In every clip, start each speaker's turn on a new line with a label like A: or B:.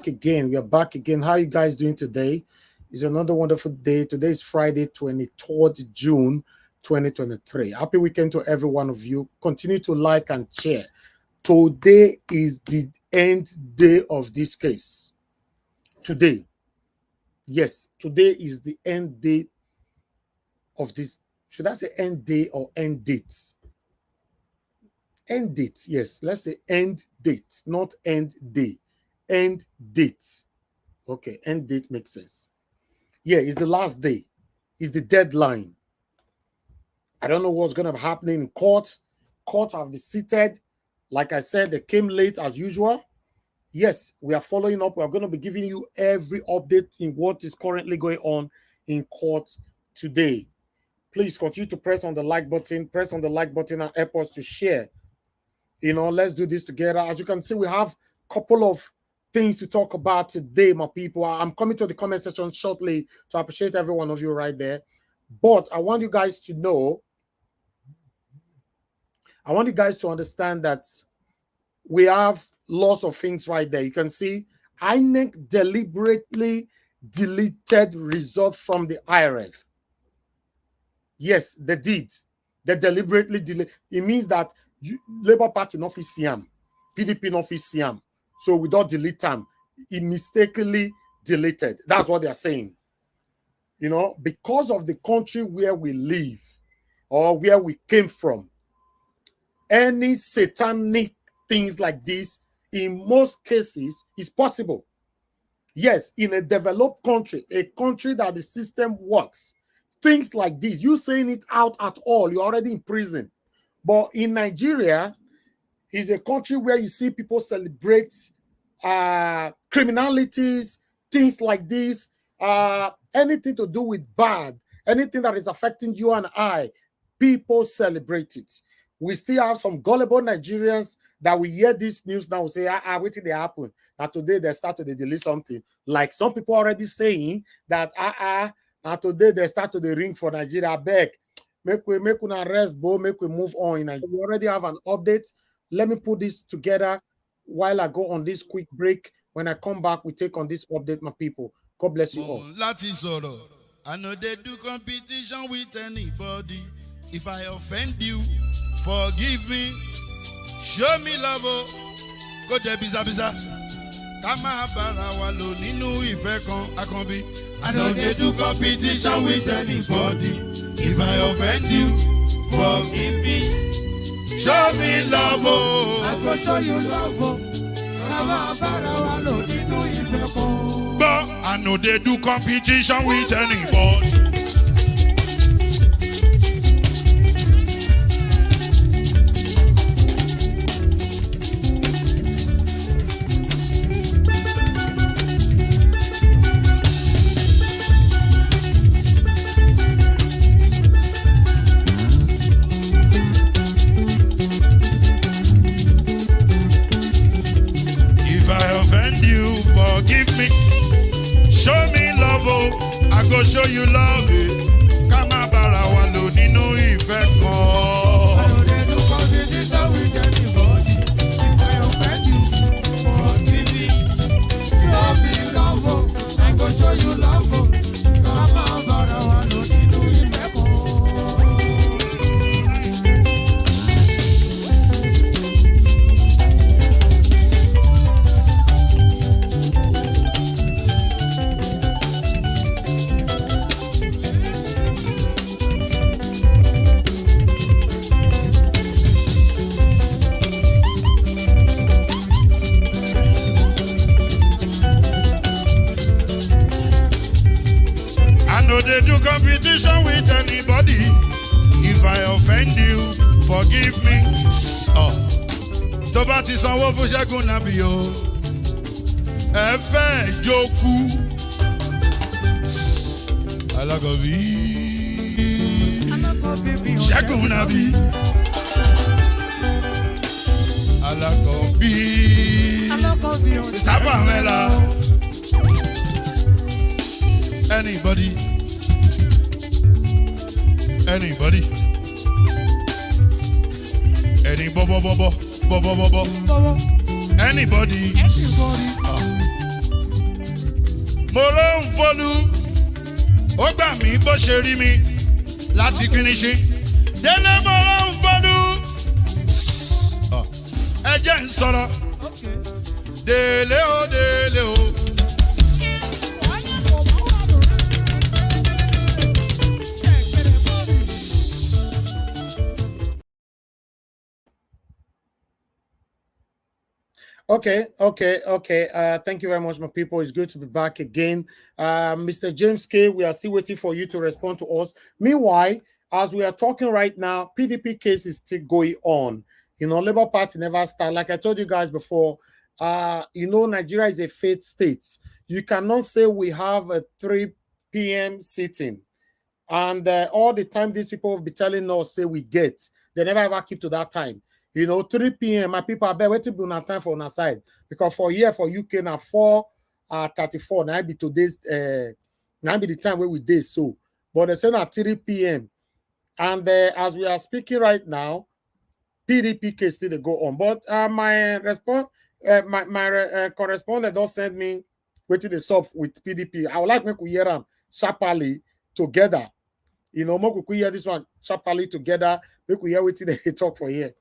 A: back again. We are back again. How are you guys doing today? It's another wonderful day. Today is Friday, 23rd June, 2023. Happy weekend to every one of you. Continue to like and share. Today is the end day of this case. Today. Yes, today is the end day of this. Should I say end day or end date? End date, yes. Let's say end date, not end day. End date. Okay, end date makes sense. Yeah, it's the last day. It's the deadline. I don't know what's going to be happening in court. Court have been seated. Like I said, they came late as usual. Yes, we are following up. We are going to be giving you every update in what is currently going on in court today. Please continue to press on the like button. Press on the like button and help us to share. You know, let's do this together. As you can see, we have a couple of things to talk about today, my people. I'm coming to the comment section shortly to appreciate every one of you right there. But I want you guys to know, I want you guys to understand that we have lots of things right there. You can see INEC deliberately deleted results from the IRF. Yes, they did. They deliberately deleted. It means that Labour Party no fit see am, PDP no fit see am. So we don't delete them. It mistakenly deleted. That's what they are saying. You know, because of the country where we live or where we came from, any satanic things like this, in most cases, is possible. Yes, in a developed country, a country that the system works, things like this, you saying it out at all, you're already in prison. But in Nigeria, is a country where you see people celebrate criminalities, things like this, anything to do with bad, anything that is affecting you and I, people celebrate it. We still have some gullible Nigerians that we hear this news now, we say, wait till they happen. That today they start to delete something. Like some people already saying that, and today they start to ring for Nigeria back. Make una rest, bo, make we move on. We already have an update. Let me put this together while I go on this quick break. When I come back, we take on this update, my people. God bless you all.
B: I know they do competition with anybody. If I offend you, forgive me. Show me love. Go there, biza. Kama bara wa lo ninu ife kan akanbi. I know they do competition with anybody. If I offend you, forgive me. Show me love. I go show you love. But I know they do competition with anybody. Forgive me, show me love, I go show you love. Kama bara wa lo ninu ife kan. I know they do competition with anybody. If I offend you, forgive me. Show me love, I go show you love. Kama bara wa lo ninu ife kan. They do competition with anybody. If I offend you, forgive me. Tó bá ti sanwó fún Ṣẹ́gun nàbí o. Ẹ fẹ́ jókù. Alákọ̀bí. Ṣẹ́gun nàbí. Alákọ̀bí. Sábà mẹ́la. Anybody. Anybody? Any bo. Anybody? mo ló ń folú ó gbà mí bó ṣe rí mi láti kíníṣí délé mo ló ń folú ẹ jẹ́ ń sọ̀rọ̀ délé o délé o.
A: Okay. Thank you very much, my people. It's good to be back again. Mr. James K, we are still waiting for you to respond to us. Meanwhile, as we are talking right now, PDP case is still going on. You know, Labour Party never start. Like I told you guys before, you know, Nigeria is a faith state. You cannot say we have a 3 p.m. sitting. And all the time these people will be telling us, say we get. They never ever keep to that time. You know, 3 p.m. my people are waiting to be on time for on our side. Because for here, for UK now 4:34. Now be today's now be the time where we did so. But they say at 3 p.m. And as we are speaking right now, PDP case still go on. But my correspondent does send me waiting the sub with PDP. I would like make we hear them sharply together. You know, make we hear this one sharply together. Make we hear what they talk for here.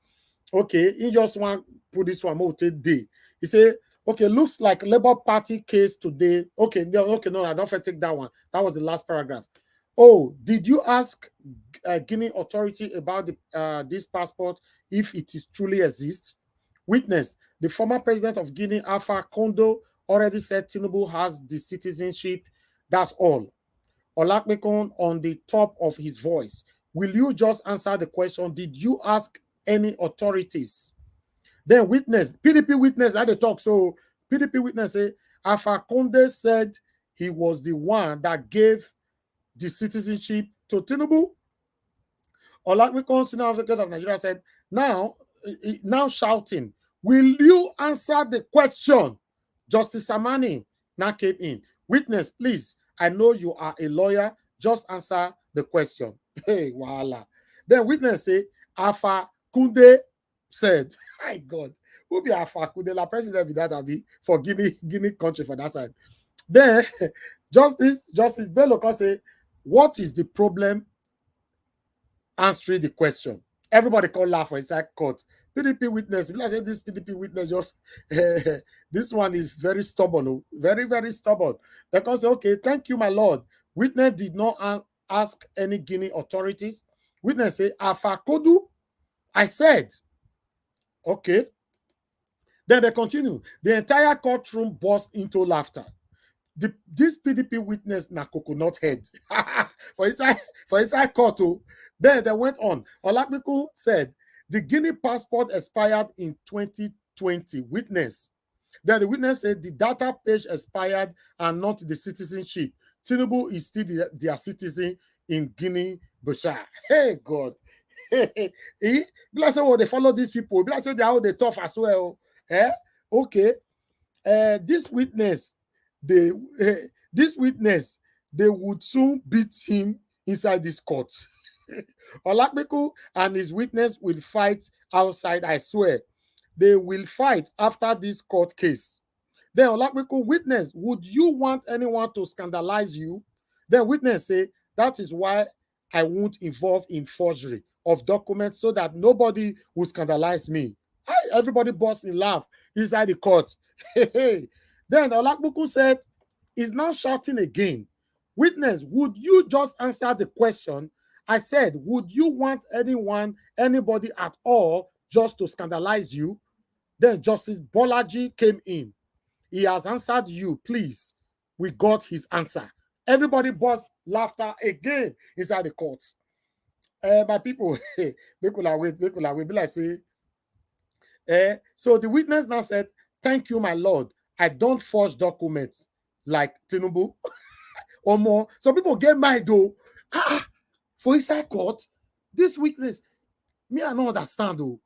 A: Okay, he just want put this one more today. He say, okay, looks like Labour Party case today. Okay, no, I don't take that one. That was the last paragraph. Oh, did you ask Guinea authority about the this passport if it is truly exists? Witness: the former president of Guinea, Alpha Kondo, already said Tinubu has the citizenship. That's all. Olakmekon on the top of his voice. Will you just answer the question? Did you ask any authorities? Then witness, PDP witness had a talk. So PDP witness say Alpha Conde said he was the one that gave the citizenship to Tinubu. Olakmekon, senior advocate of Nigeria, said, now shouting, will you answer the question? Justice Samani now came in. Witness, please, I know you are a lawyer. Just answer the question. Hey, voila. Then witness say, Alpha Kunde said, my God, who be Alpha Kunde? La president be that be for Guinea country for that side. Then Justice Bello can say, what is the problem? Answering the question. Everybody can laugh for inside court. PDP witness, if I say this PDP witness just this one is very stubborn, very, very stubborn. They can say, okay, thank you, my lord. Witness did not ask any Guinea authorities. Witness say, Alpha Kodu, I said, okay. Then they continue. The entire courtroom burst into laughter. This PDP witness na coconut head for inside court. Then they went on. Olakmiku said the Guinea passport expired in 2020. Witness. Then the witness said the data page expired and not the citizenship. Tinubu is still their citizen in Guinea-Bissau. Hey God. Be like say, oh, they follow these people. Be like say they are all the tough as well. Okay. This witness, they would soon beat him inside this court. Olakmeku and his witness will fight outside, I swear. They will fight after this court case. Then Olakmeku, witness, would you want anyone to scandalize you? Then witness say, that is why I won't involve in forgery of documents so that nobody will scandalize me. Everybody burst in laugh inside the court. Then Olakmeku said, he's now shouting again. Witness, would you just answer the question? I said, would you want anybody at all just to scandalize you? Then Justice Bolaji came in. He has answered you, please. We got his answer. Everybody burst laughter again inside the court. My people, we could wait. Be like say. So the witness now said, thank you, my lord. I don't forge documents like Tinubu or more. Some people get mad though. For inside court, this witness, me I don't understand though.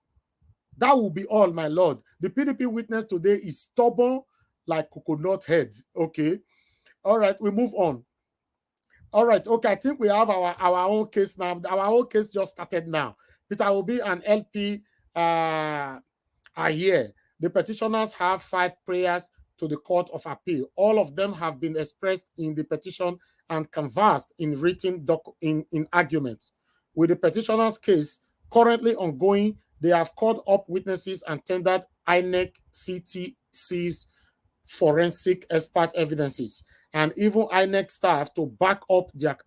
A: That will be all, my lord. The PDP witness today is stubborn like coconut head. Okay. All right, we move on. All right, okay. I think we have our own case now. Our own case just started now. Peter Obi and LP are here. The petitioners have 5 prayers to the Court of Appeal. All of them have been expressed in the petition and canvassed in written in arguments. With the petitioner's case currently ongoing, they have called up witnesses and tendered INEC CTC's forensic expert evidences and even INEC staff to back up their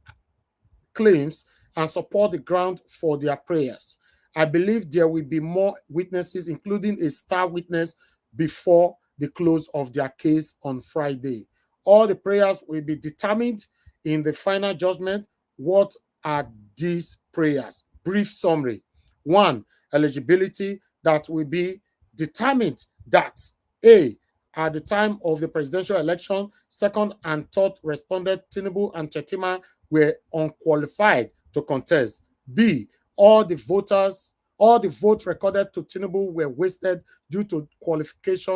A: claims and support the ground for their prayers. I believe there will be more witnesses, including a star witness, before the close of their case on Friday. All the prayers will be determined in the final judgment. What are these prayers? Brief summary. 1, eligibility that will be determined that A, at the time of the presidential election, second and third respondent Tinubu and Chetima were unqualified to contest. B, all the votes recorded to Tinubu were wasted due to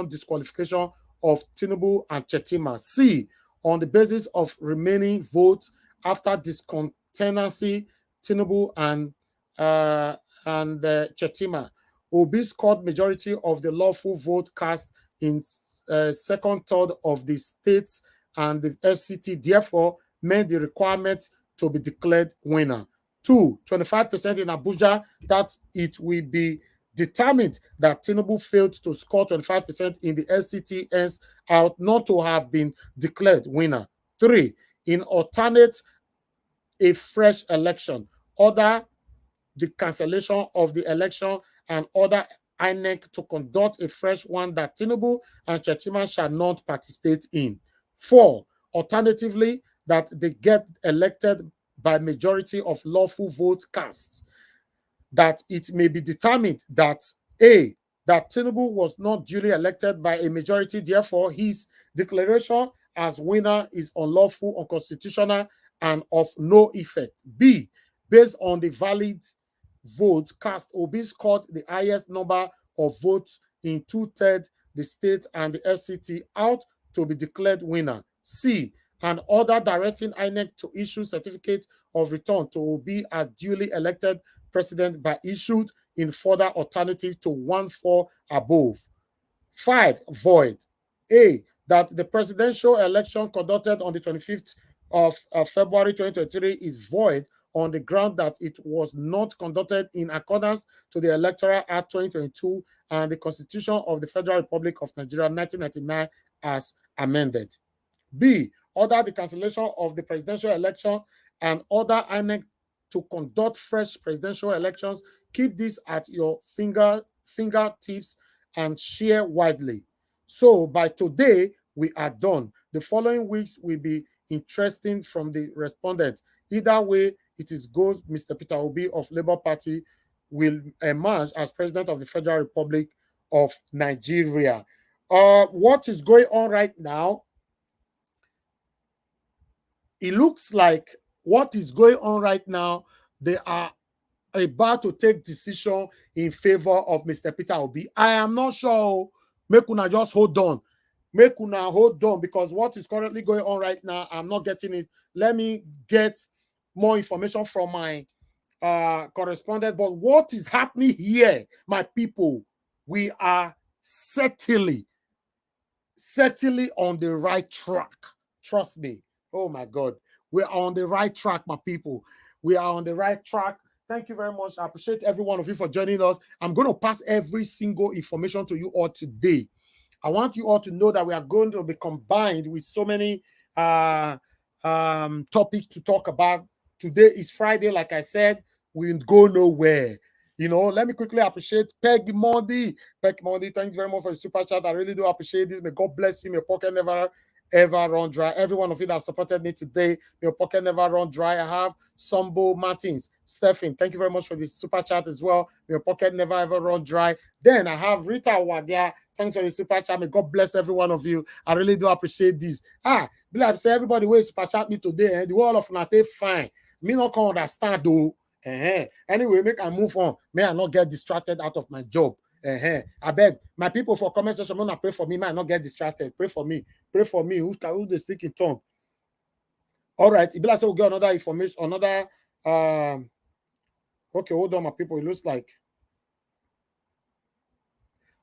A: disqualification of Tinubu and Chetima. C, on the basis of remaining votes after discontinuancy, Tinubu and Chetima, Obi scored majority of the lawful vote cast in second third of the states, and the FCT therefore made the requirement to be declared winner. 2, 25% in Abuja, that it will be determined that Tinubu failed to score 25% in the FCT, hence out not to have been declared winner. 3, in alternate, a fresh election, order the cancellation of the election and order INEC to conduct a fresh one that Tinubu and Chetima shall not participate in. 4, alternatively, that they get elected by majority of lawful votes cast, that it may be determined that A, that Tinubu was not duly elected by a majority, therefore his declaration as winner is unlawful, unconstitutional, and of no effect. B, based on the valid votes cast, Obi scored the highest number of votes in 2/3 the state and the FCT out to be declared winner. C, an order directing INEC to issue certificate of return to Obi as duly elected president by issued in further alternative to 1/4 above. 5, void. A, that the presidential election conducted on the 25th of February 2023 is void on the ground that it was not conducted in accordance to the Electoral Act 2022 and the Constitution of the Federal Republic of Nigeria 1999 as amended. B, order the cancellation of the presidential election and order INEC to conduct fresh presidential elections. Keep this at your fingertips and share widely. So by today, we are done. The following weeks will be interesting from the respondent. Either way, it is goes, Mr. Peter Obi of Labour Party will emerge as president of the Federal Republic of Nigeria. What is going on right now? It looks like what is going on right now, they are about to take decision in favor of Mr. Peter Obi. I am not sure. Make una just hold on. Make una hold on, because what is currently going on right now, I'm not getting it. Let me get more information from my correspondent. But what is happening here, my people, we are certainly on the right track. Trust me. Oh my God. We are on the right track, my people. We are on the right track. Thank you very much. I appreciate every one of you for joining us. I'm going to pass every single information to you all today. I want you all to know that we are going to be combined with so many topics to talk about. Today is Friday, like I said, we will go nowhere. You know, let me quickly appreciate Peg Mondi. Peg Mondi, thank you very much for the super chat. I really do appreciate this. May God bless you. May your pocket never ever run dry. Every one of you that have supported me today, your pocket never run dry. I have Sambo Martins, Stephen, thank you very much for this super chat as well. Your pocket never ever run dry. Then I have Rita Wadia, thanks for the super chat. May God bless every one of you. I really do appreciate this. Be like say everybody will super chat me today, the whole of Nate fine. Me not can understand though. Anyway, make I move on. May I not get distracted out of my job. I beg my people for comment section. Not pray for me, man. Not get distracted. Pray for me. Pray for me. Who they speak in tongue? All right. If we'll get another information, another. Okay, hold on, my people. It looks like.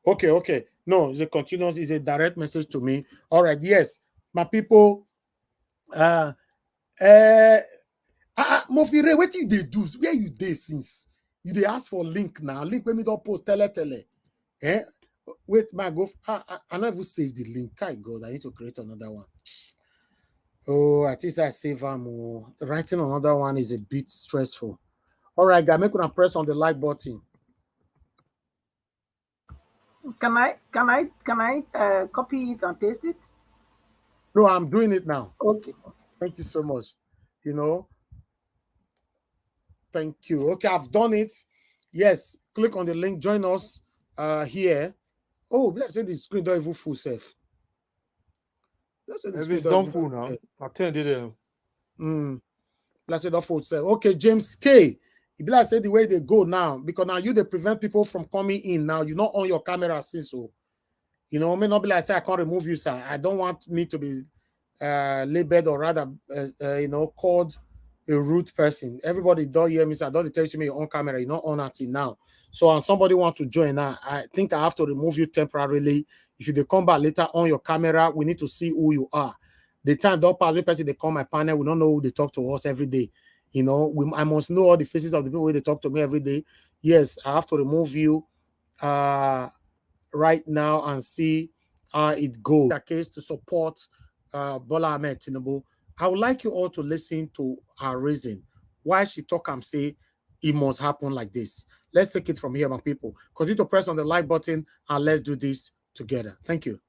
A: Okay. No, it's a continuous, it's a direct message to me. All right, yes, my people. Mofire, what you they do? Where you dey since? You they ask for link now. Link when me don't post tele. Eh? Wait, my go. I never save the link. My God, I need to create another one. Oh, at least I save them. Writing another one is a bit stressful. All right, guys, make una press on the like button.
C: Can I copy it and paste it?
A: No, I'm doing it now.
C: Okay.
A: Thank you so much. Thank you. Okay, I've done it. Yes, click on the link. Join us here. Oh, let's say the screen don't even full safe.
D: If it's done full now, I turned it in.
A: Let's say the full safe. Okay, James K. If I say the way they go now, because now they prevent people from coming in. Now you're not on your camera since so. May not be like say I can't remove you, sir. I don't want me to be labeled or rather called a rude person. Everybody don't hear me, sir. Don't tell you me you're on camera, you're not on until now. So when somebody wants to join now, I think I have to remove you temporarily. If you come back later on your camera, we need to see who you are. The time don't pass, the person they call my panel, we don't know who they talk to us every day. I must know all the faces of the people they talk to me every day. Yes, I have to remove you right now and see how it goes. The case to support Bola Ahmed Tinubu. I would like you all to listen to her reason why she talk and say it must happen like this. Let's take it from here, my people. Continue to press on the like button and let's do this together. Thank you.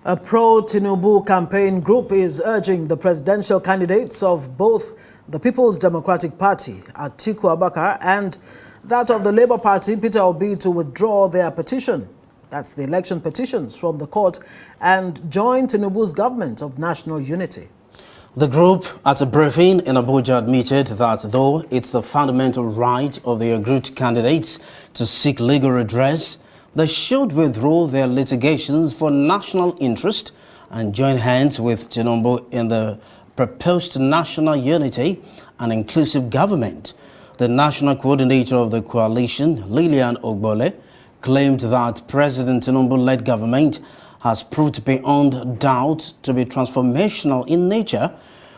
E: A pro-Tinubu campaign group is urging the presidential candidates of both the People's Democratic Party, Atiku Abubakar, and that of the Labour Party, Peter Obi, to withdraw their petition, that's the election petitions, from the court and join Tinubu's government of national unity.
F: The group, at a briefing in Abuja, admitted that though it's the fundamental right of the aggrieved candidates to seek legal redress, they should withdraw their litigations for national interest and join hands with Tinubu in the proposed national unity and inclusive government. The national coordinator of the coalition, Lilian Ogbole, claimed that President Tinubu-led government has proved beyond doubt to be transformational in nature,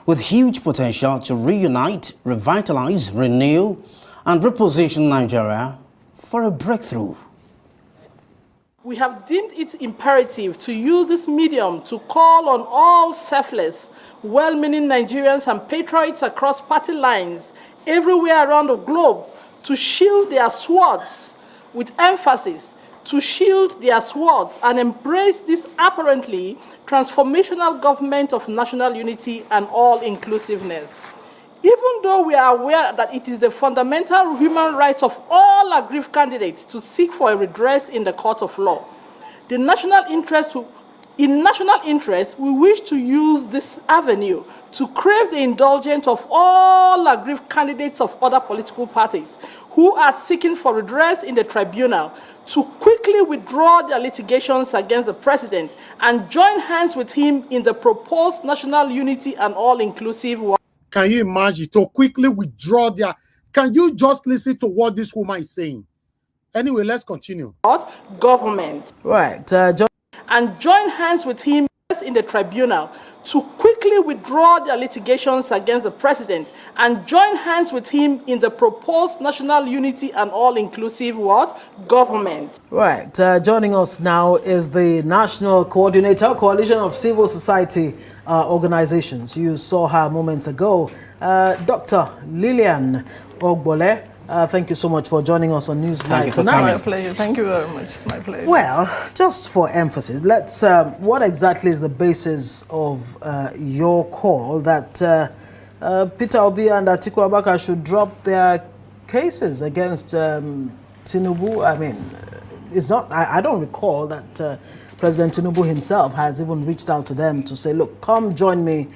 F: with huge potential to reunite, revitalize, renew, and reposition Nigeria for a breakthrough.
G: We have deemed it imperative to use this medium to call on all selfless, well-meaning Nigerians and patriots across party lines everywhere around the globe to shield their swords, with emphasis, to shield their swords and embrace this apparently transformational government of national unity and all-inclusiveness. Even though we are aware that it is the fundamental human right of all aggrieved candidates to seek for a redress in the court of law, in national interest, we wish to use this avenue to crave the indulgence of all aggrieved candidates of other political parties who are seeking for redress in the tribunal to quickly withdraw their litigations against the president and join hands with him in the proposed national unity and all-inclusive.
A: Can you imagine to quickly withdraw their... Can you just listen to what this woman is saying? Anyway, let's continue.
G: Government.
E: Right.
G: And join hands with him in the tribunal to quickly withdraw their litigations against the president and join hands with him in the proposed national unity and all-inclusive government.
E: Right. Joining us now is the National Coordinator, Coalition of Civil Society Organizations. You saw her moments ago. Dr. Lilian Ogbole, thank you so much for joining us on Newsnight tonight.
H: My pleasure. Thank you very much. It's my pleasure.
E: Well, just for emphasis, let's. What exactly is the basis of your call that Peter Obi and Atiku Abubakar should drop their cases against Tinubu? I mean, it's not. I don't recall that President Tinubu himself has even reached out to them to say, "Look, come join me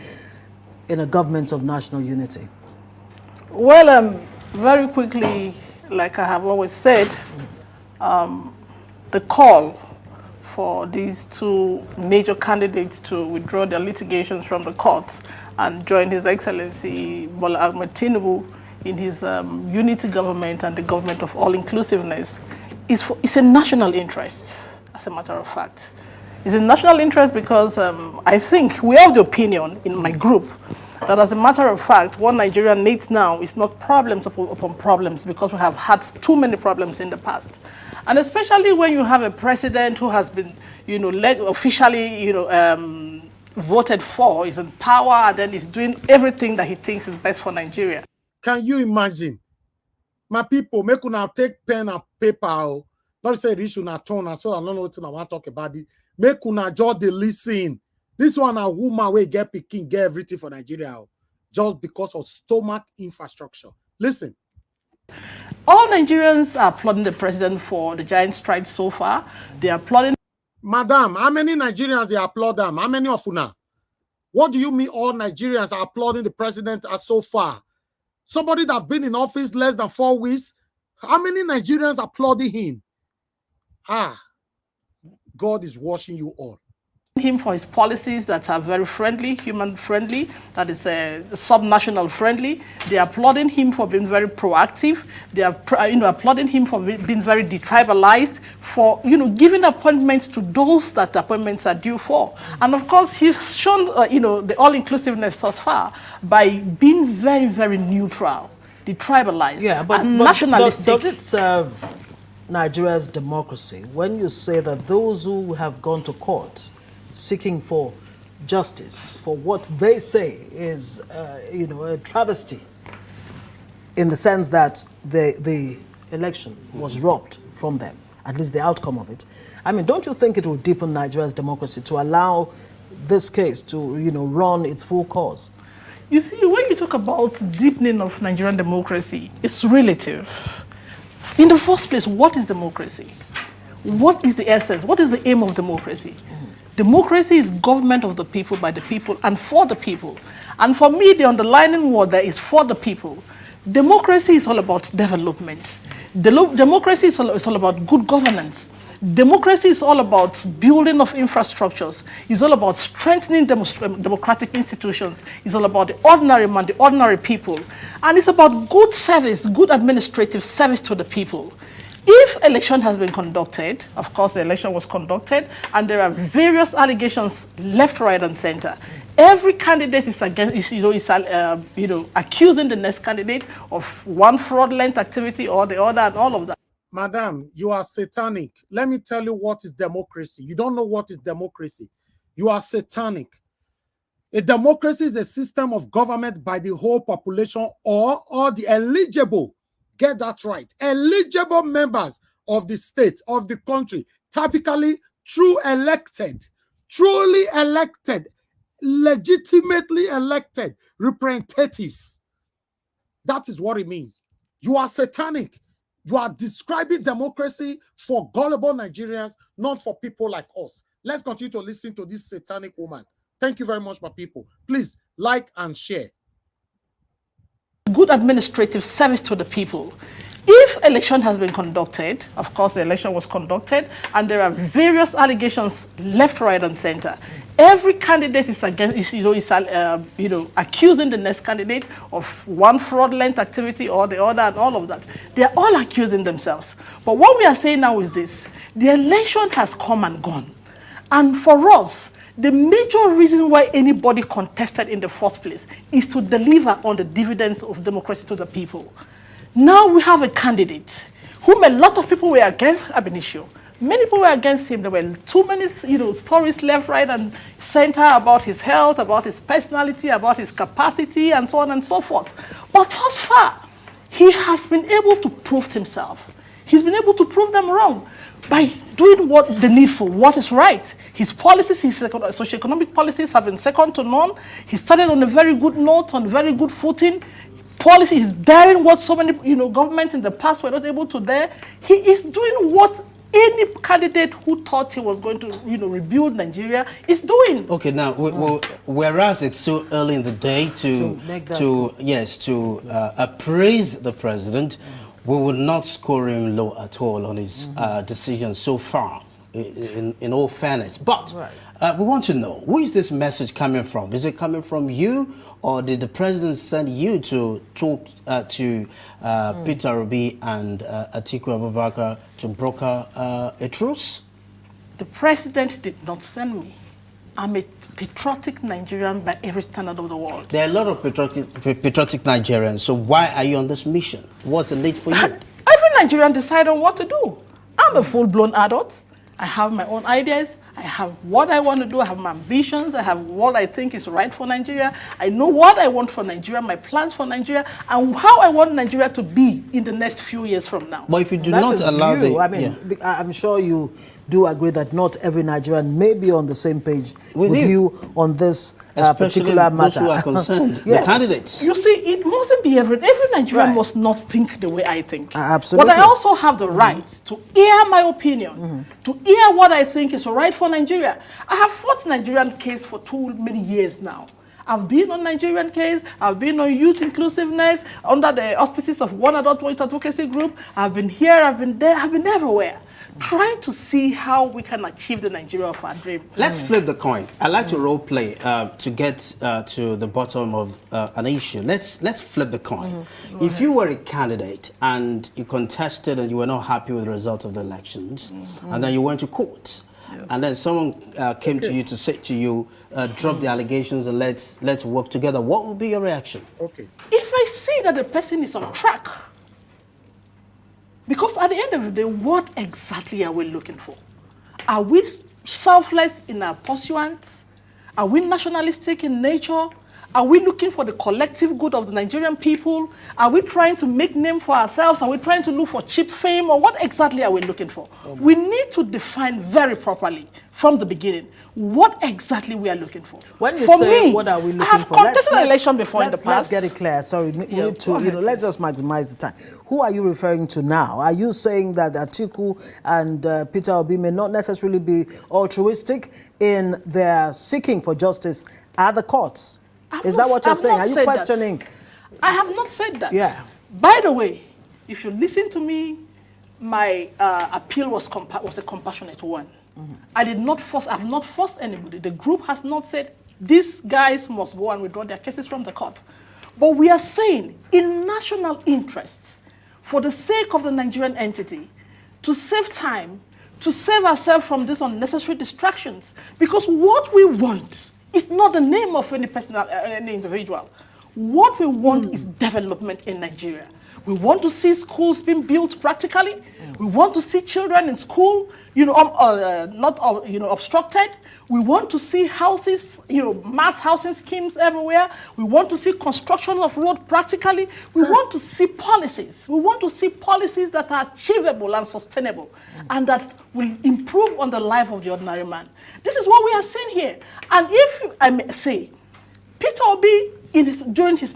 E: in a government of national unity."
H: Well, very quickly, like I have always said, the call for these two major candidates to withdraw their litigations from the courts and join His Excellency Bola Ahmed Tinubu in his unity government and the government of all-inclusiveness is a national interest. as a matter of fact. It's in national interest because I think we have the opinion in my group that as a matter of fact, what Nigeria needs now is not problems upon problems, because we have had too many problems in the past. And especially when you have a president who has been, officially, voted for, is in power, and then is doing everything that he thinks is best for Nigeria.
A: Can you imagine? My people, make una take pen and paper. Not say this should not turn, so I don't know what I want to talk about it. Make una just the listen. This one a woman will get picking, get everything for Nigeria just because of stomach infrastructure. Listen.
H: All Nigerians are applauding the president for the giant strides so far. They are applauding.
A: Madam, how many Nigerians they applaud them? How many of una? What do you mean all Nigerians are applauding the president as so far? Somebody that's been in office less than 4 weeks, how many Nigerians applauding him? God is watching you all.
H: Him for his policies that are very friendly, human friendly, that is subnational friendly. They are applauding him for being very proactive. They are applauding him for being very detribalized, for giving appointments to those that appointments are due for. And of course, he's shown the all-inclusiveness thus far by being very, very neutral, detribalized, and nationalistic.
E: Does it serve Nigeria's democracy when you say that those who have gone to court seeking for justice for what they say is, a travesty, in the sense that the election was robbed from them, at least the outcome of it? I mean, don't you think it will deepen Nigeria's democracy to allow this case to, run its full course?
H: You see, when you talk about deepening of Nigerian democracy, it's relative. In the first place, what is democracy? What is the essence? What is the aim of democracy? Democracy is government of the people, by the people, and for the people. And for me, the underlying word there is for the people. Democracy is all about development. Democracy is all about good governance. Democracy is all about building of infrastructures. It's all about strengthening democratic institutions. It's all about the ordinary man, the ordinary people. And it's about good service, good administrative service to the people. If election has been conducted, of course the election was conducted, and there are various allegations left, right, and center. Every candidate is accusing the next candidate of one fraudulent activity or the other, and all of that.
A: Madam, you are satanic. Let me tell you what is democracy. You don't know what is democracy. You are satanic. A democracy is a system of government by the whole population or the eligible. Get that right. Eligible members of the state, of the country, typically truly elected, legitimately elected representatives. That is what it means. You are satanic. You are describing democracy for gullible Nigerians, not for people like us. Let's continue to listen to this satanic woman. Thank you very much, my people. Please like and share.
H: Good administrative service to the people. If election has been conducted, of course the election was conducted, and there are various allegations left, right, and center. Every candidate is accusing the next candidate of one fraudulent activity or the other, and all of that. They are all accusing themselves. But what we are saying now is this: the election has come and gone, and for us, the major reason why anybody contested in the first place is to deliver on the dividends of democracy to the people. Now we have a candidate whom a lot of people were against ab initio. Many people were against him. There were too many stories left, right, and center about his health, about his personality, about his capacity, and so on and so forth. But thus far, he has been able to prove himself. He's been able to prove them wrong by doing what the needful, what is right. His policies, his socioeconomic policies have been second to none. He started on a very good note, on very good footing. Policy is daring what so many governments in the past were not able to dare. He is doing what any candidate who thought he was going to rebuild Nigeria is doing.
F: Okay, now whereas it's so early in the day to appraise the president, we would not score him low at all on his decisions so far, in all fairness. But we want to know, who is this message coming from? Is it coming from you, or did the president send you to talk to Peter Obi and Atiku Abubakar to broker a truce?
H: The president did not send me. I'm a patriotic Nigerian by every standard of the world.
F: There are a lot of patriotic Nigerians, so why are you on this mission? What's the need for you?
H: Every Nigerian decide on what to do. I'm a full-blown adult. I have my own ideas. I have what I want to do. I have my ambitions. I have what I think is right for Nigeria. I know what I want for Nigeria, my plans for Nigeria, and how I want Nigeria to be in the next few years from now.
F: But if you do not allow
E: I mean, I'm sure you do agree that not every Nigerian may be on the same page with you on this particular matter.
F: Those who are concerned,
E: Yes.
F: the candidates.
H: You see, it mustn't be every Nigerian must not think the way I think.
E: Absolutely.
H: But I also have the right to air my opinion, to air what I think is right for Nigeria. I have fought Nigerian case for too many years now. I've been on Nigerian case, I've been on youth inclusiveness, under the auspices of One Adult Youth Advocacy Group. I've been here, I've been there, I've been everywhere, trying to see how we can achieve the Nigeria of our dream.
F: Let's flip the coin. I like to role play to get to the bottom of an issue. Let's flip the coin. If you were a candidate and you contested and you were not happy with the result of the elections, and then you went to court, and then someone came to you to say to you, drop the allegations and let's work together, what would be your reaction?
A: Okay.
H: If I see that the person is on track, because at the end of the day, what exactly are we looking for? Are we selfless in our pursuance? Are we nationalistic in nature? Are we looking for the collective good of the Nigerian people? Are we trying to make name for ourselves? Are we trying to look for cheap fame? Or what exactly are we looking for? We need to define very properly from the beginning what exactly we are looking for.
E: When you
H: for
E: say
H: me,
E: what are we looking
H: I have
E: for,
H: contested an election before in the
E: let's
H: past.
E: get it clear. Sorry, we need to,
H: go ahead.
E: let's just maximize the time. Who are you referring to now? Are you saying that Atiku and Peter Obi may not necessarily be altruistic in their seeking for justice at the courts? Is that what you're saying? Are you questioning?
H: I have not said that.
E: Yeah.
H: By the way, if you listen to me, my appeal was a compassionate one. I did not force. I have not forced anybody. The group has not said these guys must go and withdraw their cases from the court. But we are saying, in national interests, for the sake of the Nigerian entity, to save time, to save ourselves from these unnecessary distractions, because what we want is not the name of any any individual. What we want is development in Nigeria. We want to see schools being built practically. We want to see children in school, not obstructed. We want to see houses, mass housing schemes everywhere. We want to see construction of road practically. We want to see policies. We want to see policies that are achievable and sustainable, and that will improve on the life of the ordinary man. This is what we are saying here. And if I may say, Peter Obi, during his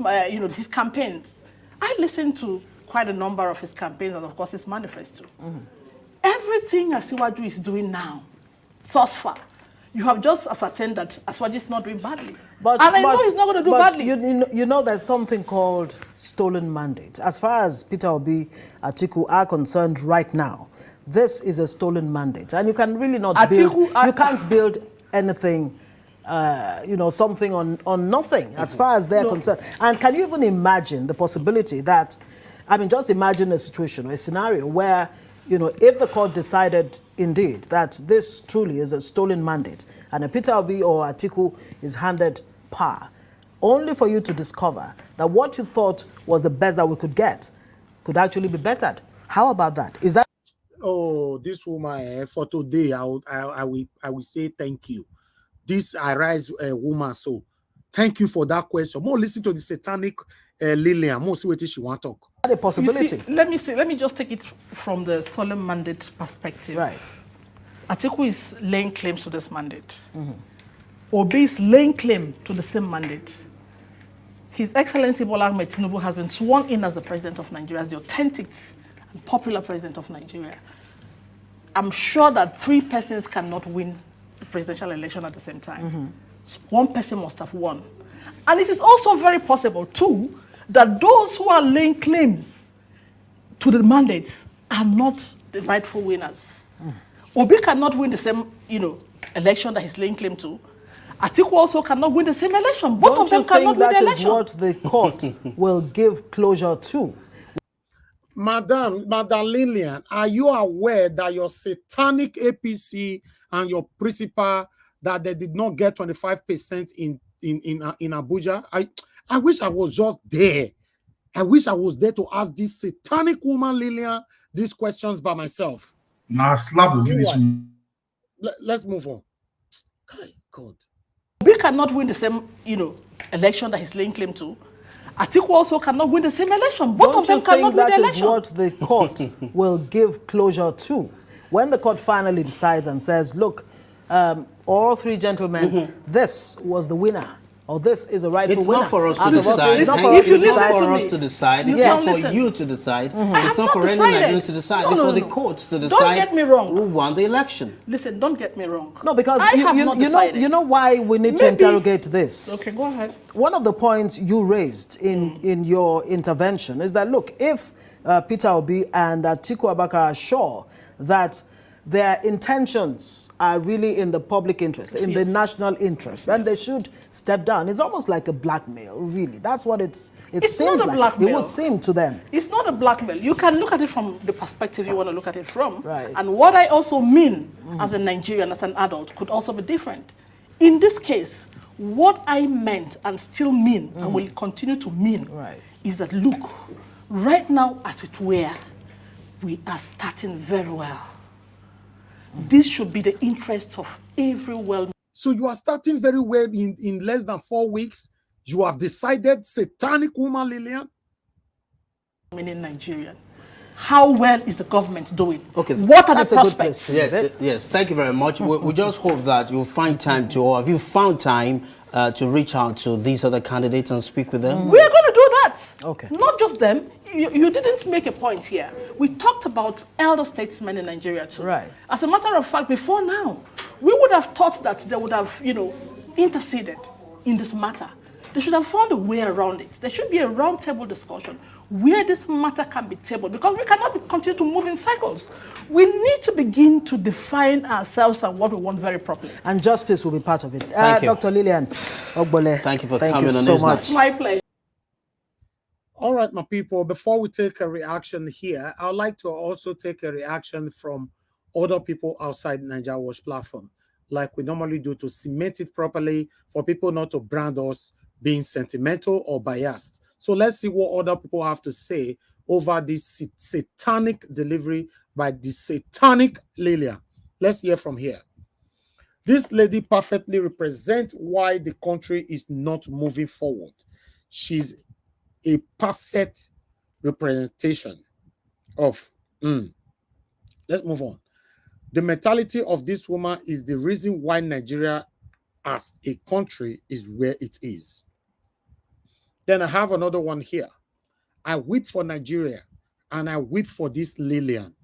H: his campaigns, I listened to quite a number of his campaigns and, of course, his manifesto. Everything Asiwaju is doing now, thus far, you have just ascertained that Asiwaju is not doing badly. And I know he's not going to do badly.
E: You know there's something called stolen mandate. As far as Peter Obi, Atiku are concerned right now, this is a stolen mandate. And you can really not you can't build anything something on nothing as far as they're concerned. And can you even imagine the possibility that, just imagine a situation, a scenario where, if the court decided indeed that this truly is a stolen mandate and a Peter Obi or Atiku is handed power, only for you to discover that what you thought was the best that we could get could actually be bettered. How about that? Is that?
A: Oh, this woman, for today, I will say thank you. This arise woman, so thank you for that question. More listen to the satanic Lillian. More see what she want to talk.
E: A possibility.
H: Let me just take it from the stolen mandate perspective.
E: Right.
H: Atiku is laying claims to this mandate. Obi is laying claim to the same mandate. His Excellency Bola Ahmed Tinubu has been sworn in as the president of Nigeria, as the authentic and popular president of Nigeria. I'm sure that three persons cannot win the presidential election at the same time. One person must have won. And it is also very possible, too, that those who are laying claims to the mandates are not the rightful winners. Obi cannot win the same, election that he's laying claim to. Atiku also cannot win the same election. Both of them cannot win the election.
E: That is what the court will give closure to.
A: Madam Lillian, are you aware that your satanic APC and your principal that they did not get 25% in Abuja. I wish I was just there. I wish I was there to ask this satanic woman, Lillian, these questions by myself.
I: Nah, slap will give this.
A: Let's move on. God.
H: We cannot win the same, election that he's laying claim to. Atiku also cannot win the same election. Both of them cannot win the election.
E: That is what the court will give closure to. When the court finally decides and says, look, all three gentlemen, this was the winner, or this is a rightful winner.
F: It's not for us to decide. It's not for us to decide. It's not for you to decide. It's not for any Nigerians to decide. It's for the courts to decide.
H: Don't get me wrong.
F: Who won the election.
H: Listen, don't get me wrong.
E: No, because you know why we need to interrogate this.
H: Okay, go ahead.
E: One of the points you raised in your intervention is that, look, if Peter Obi and Atiku Abubakar are sure that their intentions are really in the public interest, in the national interest, then they should step down. It's almost like a blackmail, really. That's what it seems like.
H: Blackmail.
E: It would seem to them.
H: It's not a blackmail. You can look at it from the perspective you want to look at it from.
E: Right.
H: And what I also mean as a Nigerian, as an adult, could also be different. In this case, what I meant and still mean and will continue to mean is that, look, right now as it were, we are starting very well. This should be the interest of every well.
A: So you are starting very well in less than 4 weeks. You have decided, satanic woman, Lillian.
H: In Nigerian. How well is the government doing?
F: Okay,
H: what are the prospects?
F: Yes, thank you very much. We just hope that you'll find time to, or have you found time to reach out to these other candidates and speak with them?
H: We are going to do that.
E: Okay.
H: Not just them. You didn't make a point here. We talked about elder statesmen in Nigeria too.
E: Right.
H: As a matter of fact, before now, we would have thought that they would have, interceded in this matter. They should have found a way around it. There should be a roundtable discussion where this matter can be tabled, because we cannot continue to move in cycles. We need to begin to define ourselves and what we want very properly.
E: And justice will be part of it.
F: Thank you.
E: Dr. Lillian Ogbole,
F: thank you for
E: thank
F: coming
E: you
F: on
E: so
F: this
E: much.
H: It's my pleasure.
A: All right, my people, before we take a reaction here, I'd like to also take a reaction from other people outside Nigeria Watch platform, like we normally do, to cement it properly for people not to brand us being sentimental or biased. So let's see what other people have to say over this satanic delivery by the satanic Lillian. Let's hear from here. This lady perfectly represents why the country is not moving forward. She's a perfect representation of let's move on. The mentality of this woman is the reason why Nigeria as a country is where it is. Then I have another one here. I weep for Nigeria and I weep for this Lillian.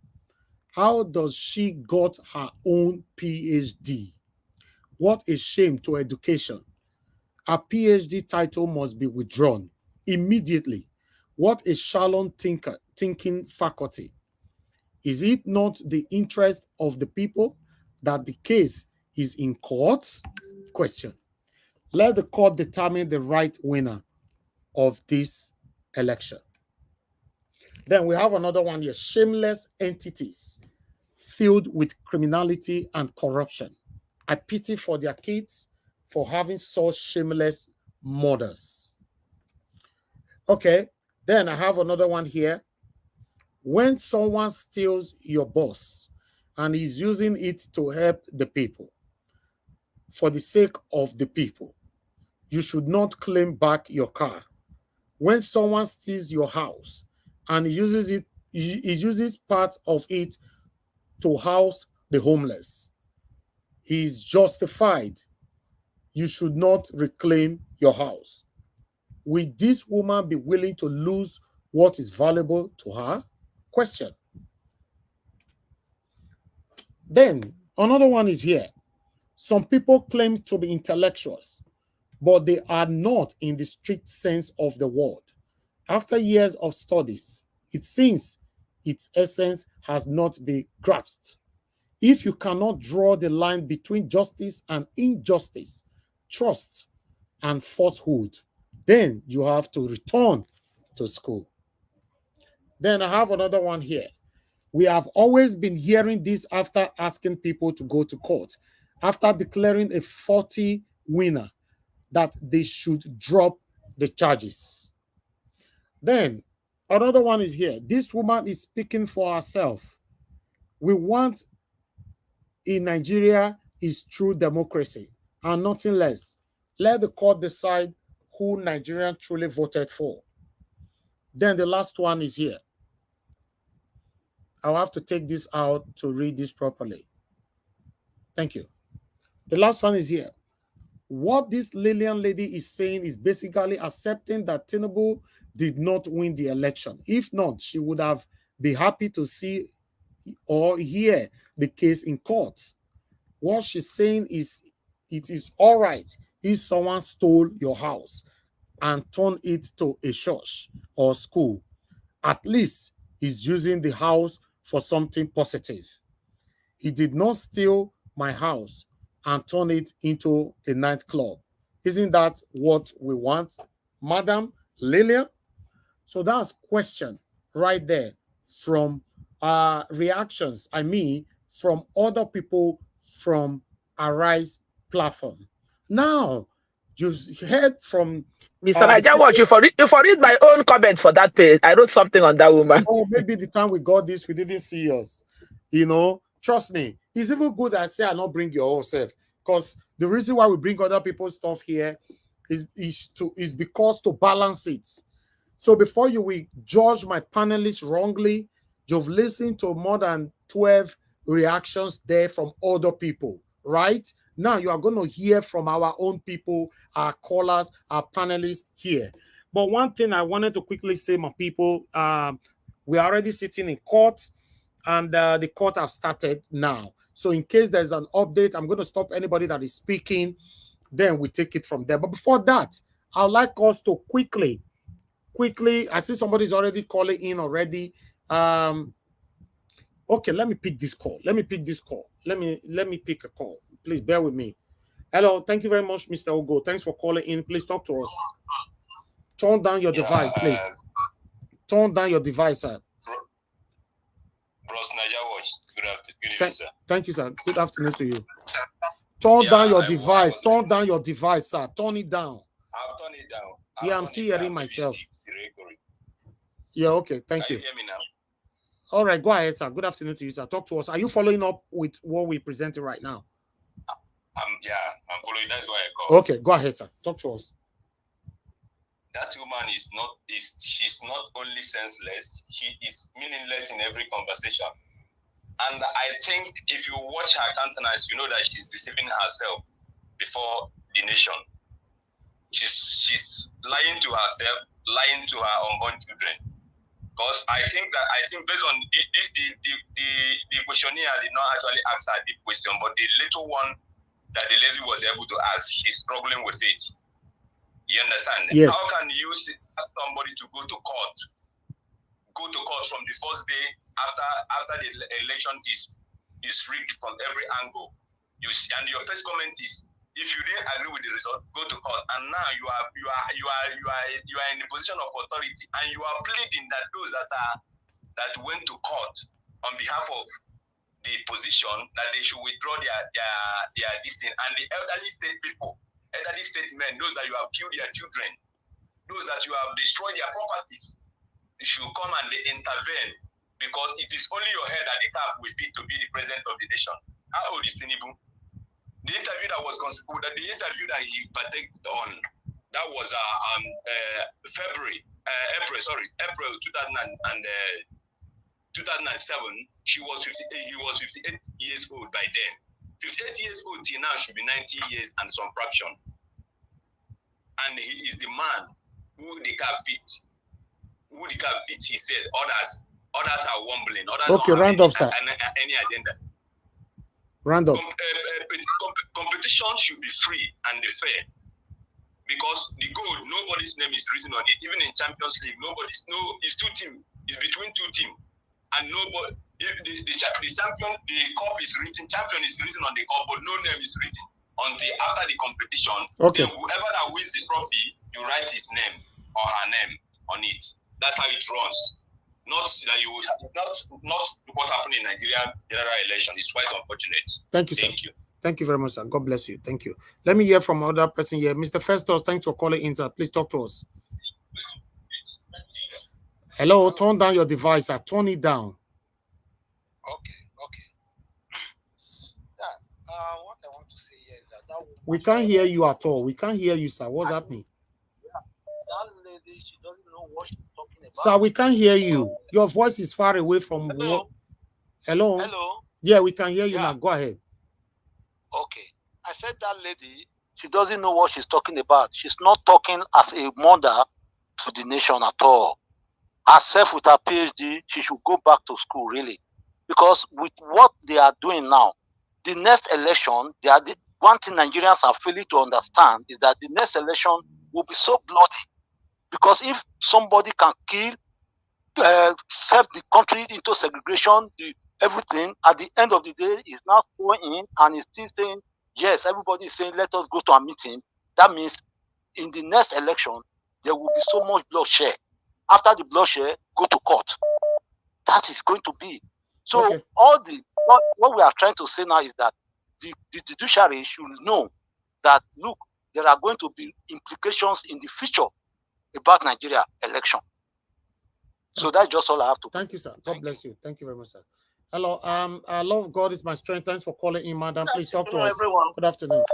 A: How does she got her own PhD? What a shame to education. A PhD title must be withdrawn immediately. What a shallow thinking faculty. Is it not the interest of the people that the case is in court? Question. Let the court determine the right winner of this election. Then we have another one here. Shameless entities filled with criminality and corruption. I pity for their kids for having such shameless mothers. Okay, then I have another one here. When someone steals your boss and is using it to help the people, for the sake of the people, you should not claim back your car. When someone steals your house and he uses part of it to house the homeless, he is justified. You should not reclaim your house. Will this woman be willing to lose what is valuable to her? Question. Then another one is here. Some people claim to be intellectuals, but they are not in the strict sense of the word. After years of studies, it seems its essence has not been grasped. If you cannot draw the line between justice and injustice, trust and falsehood, then you have to return to school. Then I have another one here. We have always been hearing this after asking people to go to court, after declaring a 40 winner, that they should drop the charges. Then another one is here. This woman is speaking for herself. We want in Nigeria is true democracy and nothing less. Let the court decide who Nigerians truly voted for. Then the last one is here. I'll have to take this out to read this properly. Thank you. The last one is here. What this Lillian lady is saying is basically accepting that Tinubu did not win the election. If not, she would have been happy to see or hear the case in court. What she's saying is it is all right if someone stole your house and turned it to a church or school. At least he's using the house for something positive. He did not steal my house and turn it into a nightclub. Isn't that what we want, Madam Lillian? So that's question right there from reactions, from other people from Arise platform. Now, you've heard from
J: Mr. Naija Watch, you for read my own comment for that page. I wrote something on that woman.
A: Oh, maybe the time we got this, we didn't see us. You know, trust me. It's even good I say I not bring your own self. Because the reason why we bring other people's stuff here is because to balance it. So before you will judge my panelists wrongly, you've listened to more than 12 reactions there from other people, right? Now you are going to hear from our own people, our callers, our panelists here. But one thing I wanted to quickly say, my people, we are already sitting in court, and the court have started now. So in case there's an update, I'm going to stop anybody that is speaking. Then we take it from there. But before that, I'd like us to quickly, I see somebody's already calling in already. Okay, let me pick this call. Let me pick a call. Please bear with me. Hello, thank you very much, Mr. Ogo. Thanks for calling in. Please talk to us. Turn down your device, please. Turn down your device, sir.
K: Bros Naija Watch. Good evening, sir.
A: Thank you, sir. Good afternoon to you. Turn down your device. Turn down your device, sir. Turn it down.
K: I'll turn it down.
A: I'm still hearing myself. Yeah, okay. Thank you.
K: Can you hear me now?
A: All right, go ahead, sir. Good afternoon to you, sir. Talk to us. Are you following up with what we're presenting right now?
K: I'm following. That's why I called.
A: Okay, go ahead, sir. Talk to us.
K: That woman she's not only senseless, she is meaningless in every conversation. And I think if you watch her countenance, you know that she's deceiving herself before the nation. She's lying to herself, lying to her unborn children. Because I think based on the questionnaire did not actually ask her deep question, but the little one that the lady was able to ask, she's struggling with it. You understand?
A: Yes.
K: How can you ask somebody to go to court from the first day after the election is rigged from every angle? And your first comment is, if you didn't agree with the result, go to court. And now you are in a position of authority, and you are pleading that those that went to court on behalf of the position, that they should withdraw their distance. And the elderly state people, elderly state men, those that you have killed their children, those that you have destroyed their properties, they should come and they intervene, because it is only your head that the calf will fit to be the president of the nation. How old is Tinubu? The interview that he partaked on, that was April 2007. He was 58 years old by then. 58 years old till now should be 90 years and some fraction. And he is the man who the cap fit. He said. Others are wombling.
A: Okay, round up, sir.
K: Any agenda.
A: Round up.
K: Competition should be free and fair, because the goal, nobody's name is written on it. Even in Champions League, it's two teams. It's between two teams, and nobody. If the champion, the cup is written. Champion is written on the cup, but no name is written until after the competition.
A: Okay.
K: Then whoever that wins the trophy, you write his name or her name on it. That's how it runs. not that you not what happened in Nigeria general election. It's quite unfortunate.
A: Thank you, sir. Thank you. Thank you very much, sir. God bless you. Thank you. Let me hear from another person here. Mr. Festus, thanks for calling in, sir. Please talk to us. Hello, turn down your device, sir. Turn it down.
L: Okay. What I want to say here is that
A: we can't hear you at all. We can't hear you, sir. What's happening?
L: That lady, she doesn't know what she's talking about.
A: Sir, we can't hear you. Your voice is far away from.
L: Hello.
A: Hello.
L: Hello.
A: Yeah, we can hear you now. Go ahead.
L: Okay. I said that lady, she doesn't know what she's talking about. She's not talking as a mother to the nation at all. Herself with her PhD, she should go back to school, really. Because with what they are doing now, the next election, one thing Nigerians are failing to understand is that the next election will be so bloody. Because if somebody can kill, set the country into segregation, everything, at the end of the day, is now going in and is still saying, yes, everybody is saying, let us go to a meeting. That means in the next election, there will be so much bloodshed. After the bloodshed, go to court. That is going to be. So what we are trying to say now is that the judiciary should know that, look, there are going to be implications in the future about Nigeria election. So that's just all I have to say.
A: Thank you, sir. God bless you. Thank you very much, sir. Hello, love God is my strength. Thanks for calling in, madam. Please talk to us.
M: Everyone.
A: Good afternoon.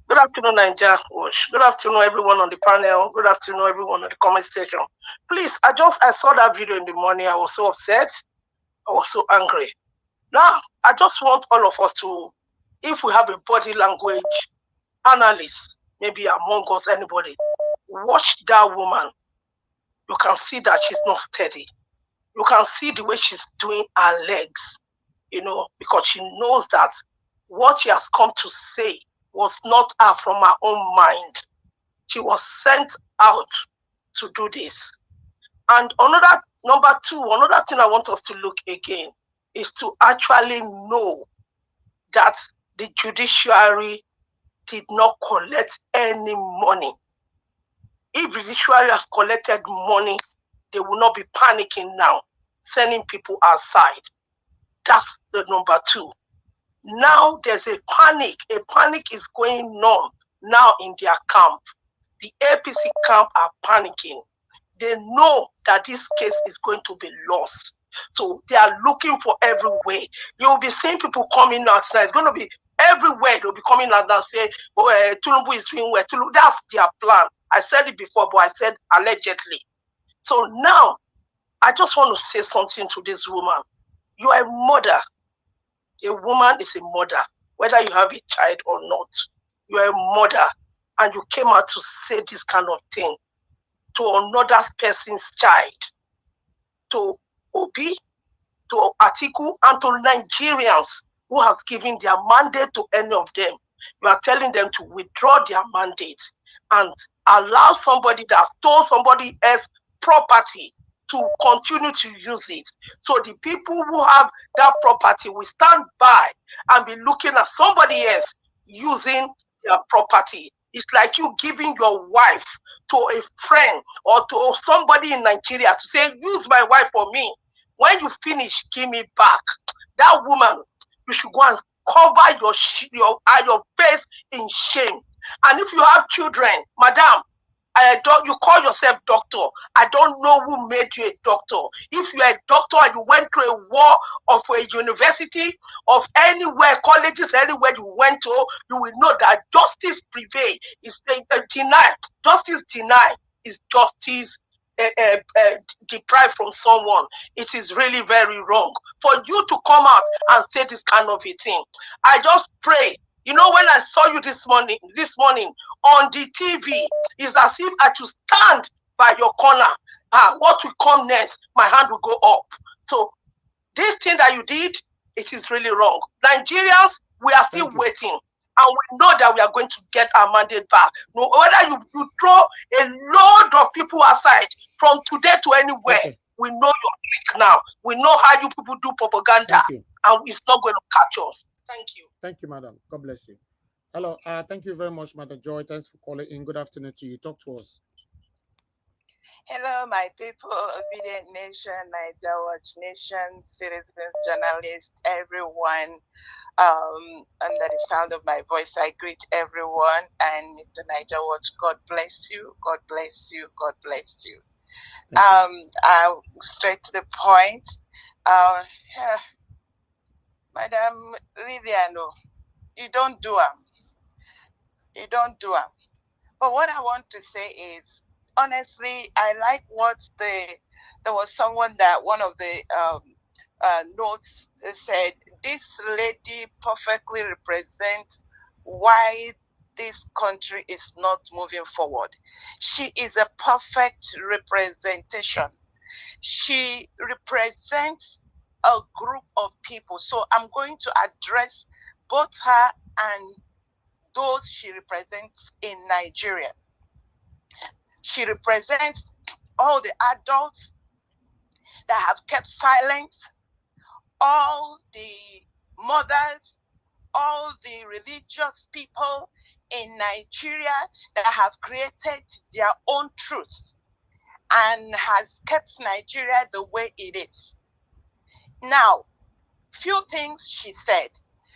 M: Good afternoon, Nigeria. Good afternoon, everyone on the panel. Good afternoon, everyone on the comment section. Please, I saw that video in the morning. I was so upset. I was so angry. Now, I just want all of us to, if we have a body language analyst, maybe among us, anybody, watch that woman. You can see that she's not steady. You can see the way she's doing her legs, because she knows that what she has come to say was not her from her own mind. She was sent out to do this. And number two, another thing I want us to look again is to actually know that the judiciary did not collect any money. If the judiciary has collected money, they will not be panicking now, sending people outside. That's the number two. Now there's a panic. A panic is going on now in their camp. The APC camp are panicking. They know that this case is going to be lost. So they are looking for every way. You'll be seeing people coming out now. It's going to be everywhere. They'll be coming out and say, Tulumbu is doing well. That's their plan. I said it before, but I said allegedly. So now, I just want to say something to this woman. You are a mother. A woman is a mother, whether you have a child or not. You are a mother, and you came out to say this kind of thing to another person's child, to Obi, to Atiku, and to Nigerians who has given their mandate to any of them. You are telling them to withdraw their mandate and allow somebody that stole somebody else's property to continue to use it. So the people who have that property will stand by and be looking at somebody else using their property. It's like you giving your wife to a friend or to somebody in Nigeria to say, use my wife for me. When you finish, give me back. That woman, you should go and cover your face in shame. And if you have children, madam, you call yourself doctor. I don't know who made you a doctor. If you're a doctor and you went to a war of a university, of anywhere, colleges, anywhere you went to, you will know that justice prevails. It's denied. Justice denied is justice deprived from someone. It is really very wrong for you to come out and say this kind of a thing. I just pray. You know, when I saw you this morning on the TV, it's as if I should stand by your corner. What will come next? My hand will go up. So this thing that you did, it is really wrong. Nigerians, we are still waiting. And we know that we are going to get our mandate back. No, whether you throw a load of people aside from today to anywhere, we know your trick now. We know how you people do propaganda. And it's not going to catch us. Thank you.
A: Thank you, madam. God bless you. Hello. Thank you very much, Mother Joy. Thanks for calling in. Good afternoon to you. Talk to us.
N: Hello, my people, Obedient Nation, Niger Watch Nation, citizens, journalists, everyone under the sound of my voice. I greet everyone. And Mr. Niger Watch, God bless you, God bless you, God bless you. I'll straight to the point. Madam Viviano, you don't do them. You don't do them. But what I want to say is, honestly, I like what there was someone that one of the notes said, this lady perfectly represents why this country is not moving forward. She is a perfect representation. She represents a group of people. So I'm going to address both her and those she represents in Nigeria. She represents all the adults that have kept silent, all the mothers, all the religious people in Nigeria that have created their own truth and has kept Nigeria the way it is. Now, few things she said.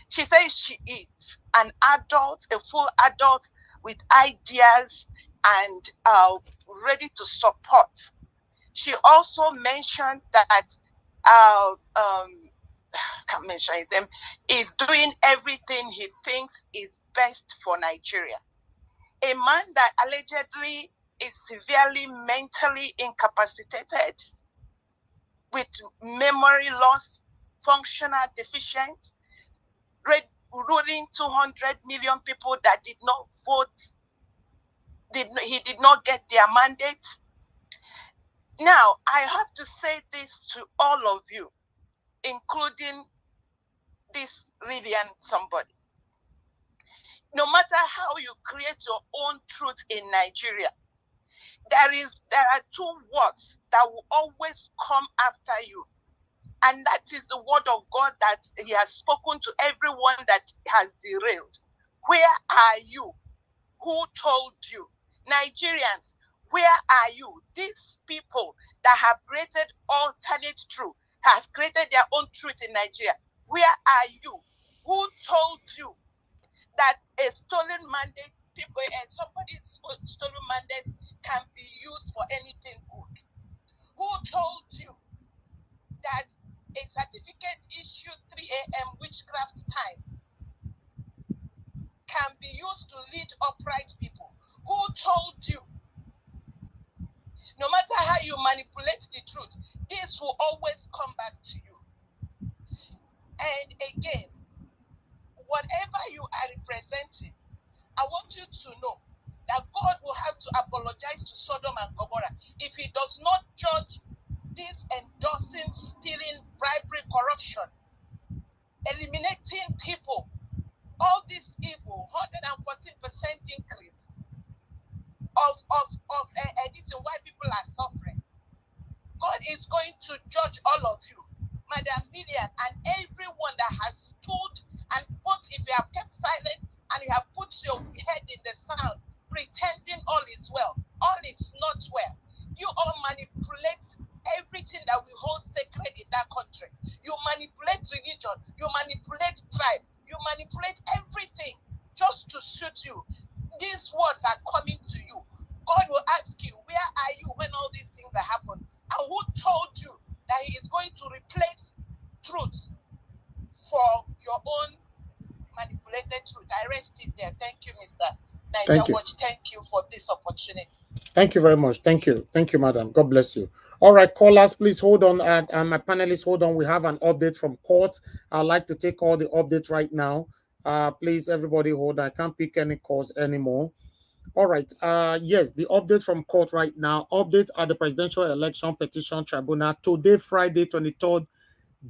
N: She says she is an adult, a full adult with ideas and ready to support. She also mentioned that can't mention his name, is doing everything he thinks is best for Nigeria. A man that allegedly is severely mentally incapacitated, with memory loss, functional deficient, ruling 200 million people that did not vote. He did not get their mandate. Now, I have to say this to all of you, including this Vivian somebody. No matter how you create your own truth in Nigeria, there are two words that will always come after you. And that is the word of God that he has spoken to everyone that has derailed. Where are you? Who told you? Nigerians, where are you? These people that have created alternate truth, has created their own truth in Nigeria. Where are you? Who told you that a stolen mandate, somebody's stolen mandate can be used for anything good? Who told you that a certificate issued 3 a.m. witchcraft time can be used to lead upright people? Who told you? No matter how you manipulate the truth, this will always come back to you. And again, whatever you are representing, I want you to know that God will have to apologize to Sodom and Gomorrah if he does not judge this endorsing, stealing, bribery, corruption, eliminating people, all this evil, 114% increase of anything why people are suffering. God is going to judge all of you, Madam Lillian, and everyone that has stood and put, if you have kept silent and you have put your head in the sand, pretending all is well, all is not well. You all manipulate everything that we hold sacred in that country. You manipulate religion, you manipulate tribe, you manipulate everything just to suit you. These words are coming to you. God will ask you, where are you when all these things are happening? And who told you that he is going to replace truth for your own manipulated truth? I rest it there. Thank you, Mr. Niger Watch. Thank you for this opportunity.
A: Thank you very much. Thank you. Thank you, madam. God bless you. All right, callers, please hold on. And my panelists, hold on. We have an update from court. I'd like to take all the updates right now. Please, everybody, hold on. I can't pick any calls anymore. All right. Yes, the update from court right now. Update at the Presidential Election Petition Tribunal today, Friday, 23rd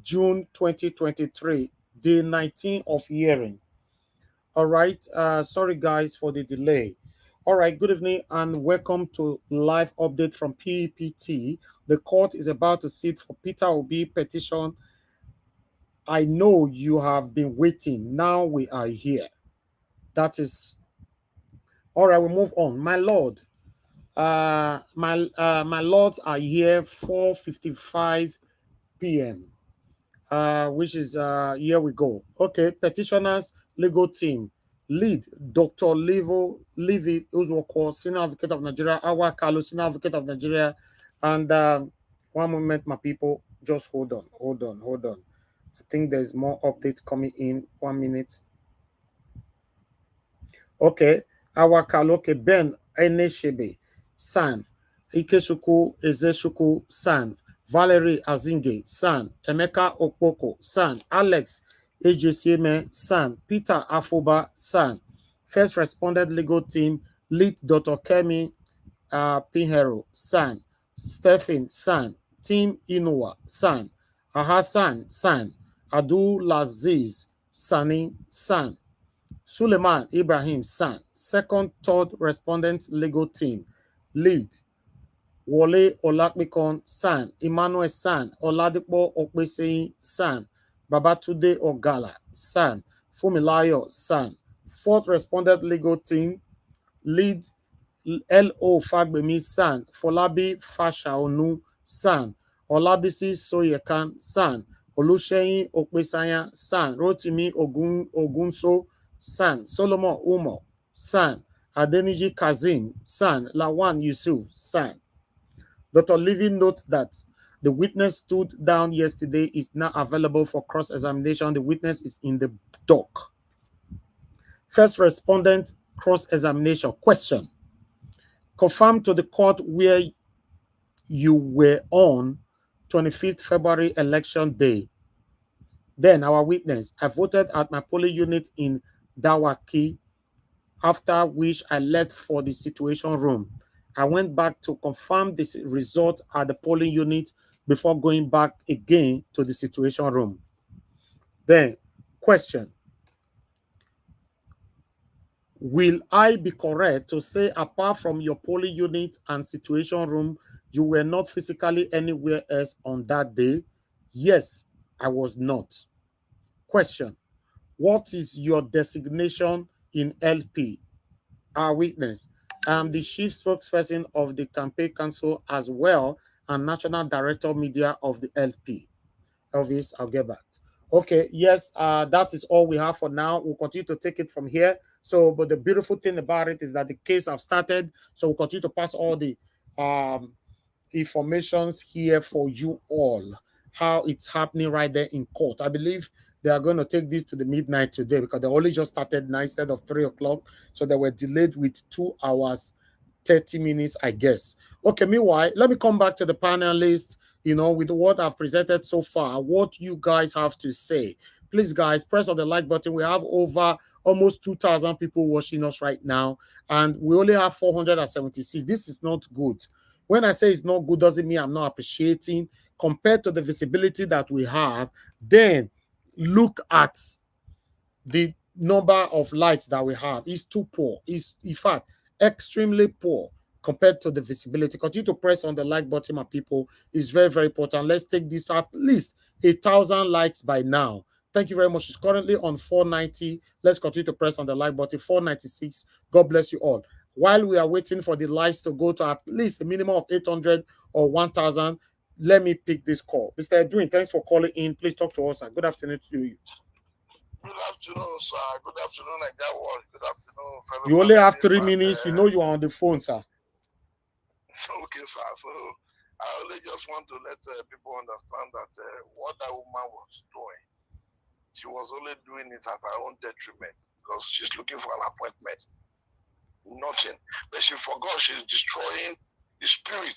A: June 2023, day 19 of hearing. All right. Sorry, guys, for the delay. All right. Good evening and welcome to live update from PEPT. The court is about to sit for Peter Obi petition. I know you have been waiting. Now we are here. That is all right. We'll move on. My lord, My lords are here 4:55 p.m. Which is here we go. Okay, petitioners, legal team, lead Dr. Levy Uzwoko, Senior Advocate of Nigeria, Awa Kalu, Senior Advocate of Nigeria, and one moment, my people, just hold on. I think there's more update coming in. 1 minute. Okay, Awa Kalu, okay, Ben Eneshebe, San, Ikeshuku Ezeshuku, San, Valerie Azinge, San, Emeka Okpoko, San, Alex AJCM, San, Peter Afoba, San, First Responded Legal Team, Lead Dr. Kemi Pinheiro, San, Stephen, San, Team Inua, San, Ahassan, San, Abdulaziz, Sani, San, Suleiman Ibrahim, San, second, third respondent legal team, lead Wole Olakmikon, San, Emmanuel San, Oladipo Okpeseyin, San, Babatunde Ogala, San, Fumilayo, San, fourth respondent legal team, lead L.O. Fagbemi, San, Folabi Fashaonu, San, Olabisi Soyekan, San, Oluseyin Okpesanya, San, Rotimi Ogunso, San, Solomon Umo, San, Adeniji Kazim, San, Lawan Yusuf, San. Dr. Levy notes that the witness stood down yesterday is now available for cross-examination. The witness is in the dock. First respondent cross-examination. Question. Confirm to the court where you were on 25th February election day. Then our witness, I voted at my polling unit in Dawaki, after which I left for the situation room. I went back to confirm this result at the polling unit before going back again to the situation room. Then, question. Will I be correct to say apart from your polling unit and situation room, you were not physically anywhere else on that day? Yes, I was not. Question. What is your designation in LP? Our witness. I'm the chief spokesperson of the campaign council as well and national director of media of the LP. Elvis, I'll get back. Okay, yes, that is all we have for now. We'll continue to take it from here. So, but the beautiful thing about it is that the case have started. So we'll continue to pass all the informations here for you all, how it's happening right there in court. I believe they are going to take this to the midnight today because they only just started now instead of 3 o'clock. So they were delayed with 2 hours, 30 minutes, I guess. Okay, meanwhile, let me come back to the panelists, you know, with what I've presented so far, what you guys have to say. Please, guys, press on the like button. We have over almost 2,000 people watching us right now, and we only have 476. This is not good. When I say it's not good, doesn't mean I'm not appreciating. Compared to the visibility that we have, then look at the number of likes that we have. It's too poor. It's, in fact, extremely poor compared to the visibility. Continue to press on the like button, my people. It's very, very important. Let's take this to at least 1,000 likes by now. Thank you very much. It's currently on 490. Let's continue to press on the like button. 496. God bless you all. While we are waiting for the likes to go to at least a minimum of 800 or 1,000, let me pick this call. Mr. Edwin, thanks for calling in. Please talk to us. Good afternoon to you.
O: Good afternoon, sir. Good afternoon, Nigeria world. Good afternoon, fellow.
A: You only have 3 minutes. You know you are on the phone, sir.
O: Okay, sir. So I only just want to let people understand that what that woman was doing, she was only doing it at her own detriment because she's looking for an appointment. Nothing. But she forgot she's destroying the spirit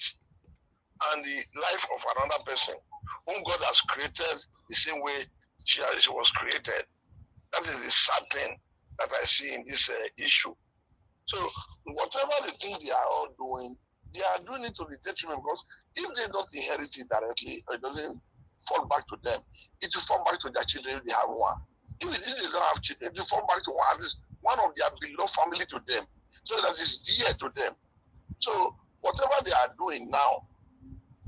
O: and the life of another person whom God has created the same way she was created. That is the sad thing that I see in this issue. So whatever the things they are all doing, they are doing it to the detriment because if they don't inherit it directly, it doesn't fall back to them. It will fall back to their children if they have one. If they don't have children, it will fall back to one, at least one of their beloved family to them, so that is dear to them. So whatever they are doing now,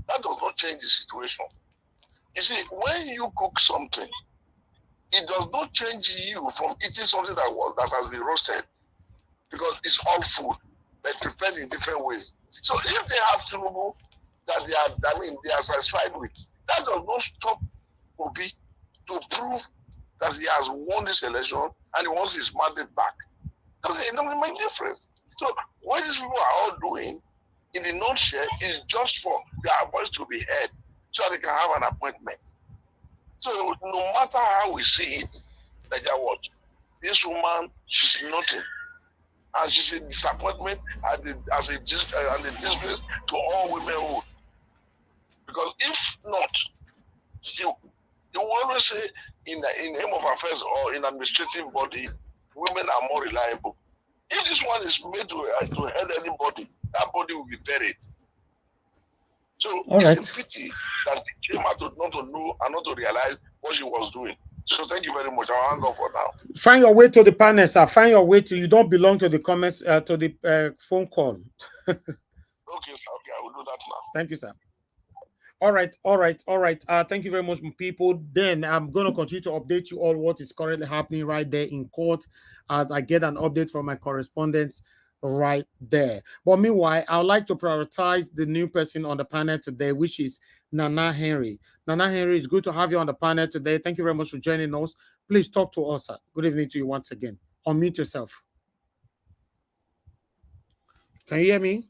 O: that does not change the situation. You see, when you cook something, it does not change you from eating something that has been roasted, because it's all food, but prepared in different ways. So if they have trouble that they are satisfied with, that does not stop Obi to prove that he has won this election and he wants his mandate back. It doesn't make difference. So what these people are all doing, in the nutshell, is just for their voice to be heard so that they can have an appointment. So no matter how we see it, like that watch, this woman, she's nothing. And she's a disappointment and a disgrace to all womenhood. Because if not, you will always say in the name of affairs or in administrative body, women are more reliable. If this one is made to head anybody, that body will be buried. So it's a pity that they came out not to know and not to realize what she was doing. So thank you very much. I'll hang up for now.
A: Find your way to the panel, sir. Find your way to. You don't belong to the comments, to the phone call.
O: Okay, sir. Okay, I will do that now.
A: Thank you, sir. All right. Thank you very much, people. Then I'm going to continue to update you all what is currently happening right there in court as I get an update from my correspondents right there. But meanwhile, I would like to prioritize the new person on the panel today, which is Nana Henry. Nana Henry, it's good to have you on the panel today. Thank you very much for joining us. Please talk to us, sir. Good evening to you once again. Unmute yourself. Can you hear me?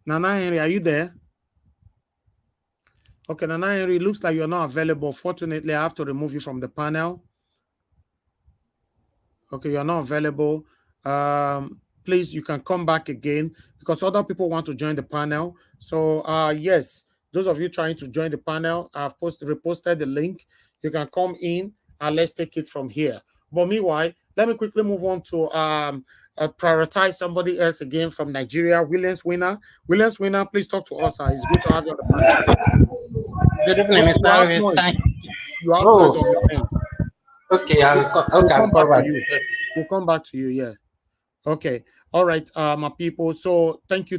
A: Nana Henry, are you there? Okay, Nana Henry, it looks like you're not available. Fortunately, I have to remove you from the panel. Okay, you're not available. Please, you can come back again because other people want to join the panel. So, yes, those of you trying to join the panel, I've reposted the link. You can come in and let's take it from here. But meanwhile, let me quickly move on to prioritize somebody else again from Nigeria, Williams Winner. Williams Winner, please talk to us. It's good to have you on the panel.
P: Good evening, Mr. Harris. Thank you.
A: You have noise on your end.
P: Okay, I'll come back.
A: We'll come back to you, yeah. Okay. All right, my people. So thank you.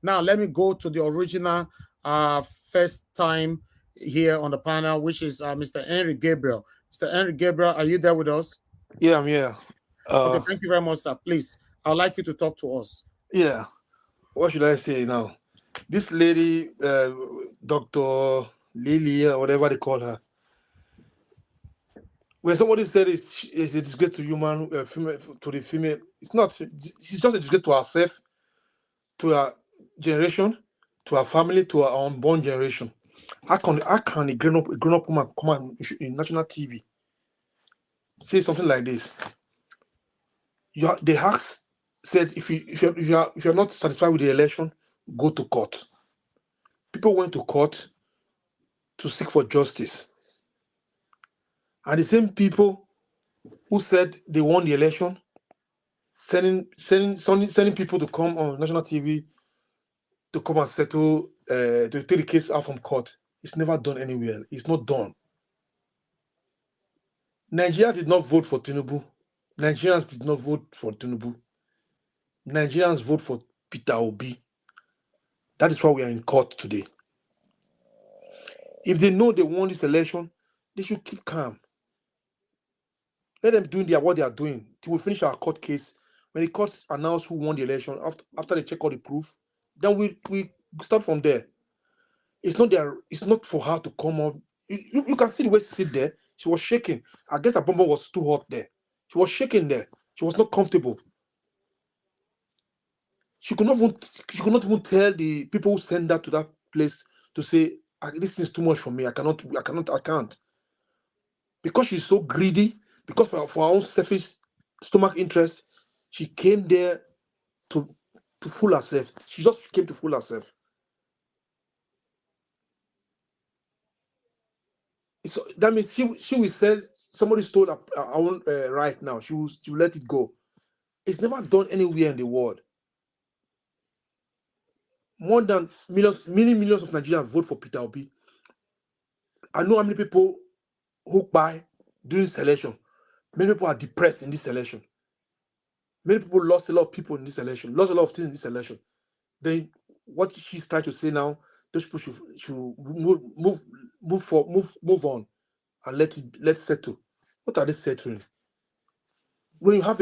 A: Now let me go to the original first time here on the panel, which is Mr. Henry Gabriel. Mr. Henry Gabriel, are you there with us?
D: Yeah, I'm here.
A: Okay, thank you very much, sir. Please, I'd like you to talk to us.
D: Yeah. What should I say now? This lady, Dr. Lily, or whatever they call her, when somebody said it's a disgrace to human, to the female, it's not. She's just a disgrace to herself, to her generation, to her family, to her unborn generation. How can a grown-up woman come on in national TV say something like this? The Hacks said if you're not satisfied with the election, go to court. People went to court to seek for justice. And the same people who said they won the election, sending people to come on national TV to come and settle, to take the case out from court. It's never done anywhere. It's not done. Nigeria did not vote for Tinubu. Nigerians did not vote for Tinubu. Nigerians vote for Peter Obi. That is why we are in court today. If they know they won this election, they should keep calm. Let them do what they are doing till we finish our court case. When the courts announce who won the election, after they check all the proof, then we start from there. It's not for her to come up. You can see the way she sit there. She was shaking. I guess her bumper was too hot there. She was shaking there. She was not comfortable. She could not even tell the people who sent her to that place to say, this is too much for me. I can't. Because she's so greedy, because for her own selfish stomach interest, she came there to fool herself. She just came to fool herself. So that means she will say somebody stole her own right now. She will let it go. It's never done anywhere in the world. More than many millions of Nigerians vote for Peter Obi. I know how many people who buy during this election. Many people are depressed in this election. Many people lost a lot of people in this election, lost a lot of things in this election. Then what she's trying to say now, those people should move on and let's settle. What are they settling? When you have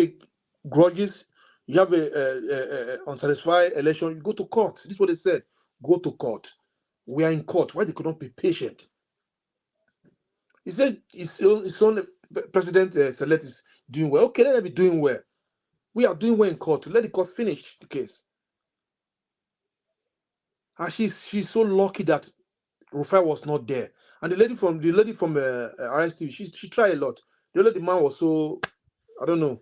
D: grudges, You have a unsatisfied election, you go to court. This is what they said. Go to court. We are in court. Why they could not be patient? He said his own president select is doing well. Okay, let them be doing well. We are doing well in court. Let the court finish the case. And she's so lucky that Rufai was not there. And the lady from RSTV, she tried a lot. The other man was so, I don't know.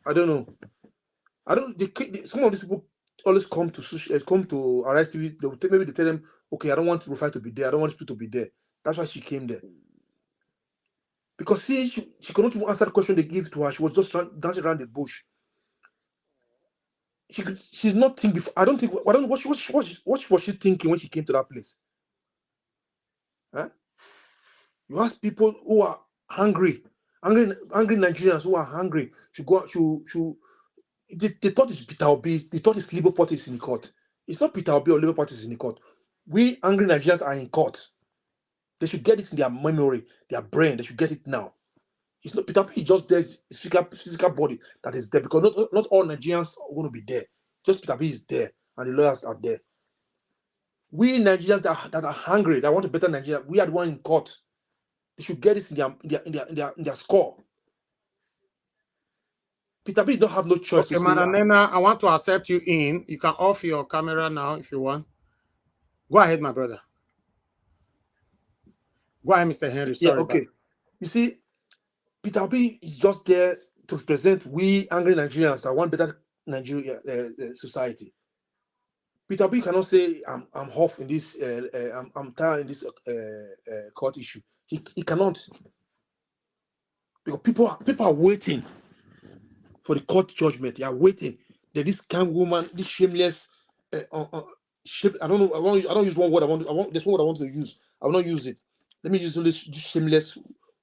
D: Some of these people always come to RSTV. Maybe they tell them, okay, I don't want Rufai to be there. I don't want people to be there. That's why she came there. Because she could not even answer the question they gave to her. She was just dancing around the bush. She's not thinking before. I don't know what was she thinking when she came to that place. Huh? You ask people who are hungry Nigerians who are hungry. They thought it's Peter Obi. They thought it's Labour Party is in the court. It's not Peter Obi or Labour Party is in the court. We angry Nigerians are in court. They should get it in their memory, their brain. They should get it now. It's not Peter Obi. Just there's physical body that is there because not all Nigerians are going to be there. Just Peter Obi is there and the lawyers are there. We Nigerians that are hungry, that want a better Nigeria, we are the one in court. They should get it in their score. Peter Obi don't have no choice.
A: Okay, Madam Nena, I want to accept you in. You can off your camera now if you want. Go ahead, my brother. Go ahead, Mr. Henry. Sorry.
D: Yeah, okay. You see, Peter Obi is just there to represent we angry Nigerians that want better Nigeria society. Peter Obi cannot say I'm off in this. I'm tired in this court issue. He cannot, because people are waiting for the court judgment. They are waiting that this kind of woman, this shameless. I don't know. I don't use one word. This one word I want to use. I will not use it. Let me use this shameless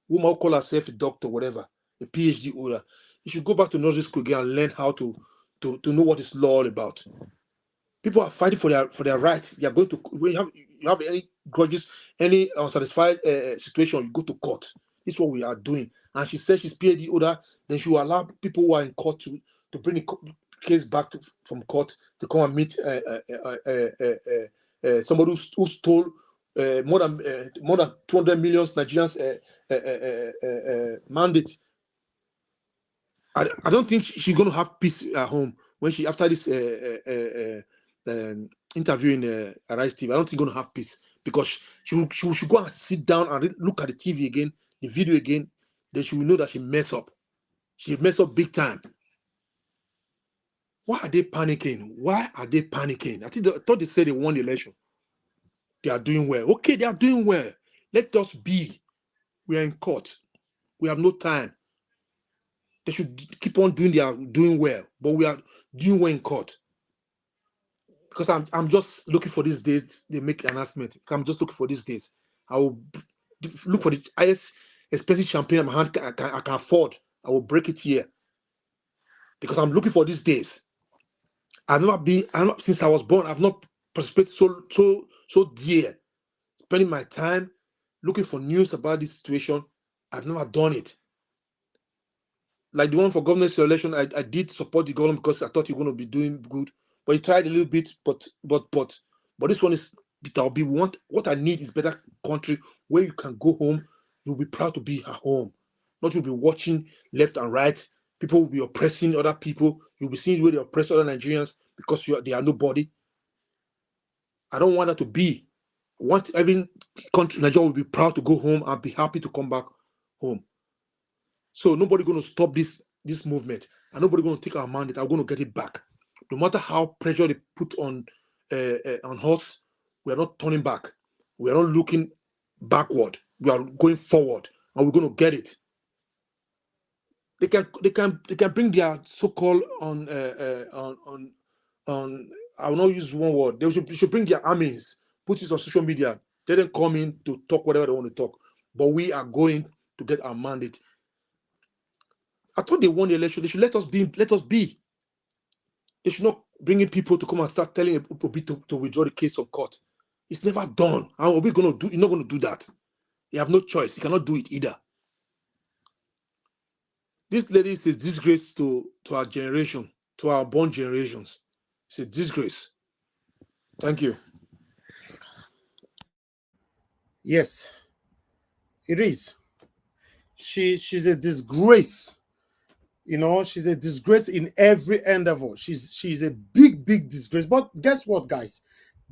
D: woman who call herself a doctor, whatever, a PhD holder. You should go back to nursery school again and learn how to know what is law all about. People are fighting for their rights. They are going to. When you have any grudges, any unsatisfied situation, you go to court. This is what we are doing. And she says she's PhD holder. Then she will allow people who are in court to bring the case back from court to come and meet somebody who stole more than 200 million Nigerians mandate. I don't think she's going to have peace at home when she after this interview in Arise TV. I don't think she's going to have peace because she should go and sit down and look at the TV again, the video again. Then she will know that she messed up. She messed up big time. Why are they panicking? Why are they panicking? I thought they said they won the election. They are doing well. Okay, they are doing well. Let us be. We are in court. We have no time. They should keep on doing well, but we are doing well in court. Because I'm just looking for these days. They make an announcement. I'm just looking for these days. I will look for the highest expensive champagne I can afford. I will break it here. Because I'm looking for these days. Since I was born, I've not participated so dear. Spending my time looking for news about this situation. I've never done it. Like the one for governor's election, I did support the government because I thought you're going to be doing good. But you tried a little bit, but this one is Peter Obi. What I need is better country where you can go home. You'll be proud to be at home. Not you'll be watching left and right. People will be oppressing other people. You'll be seeing where they oppress other Nigerians because they are nobody. I don't want that to be. I want every country, Nigeria will be proud to go home and be happy to come back home. So nobody going to stop this movement, and nobody going to take our mandate. I'm going to get it back. No matter how pressure they put on us, we are not turning back. We are not looking backward. We are going forward, and we're going to get it. They can bring their so-called on I will not use one word. They should bring their armies, put it on social media. Let them come in to talk whatever they want to talk. But we are going to get our mandate. I thought they won the election. They should let us be. They should not bring in people to come and start telling people to withdraw the case from court. It's never done. How are we going to do? You're not going to do that. You have no choice. You cannot do it either. This lady is a disgrace to our generation. to our born generations. It's a disgrace. Thank you.
A: Yes, it is. She's a disgrace. You know, she's a disgrace in every endeavor. She's a big disgrace. But guess what, guys?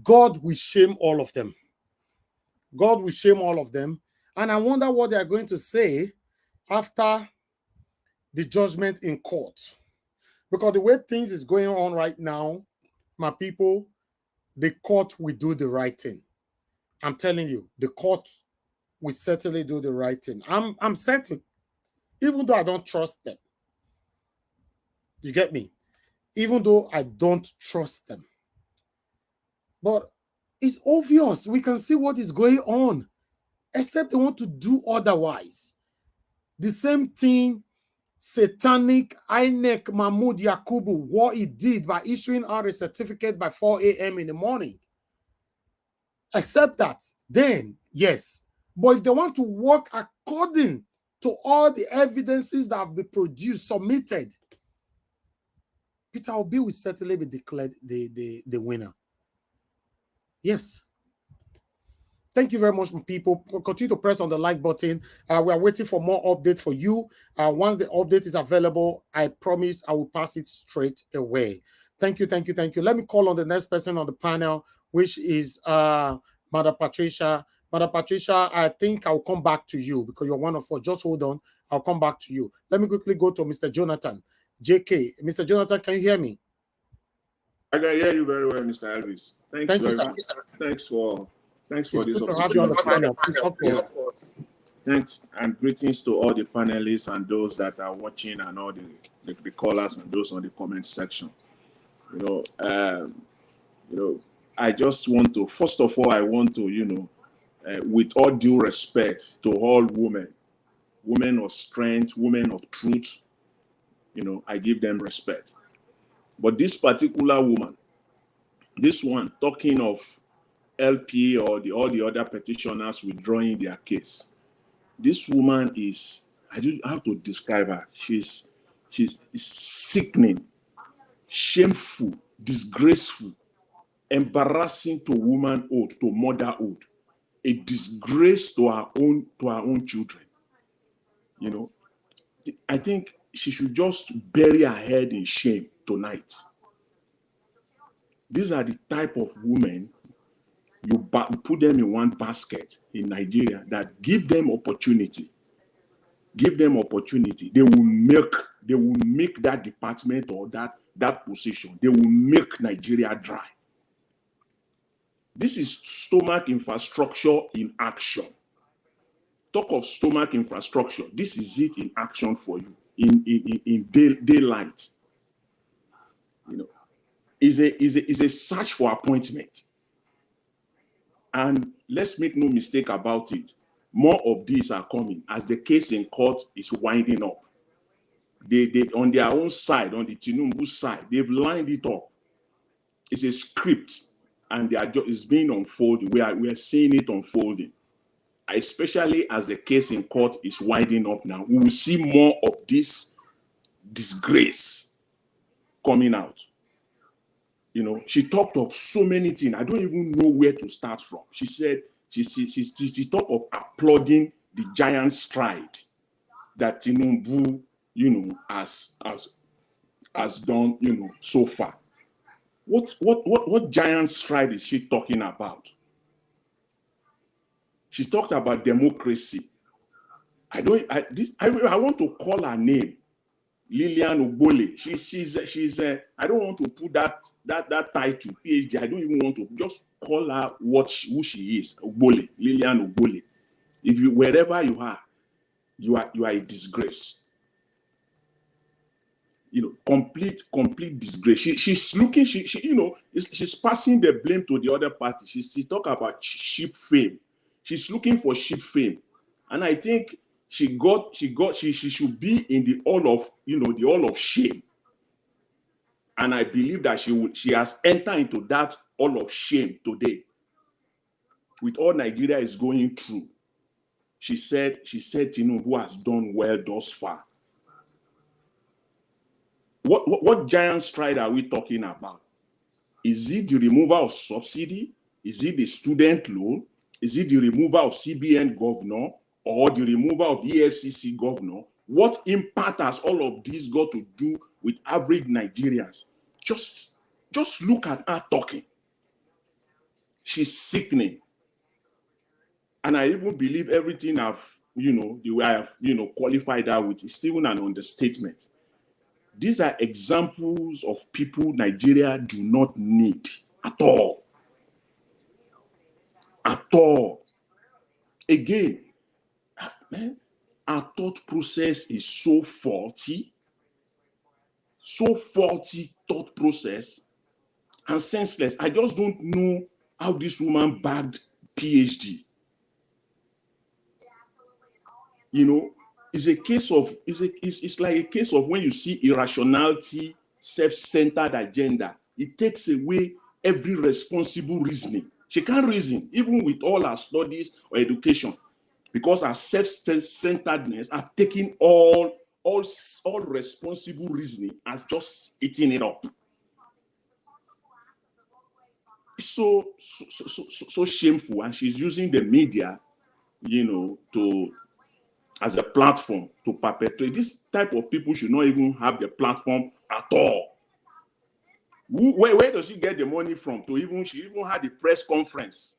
A: God will shame all of them. God will shame all of them. And I wonder what they are going to say after the judgment in court. Because the way things is going on right now, my people, the court will do the right thing. I'm telling you, the court will certainly do the right thing. I'm certain, even though I don't trust them. You get me? Even though I don't trust them. But it's obvious. We can see what is going on. Except they want to do otherwise. The same thing satanic INEC Mahmoud Yakubu, what he did by issuing out a certificate by 4 a.m. in the morning. Except that, then, yes. But if they want to work according to all the evidences that have been produced, submitted, Peter Obi will certainly be declared the winner. Yes. Thank you very much, people. Continue to press on the like button. We are waiting for more updates for you. Once the update is available, I promise I will pass it straight away. Thank you. Let me call on the next person on the panel, which is Mother Patricia. Mother Patricia, I think I'll come back to you because you're one of us. Just hold on. I'll come back to you. Let me quickly go to Mr. Jonathan. JK. Mr. Jonathan, can you hear me?
Q: I can hear you very well, Mr. Elvis. Thank you, sir. Thanks for this opportunity. Thanks and greetings to all the panelists and those that are watching and all the callers and those on the comment section. I just want to, first of all, I want to, with all due respect to all women of strength, women of truth, I give them respect. But this particular woman, this one talking of LP or all the other petitioners withdrawing their case. This woman is, I don't have to describe her. She's sickening, shameful, disgraceful, embarrassing to womanhood, to motherhood, a disgrace to our own children. I think she should just bury her head in shame tonight. These are the type of women you put them in one basket in Nigeria that give them opportunity. Give them opportunity. They will make that department or that position. They will make Nigeria dry. This is stomach infrastructure in action. Talk of stomach infrastructure. This is it in action for you in daylight. Is a search for appointment. And let's make no mistake about it. More of these are coming as the case in court is winding up. They on their own side, on the Tinubu side, they've lined it up. It's a script, and it's being unfolded. We are seeing it unfolding. Especially as the case in court is winding up now, we will see more of this disgrace coming out. She talked of so many things. I don't even know where to start from. She said she talked of applauding the giant stride that Tinubu, has done, so far. What giant stride is she talking about? She talked about democracy. I want to call her name. Lilian Ogbole. She's I don't want to put that title PhD. I don't even want to, just call her who she is. Ogbole, Lilian Ogbole. Wherever you are a disgrace. Complete disgrace. She's looking. She's passing the blame to the other party. She talk about sheep fame. She's looking for sheep fame, and I think she should be in the hall of shame. And I believe that she has entered into that hall of shame today. With all Nigeria is going through, she said Tinubu has done well thus far. what giant stride are we talking about? Is it the removal of subsidy? Is it the student loan? Is it the removal of CBN governor or the removal of the EFCC governor? What impact has all of this got to do with average Nigerians? Just look at her talking. She's sickening. And I even believe everything the way I've, qualified her with is still an understatement. These are examples of people Nigeria do not need at all. At all. Again, man, our thought process is so faulty thought process and senseless. I just don't know how this woman bagged PhD. It's like a case of when you see irrationality, self-centered agenda, it takes away every responsible reasoning. She can't reason, even with all her studies or education, because her self-centeredness have taken all responsible reasoning as just eating it up. It's so shameful, and she's using the media, as a platform to perpetrate. This type of people should not even have the platform at all. Where does she get the money from? She even had a press conference.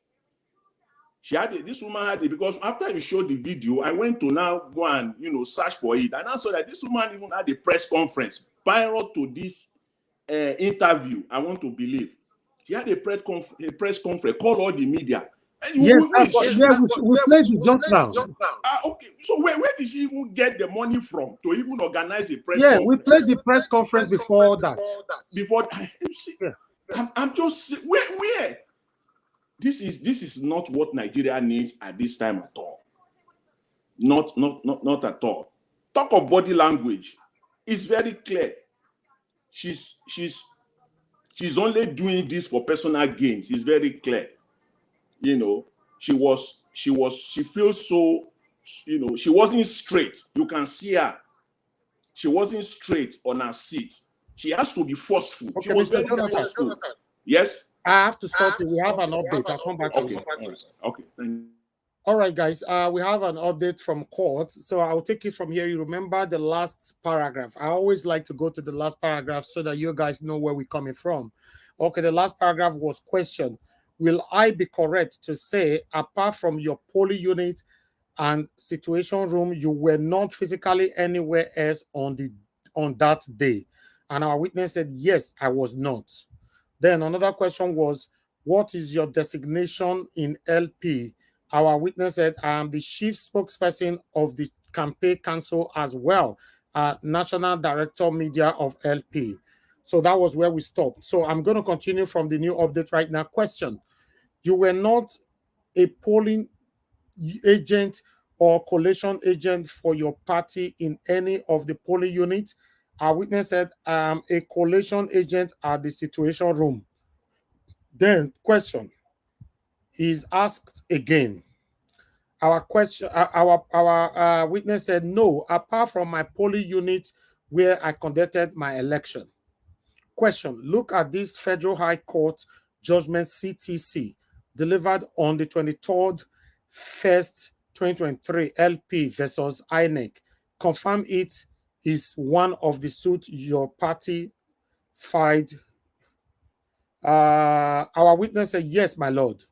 Q: This woman had it, because after you showed the video, I went to now go and search for it, and I saw that this woman even had a press conference prior to this interview. I want to believe she had a press conference, called all the media.
A: Yes, we played the jump now.
Q: Okay, so where did she even get the money from to even organize a press conference?
A: Yeah, we played the press conference before that.
Q: I'm just where? This is not what Nigeria needs at this time at all. Not at all. Talk of body language. It's very clear. She's only doing this for personal gains. It's very clear. She feels so, she wasn't straight. You can see her. She wasn't straight on her seat. She has to be forceful.
A: Okay,
Q: She was
A: Mr.
Q: very
A: Jonathan.
Q: forceful. Yes?
A: I have to stop you. We have an update. I'll come back to you.
Q: Okay.
A: All right, guys. We have an update from court. So I'll take it from here. You remember the last paragraph. I always like to go to the last paragraph so that you guys know where we're coming from. Okay, the last paragraph was question. Will I be correct to say, apart from your poly unit and situation room, you were not physically anywhere else on that day? And our witness said, yes, I was not. Then another question was, what is your designation in LP? Our witness said, I am the chief spokesperson of the campaign council as well, National Director Media of LP. So that was where we stopped. So I'm going to continue from the new update right now. Question. You were not a polling agent or collation agent for your party in any of the polling units? Our witness said, I am a collation agent at the situation room. Then question is asked again. Our witness said, no, apart from my polling unit where I conducted my election. Question, look at this Federal High Court judgment CTC delivered on the 23rd, 1st, 2023, LP versus INEC. Confirm it is one of the suits your party filed. Our witness said, yes, my lord.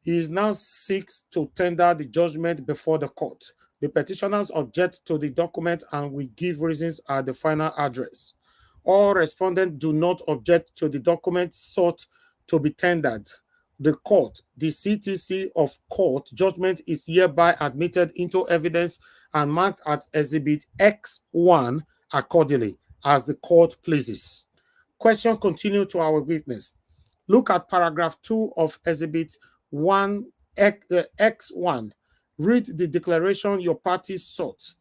A: He is now seeks to tender the judgment before the court. The petitioners object to the document and we give reasons at the final address. All respondents do not object to the document sought to be tendered. The court, the CTC of court judgment is hereby admitted into evidence and marked as Exhibit X1 accordingly, as the court pleases. Question continued to our witness. Look at paragraph 2 of Exhibit X1. Read the declaration your party sought.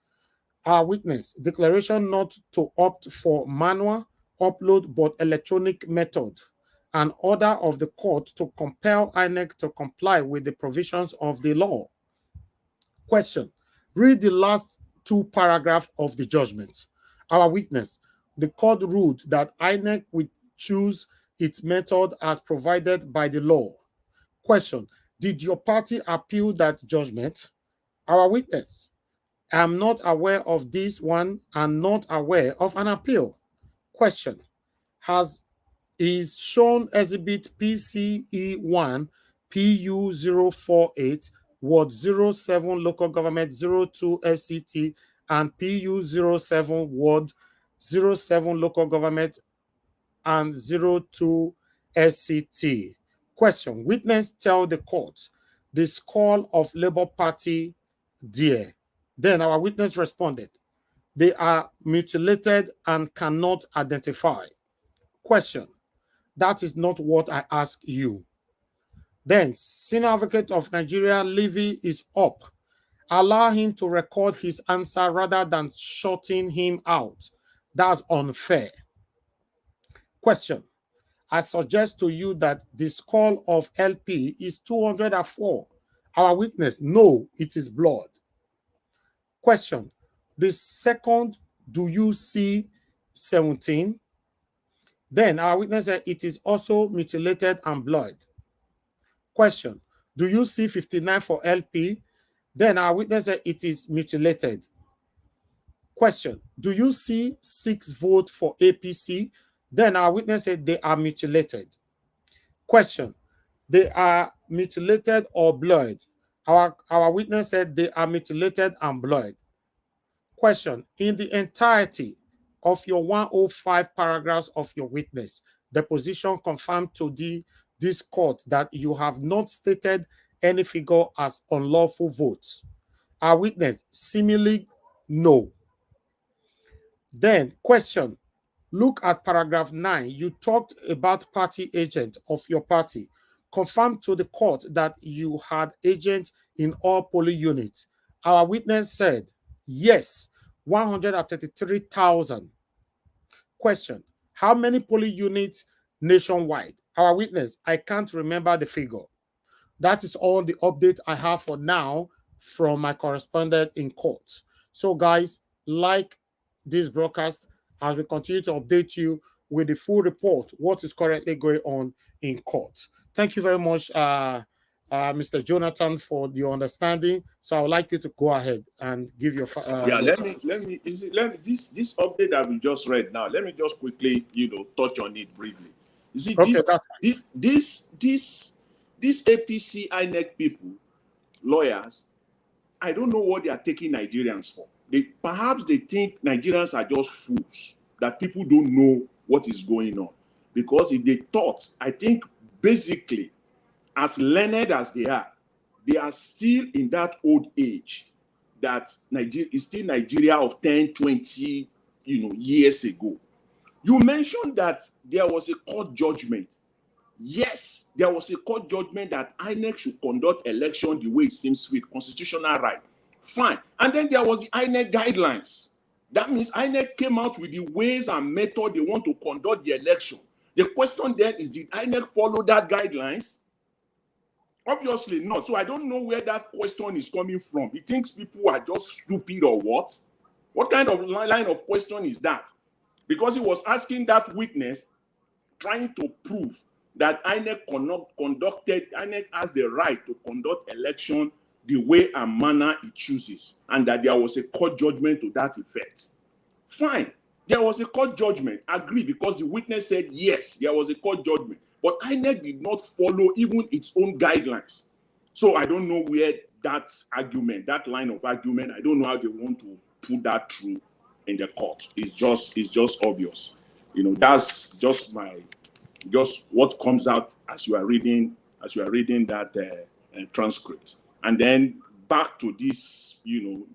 A: Our witness, declaration not to opt for manual upload but electronic method. An order of the court to compel INEC to comply with the provisions of the law. Question. Read the last two paragraphs of the judgment. Our witness. The court ruled that INEC would choose its method as provided by the law. Question: did your party appeal that judgment? Our witness: I am not aware of this one and not aware of an appeal. Question: is shown exhibit PCE1 PU048 Ward 07 Local Government 02 FCT and PU07 Ward 07 Local Government and 02 FCT. Question: witness tell the court the skull of Labour Party there. Then our witness responded, they are mutilated and cannot identify. Question: that is not what I ask you. Then Senior Advocate of Nigeria, Levy, is up. Allow him to record his answer rather than shutting him out. That's unfair. Question: I suggest to you that the skull of LP is 204. Our witness: no, it is blood. Question: the second, do you see 17? Then our witness said it is also mutilated and blood. Question: do you see 59 for LP? Then our witness said it is mutilated. Question: do you see 6 votes for APC? Then our witness said they are mutilated. Question: they are mutilated or blood? Our witness said they are mutilated and blood. Question: in the entirety of your 105 paragraphs of your witness, the position confirmed to this court that you have not stated any figure as unlawful votes. Our witness: seemingly no. Then question: look at paragraph 9. You talked about party agent of your party. Confirm to the court that you had agents in all polling units. Our witness said yes, 133,000. Question: how many polling units nationwide? Our witness: I can't remember the figure. That is all the update I have for now from my correspondent in court. So guys, like this broadcast as we continue to update you with the full report, what is currently going on in court. Thank you very much, Mr. Jonathan, for your understanding. So I would like you to go ahead and give your
Q: let me this update that we just read now. Let me just quickly, touch on it briefly. You see,
A: okay,
Q: this APC INEC people, lawyers, I don't know what they are taking Nigerians for. Perhaps they think Nigerians are just fools, that people don't know what is going on. Because if they thought, I think basically, as learned as they are still in that old age that Nigeria is still Nigeria of 10, 20, years ago. You mentioned that there was a court judgment. Yes, there was a court judgment that INEC should conduct election the way it seems fit, constitutional right. Fine. And then there was the INEC guidelines. That means INEC came out with the ways and method they want to conduct the election. The question then is, did INEC follow that guidelines? Obviously not. So I don't know where that question is coming from. He thinks people are just stupid or what? What kind of line of question is that? Because he was asking that witness, trying to prove that INEC INEC has the right to conduct election the way and manner it chooses, and that there was a court judgment to that effect. Fine. There was a court judgment. Agree, because the witness said yes, there was a court judgment. But INEC did not follow even its own guidelines. So I don't know where that argument, that line of argument, I don't know how they want to put that through in the court. It's just obvious. That's just what comes out as you are reading that transcript. And then back to this,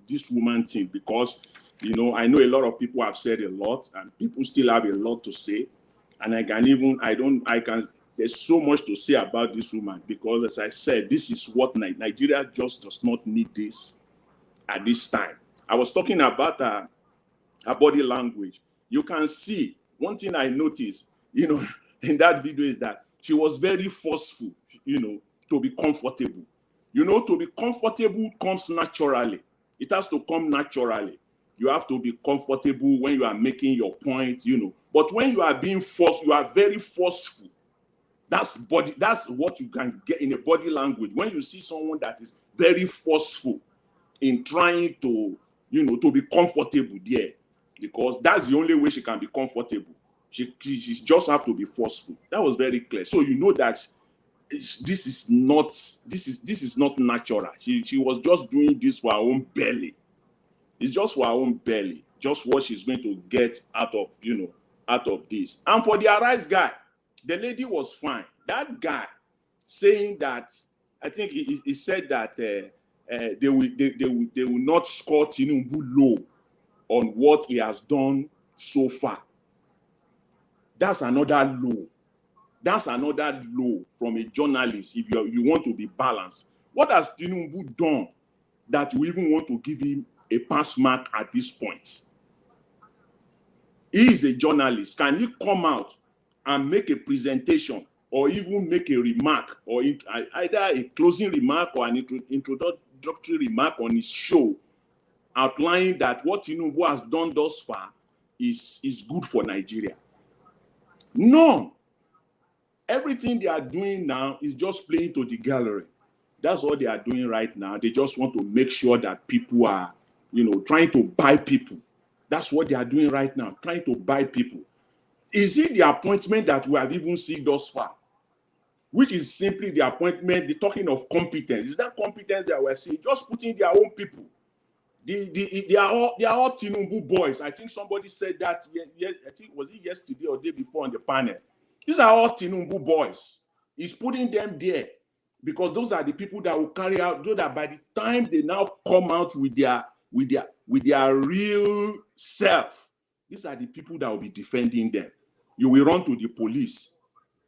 Q: this woman thing, because I know a lot of people have said a lot, and people still have a lot to say. And there's so much to say about this woman, because as I said, this is what Nigeria just does not need this at this time. I was talking about her body language. You can see, one thing I noticed, in that video is that she was very forceful, to be comfortable. To be comfortable comes naturally. It has to come naturally. You have to be comfortable when you are making your point, you know. But when you are being forced, you are very forceful. That's what you can get in a body language. When you see someone that is very forceful in trying to, you know, to be comfortable there, because that's the only way she can be comfortable. She just have to be forceful. That was very clear. So you know that this is not natural. She was just doing this for her own belly. It's just for her own belly. Just what she's going to get out of, you know, out of this. And for the Arise guy, the lady was fine. That guy saying that, I think he said that they will not score Tinubu low on what he has done so far. That's another low. That's another low from a journalist. If you want to be balanced, what has Tinubu done that you even want to give him a pass mark at this point? He is a journalist. Can he come out and make a presentation or even make a remark, or either a closing remark or an introductory remark on his show, outlining that what Tinubu has done thus far is good for Nigeria? No. Everything they are doing now is just playing to the gallery. That's what they are doing right now. They just want to make sure that people are, you know, trying to buy people. That's what they are doing right now, trying to buy people. Is it the appointment that we have even seen thus far, which is simply the appointment, the talking of competence? Is that competence that we're seeing? Just putting their own people. They are all Tinubu boys. I think somebody said that. I think was it yesterday or day before on the panel. These are all Tinubu boys. He's putting them there because those are the people that will carry out. So that by the time they now come out with their real self, these are the people that will be defending them. You will run to the police.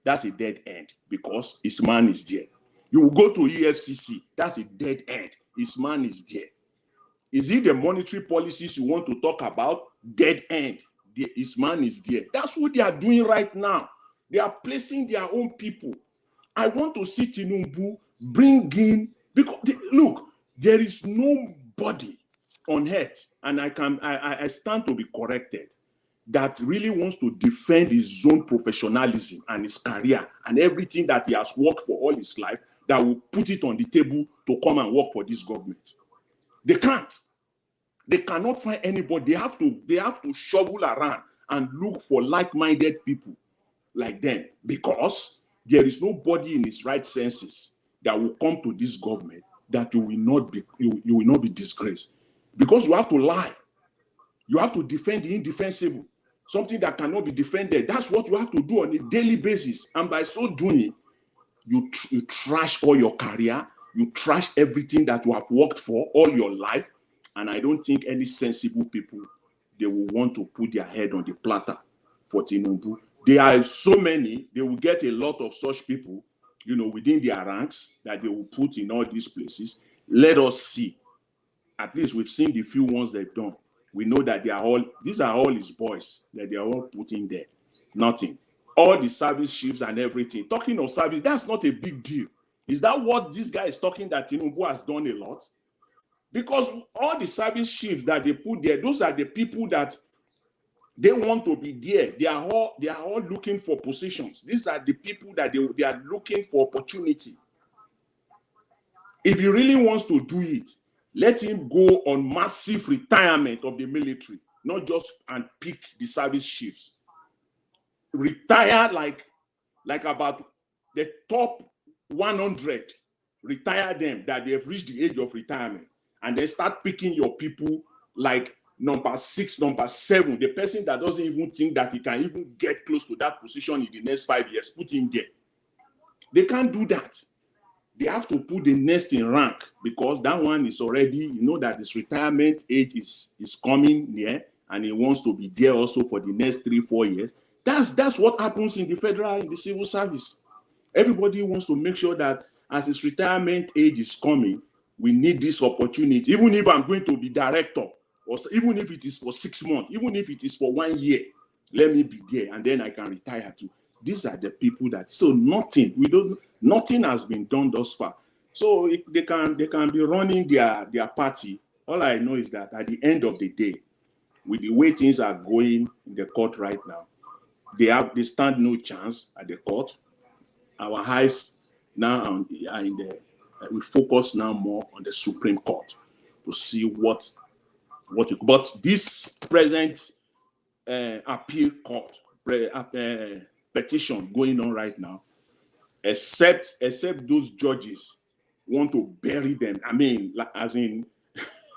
Q: That's a dead end because his man is there. You will go to EFCC. That's a dead end. His man is there. Is it the monetary policies you want to talk about? Dead end. His man is there. That's what they are doing right now. They are placing their own people. I want to see Tinubu bring in, because look, there is nobody on earth, and I stand to be corrected, that really wants to defend his own professionalism and his career and everything that he has worked for all his life, that will put it on the table to come and work for this government. They can't. They cannot find anybody. They have to shovel around and look for like-minded people like them, because there is nobody in his right senses that will come to this government that you will not be disgraced, because you have to lie. You have to defend the indefensible, something that cannot be defended. That's what you have to do on a daily basis, and by so doing, you trash all your career, you trash everything that you have worked for all your life. And I don't think any sensible people, they will want to put their head on the platter for Tinubu. There are so many, they will get a lot of such people, you know, within their ranks that they will put in all these places. Let us see. At least we've seen the few ones they've done. We know that these are all his boys that they are all putting there. Nothing. All the service chiefs and everything. Talking of service, that's not a big deal. Is that what this guy is talking, that Tinubu has done a lot? Because all the service chiefs that they put there, those are the people that they want to be there. They are all looking for positions. These are the people that they are looking for opportunity. If he really wants to do it, let him go on massive retirement of the military, not just and pick the service chiefs. Retire like about the top 100, retire them that they have reached the age of retirement, and then start picking your people like number 6, number 7, the person that doesn't even think that he can even get close to that position in the next 5 years, put him there. They can't do that. They have to put the next in rank, because that one is already, you know, that his retirement age is coming near, and he wants to be there also for the next 3-4 years. That's what happens in the civil service. Everybody wants to make sure that as his retirement age is coming, we need this opportunity. Even if I'm going to be director, or even if it is for 6 months, even if it is for 1 year, let me be there, and then I can retire too. These are the people that, so nothing has been done thus far. So they can be running their party. All I know is that at the end of the day, with the way things are going in the court right now, they stand no chance at the court. Our eyes now are in the we focus now more on the Supreme Court to see what but this present appeal court petition going on right now, except those judges want to bury them. I mean, as in,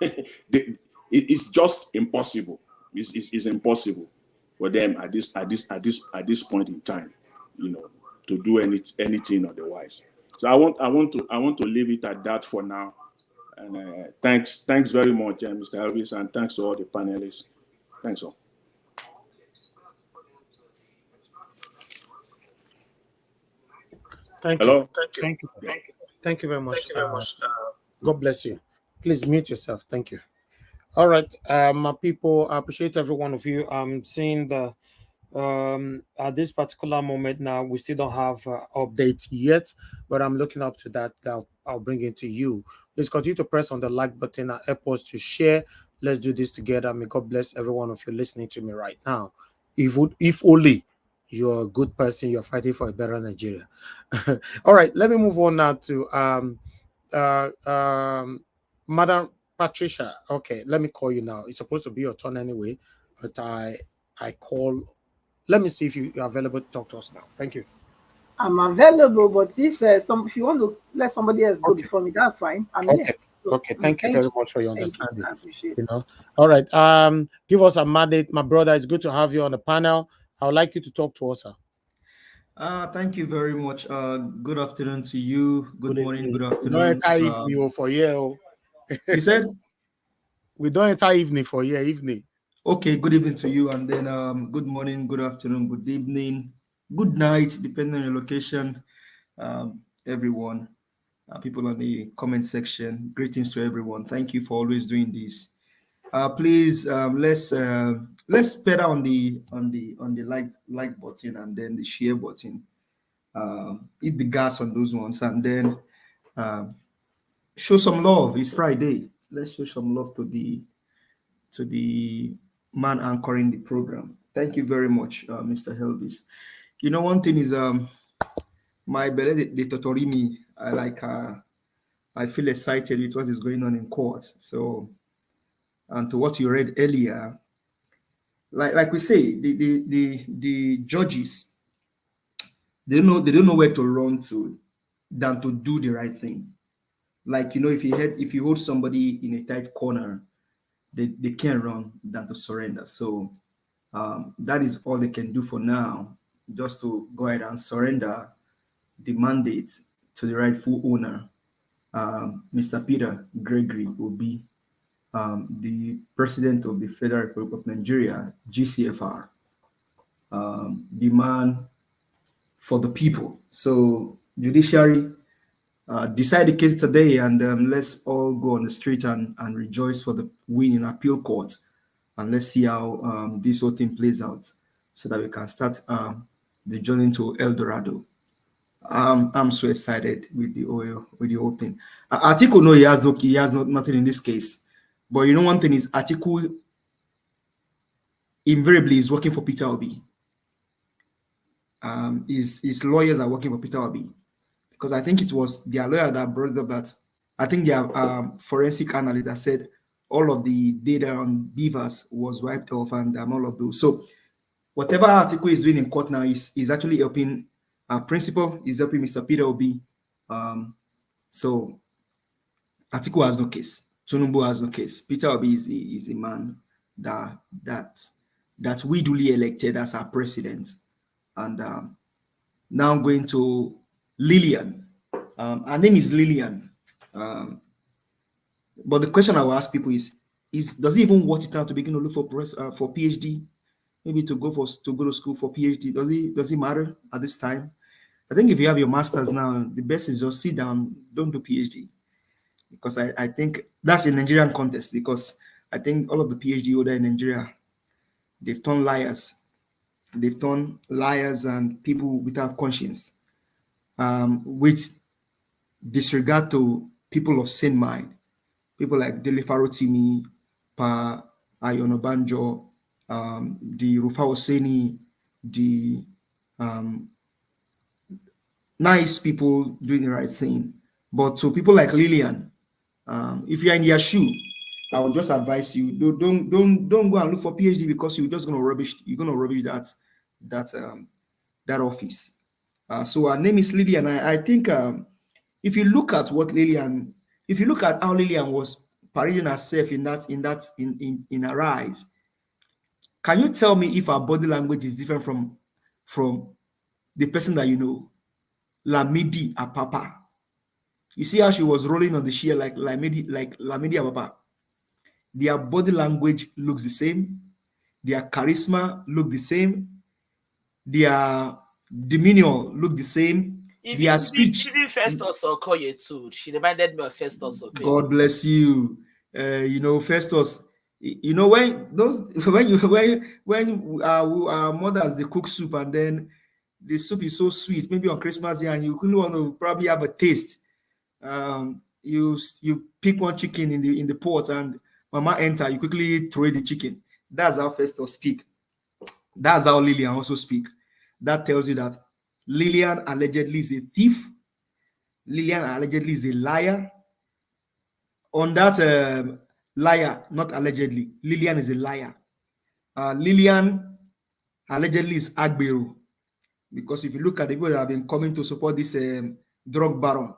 Q: it's just impossible. It's impossible for them at this point in time, to do anything otherwise. So I want to leave it at that for now. And thanks very much, Mr. Elvis, and thanks to all the panelists. Thanks all.
A: Thank
Q: Hello?
A: you. Thank you very much. God bless you. Please mute yourself. Thank you. All right, my people, I appreciate every one of you. I'm seeing the at this particular moment now, we still don't have updates yet, but I'm looking up to that. I'll bring it to you. Please continue to press on the like button and help us to share. Let's do this together. May God bless every one of you listening to me right now. If only you're a good person, you're fighting for a better Nigeria. All right, let me move on now to Madam Patricia. Okay, let me call you now. It's supposed to be your turn anyway, but I call. Let me see if you're available to talk to us now. Thank you.
C: I'm available, but if if you want to let somebody else go before me, that's fine. I'm
A: okay.
C: here. So,
A: Okay, thank you very much for your understanding.
C: I appreciate it.
A: All right. Give us a mandate, my brother. It's good to have you on the panel. I would like you to talk to us, sir.
R: Thank you very much. Good afternoon to you. Good morning. Good afternoon.
A: We don't enter evening for you.
R: You said
A: we don't enter evening for you. Evening.
R: Okay. Good evening to you, and then good morning, good afternoon, good evening, good night, depending on your location. Everyone, people on the comment section. Greetings to everyone. Thank you for always doing this. Please let's pedal on the like button and then the share button. Hit the gas on those ones, and then show some love. It's Friday. Let's show some love to the man anchoring the program. Thank you very much, Mr. Helvis. You know, one thing is my belly they totori me. I feel excited with what is going on in court. So, and to what you read earlier, like we say, the judges, they don't know where to run to than to do the right thing. Like, if you hold somebody in a tight corner, they can't run than to surrender. So that is all they can do for now, just to go ahead and surrender the mandate to the rightful owner, Mr. Peter Gregory Obi, the president of the Federal Republic of Nigeria, GCFR, the man for the people. So Judiciary, decide the case today, and let's all go on the street and rejoice for the win in appeal court, and let's see how this whole thing plays out, so that we can start the journey to El Dorado. I'm so excited with the whole thing. Atiku, no, he has nothing in this case, but you know one thing is Atiku invariably is working for Peter Obi. His lawyers are working for Peter Obi, because I think it was their lawyer that brought up that I think their forensic analyst that said all of the data on beavers was wiped off, and all of those. So whatever Atiku is doing in court now is actually helping principal, is helping Mr. Peter Obi. So Atiku has no case. Tinubu has no case. Peter Obi is a man that we duly elected as our president. And now going to Lillian. Her name is Lillian. But the question I will ask people is does he even want it now to begin to look for PhD? Maybe to go to school for PhD. Does it matter at this time? I think if you have your master's now, the best is just sit down, don't do PhD. Because I think that's a Nigerian context, because I think all of the PhD holder in Nigeria, they've turned liars. They've turned liars and people without conscience, with disregard to people of sane mind. People like Dele Farotimi, Ayon Obanjo, the Rufa Hosseini, the nice people doing the right thing. But to people like Lillian, if you're in their shoe, I would just advise you don't go and look for PhD, because you're just gonna rubbish. You're gonna rubbish that office. So her name is Lillian. I think if you look at what Lillian, if you look at how Lillian was parading herself in her eyes, can you tell me if her body language is different from the person that you know, Lamidi Apapa? You see how she was rolling on the chair like Lamidi Apapa? Their body language looks the same. Their charisma look the same. Their demeanor look the same. Their speech.
J: Even Festus Okoye too. She reminded me of Festus Okoye.
R: God bless you. You know, Festus. You know, when our mothers, they cook soup and then the soup is so sweet, maybe on Christmas Day, and you couldn't want to probably have a taste. You pick one chicken in the pot, and Mama enter, you quickly throw the chicken. That's how Festus speak. That's how Lillian also speak. That tells you that Lillian allegedly is a thief. Lillian allegedly is a liar. On that liar, not allegedly, Lillian is a liar. Lillian allegedly is Agbero, because if you look at the people that have been coming to support this drug baron,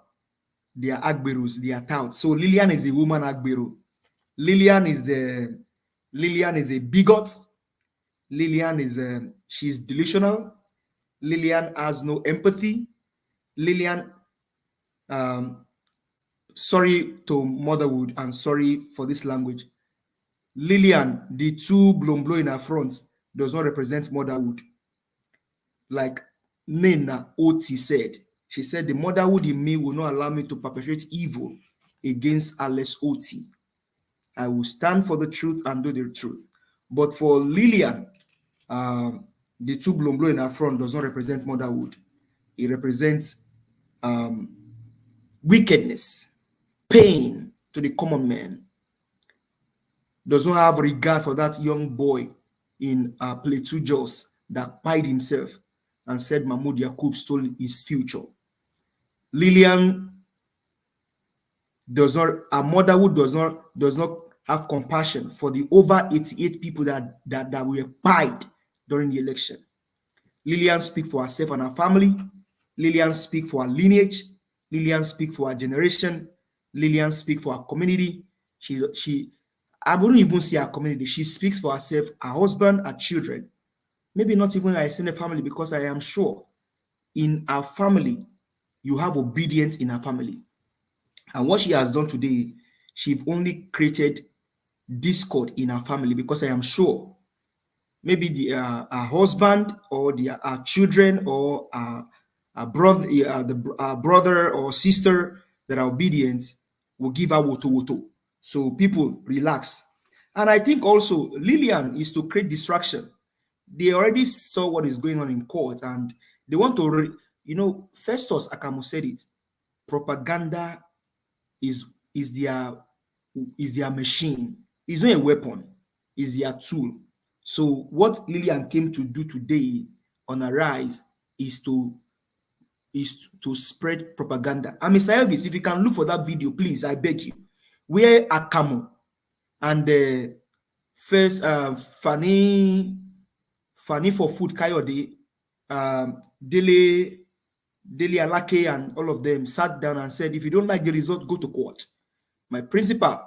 R: they are Agberos, they are touts. So Lillian is the woman Agbero. Lillian is a bigot. Lillian is she's delusional. Lillian has no empathy. Lillian, sorry to motherhood and sorry for this language. Lillian, the two blow in her front does not represent motherhood. Like Nena Oti said, she said, the motherhood in me will not allow me to perpetrate evil against Alice Oti. I will stand for the truth and do the truth. But for Lillian, the two blow in her front does not represent motherhood. It represents wickedness, pain to the common man. Does not have regard for that young boy in Play 2 Jaws that pied himself and said Mahmoud Yakub stole his future. Lillian her motherhood does not have compassion for the over 88 people that were pied during the election. Lillian speaks for herself and her family. Lillian speaks for her lineage. Lillian speaks for her generation. Lillian speaks for her community. I wouldn't even see her community. She speaks for herself, her husband, her children. Maybe not even her extended family, because I am sure in our family, you have obedience in her family. And what she has done today, she's only created discord in her family, because I am sure maybe her husband or her children or her brother or sister that are obedient will give her woto. So people relax. And I think also Lillian is to create distraction. They already saw what is going on in court, and they want to, Festus Akamu said it. Propaganda is their machine. It's not a weapon. It's their tool. So what Lillian came to do today on Arise is to spread propaganda. And Mr. Elvis, if you can look for that video, please, I beg you. Where Akamu and first Fanny for Food Kayode, Dele Alake and all of them sat down and said, if you don't like the result, go to court. My principal,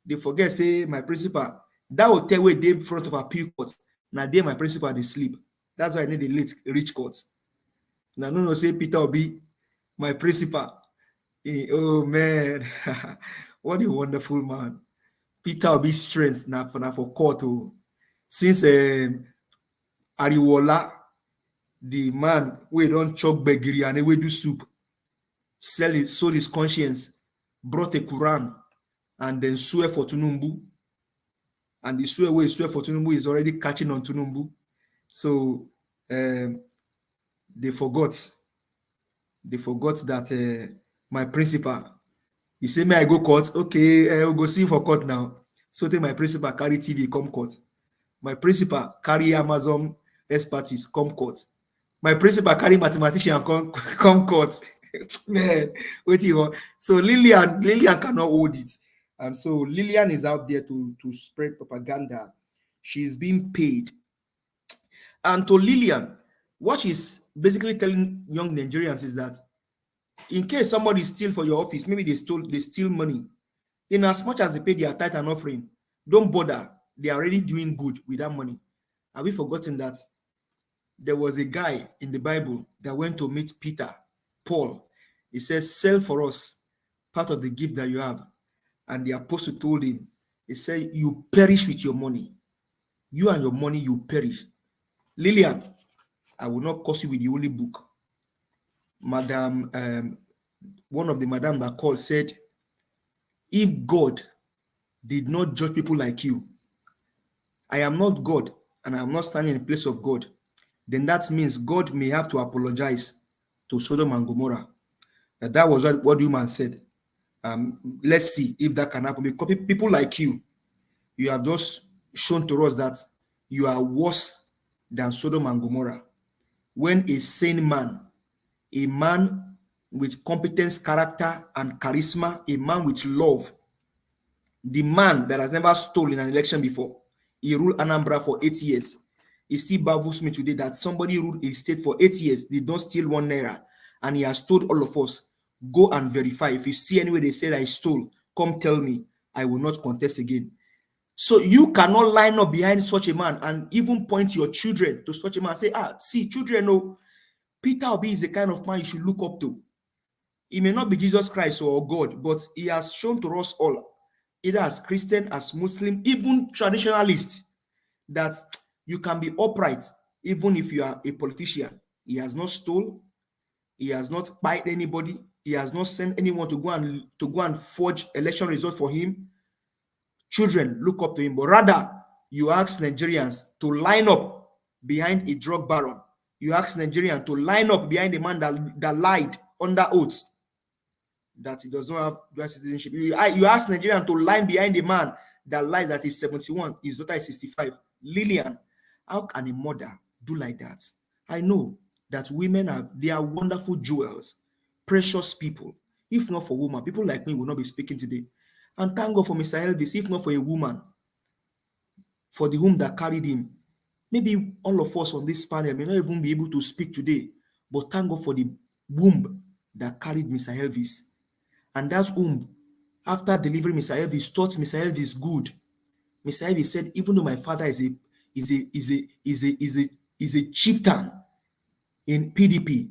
R: they forget, say, my principal, that will tell where they in front of appeal court. Now, there, my principal, they sleep. That's why I need the rich courts. Now, no, say Peter Obi, my principal. Oh, man. What a wonderful man. Peter Obi's strength now for court. Oh. Since Ariwola, the man we don't chop begiri and we do soup, sold his conscience, brought a Quran, and then swear for Tunumbu. And the swear for Tunumbu is already catching on Tunumbu. So they forgot that my principal, he said, may I go court? Okay, we'll go see him for court now. So then my principal carry TV, come court. My principal carry Amazon expertise, come court. My principal carry mathematician, come court. Man, wait you. So Lillian cannot hold it. And so Lillian is out there to spread propaganda. She's being paid. And to Lillian, what she's basically telling young Nigerians is that in case somebody steal for your office, maybe they steal money, in as much as they pay their tithe and offering, don't bother. They are already doing good with that money. Have we forgotten that there was a guy in the Bible that went to meet Peter, Paul? He says, sell for us part of the gift that you have. And the apostle told him, he said, you perish with your money. You and your money, you perish. Lillian, I will not curse you with the holy book. Madam, one of the madam that called said, if God did not judge people like you, I am not God and I am not standing in the place of God, then that means God may have to apologize to Sodom and Gomorrah. That was what the man said. Let's see if that can happen. Because people like you have just shown to us that you are worse than Sodom and Gomorrah. When a sane man, a man with competence, character, and charisma, a man with love, the man that has never stolen an election before, he ruled Anambra for 8 years. It still baffles me today that somebody ruled a state for 8 years, they don't steal 1 naira, and he has told all of us, go and verify. If you see anywhere they say I stole, come tell me. I will not contest again. So you cannot line up behind such a man and even point your children to such a man and say, see, children, no, Peter Obi is the kind of man you should look up to. He may not be Jesus Christ or God, but he has shown to us all, either as Christian, as Muslim, even traditionalist, that you can be upright even if you are a politician. He has not stolen, he has not bite anybody, he has not sent anyone to go and forge election results for him. Children look up to him, but rather you ask Nigerians to line up behind a drug baron. You ask Nigerians to line up behind a man that lied under oath that he does not have dual citizenship. You ask Nigerians to line behind a man that lied that he's 71, his daughter is 65. Lillian, how can a mother do like that? I know that women are wonderful jewels, precious people. If not for women, people like me will not be speaking today. And thank God for Mr. Elvis. If not for a woman, for the womb that carried him, maybe all of us on this panel may not even be able to speak today. But thank God for the womb that carried Mr. Elvis. And that womb, after delivering Mr. Elvis, taught Mr. Elvis good. Mr. Elvis said, even though my father is a chieftain in PDP,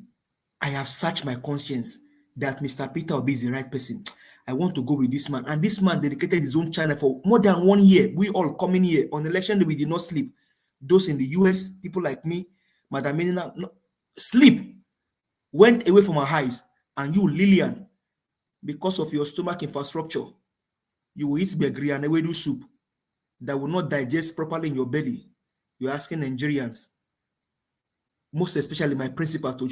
R: I have searched my conscience that Mr. Peter Obi is the right person. I want to go with this man. And this man dedicated his own channel for more than 1 year. We all coming here on election day, we did not sleep. Those in the US, people like me, Madam Menina, no, sleep, went away from our eyes. And you, Lillian, because of your stomach infrastructure, you will eat begri and ewedu soup that will not digest properly in your belly. You're asking Nigerians, most especially my principal, to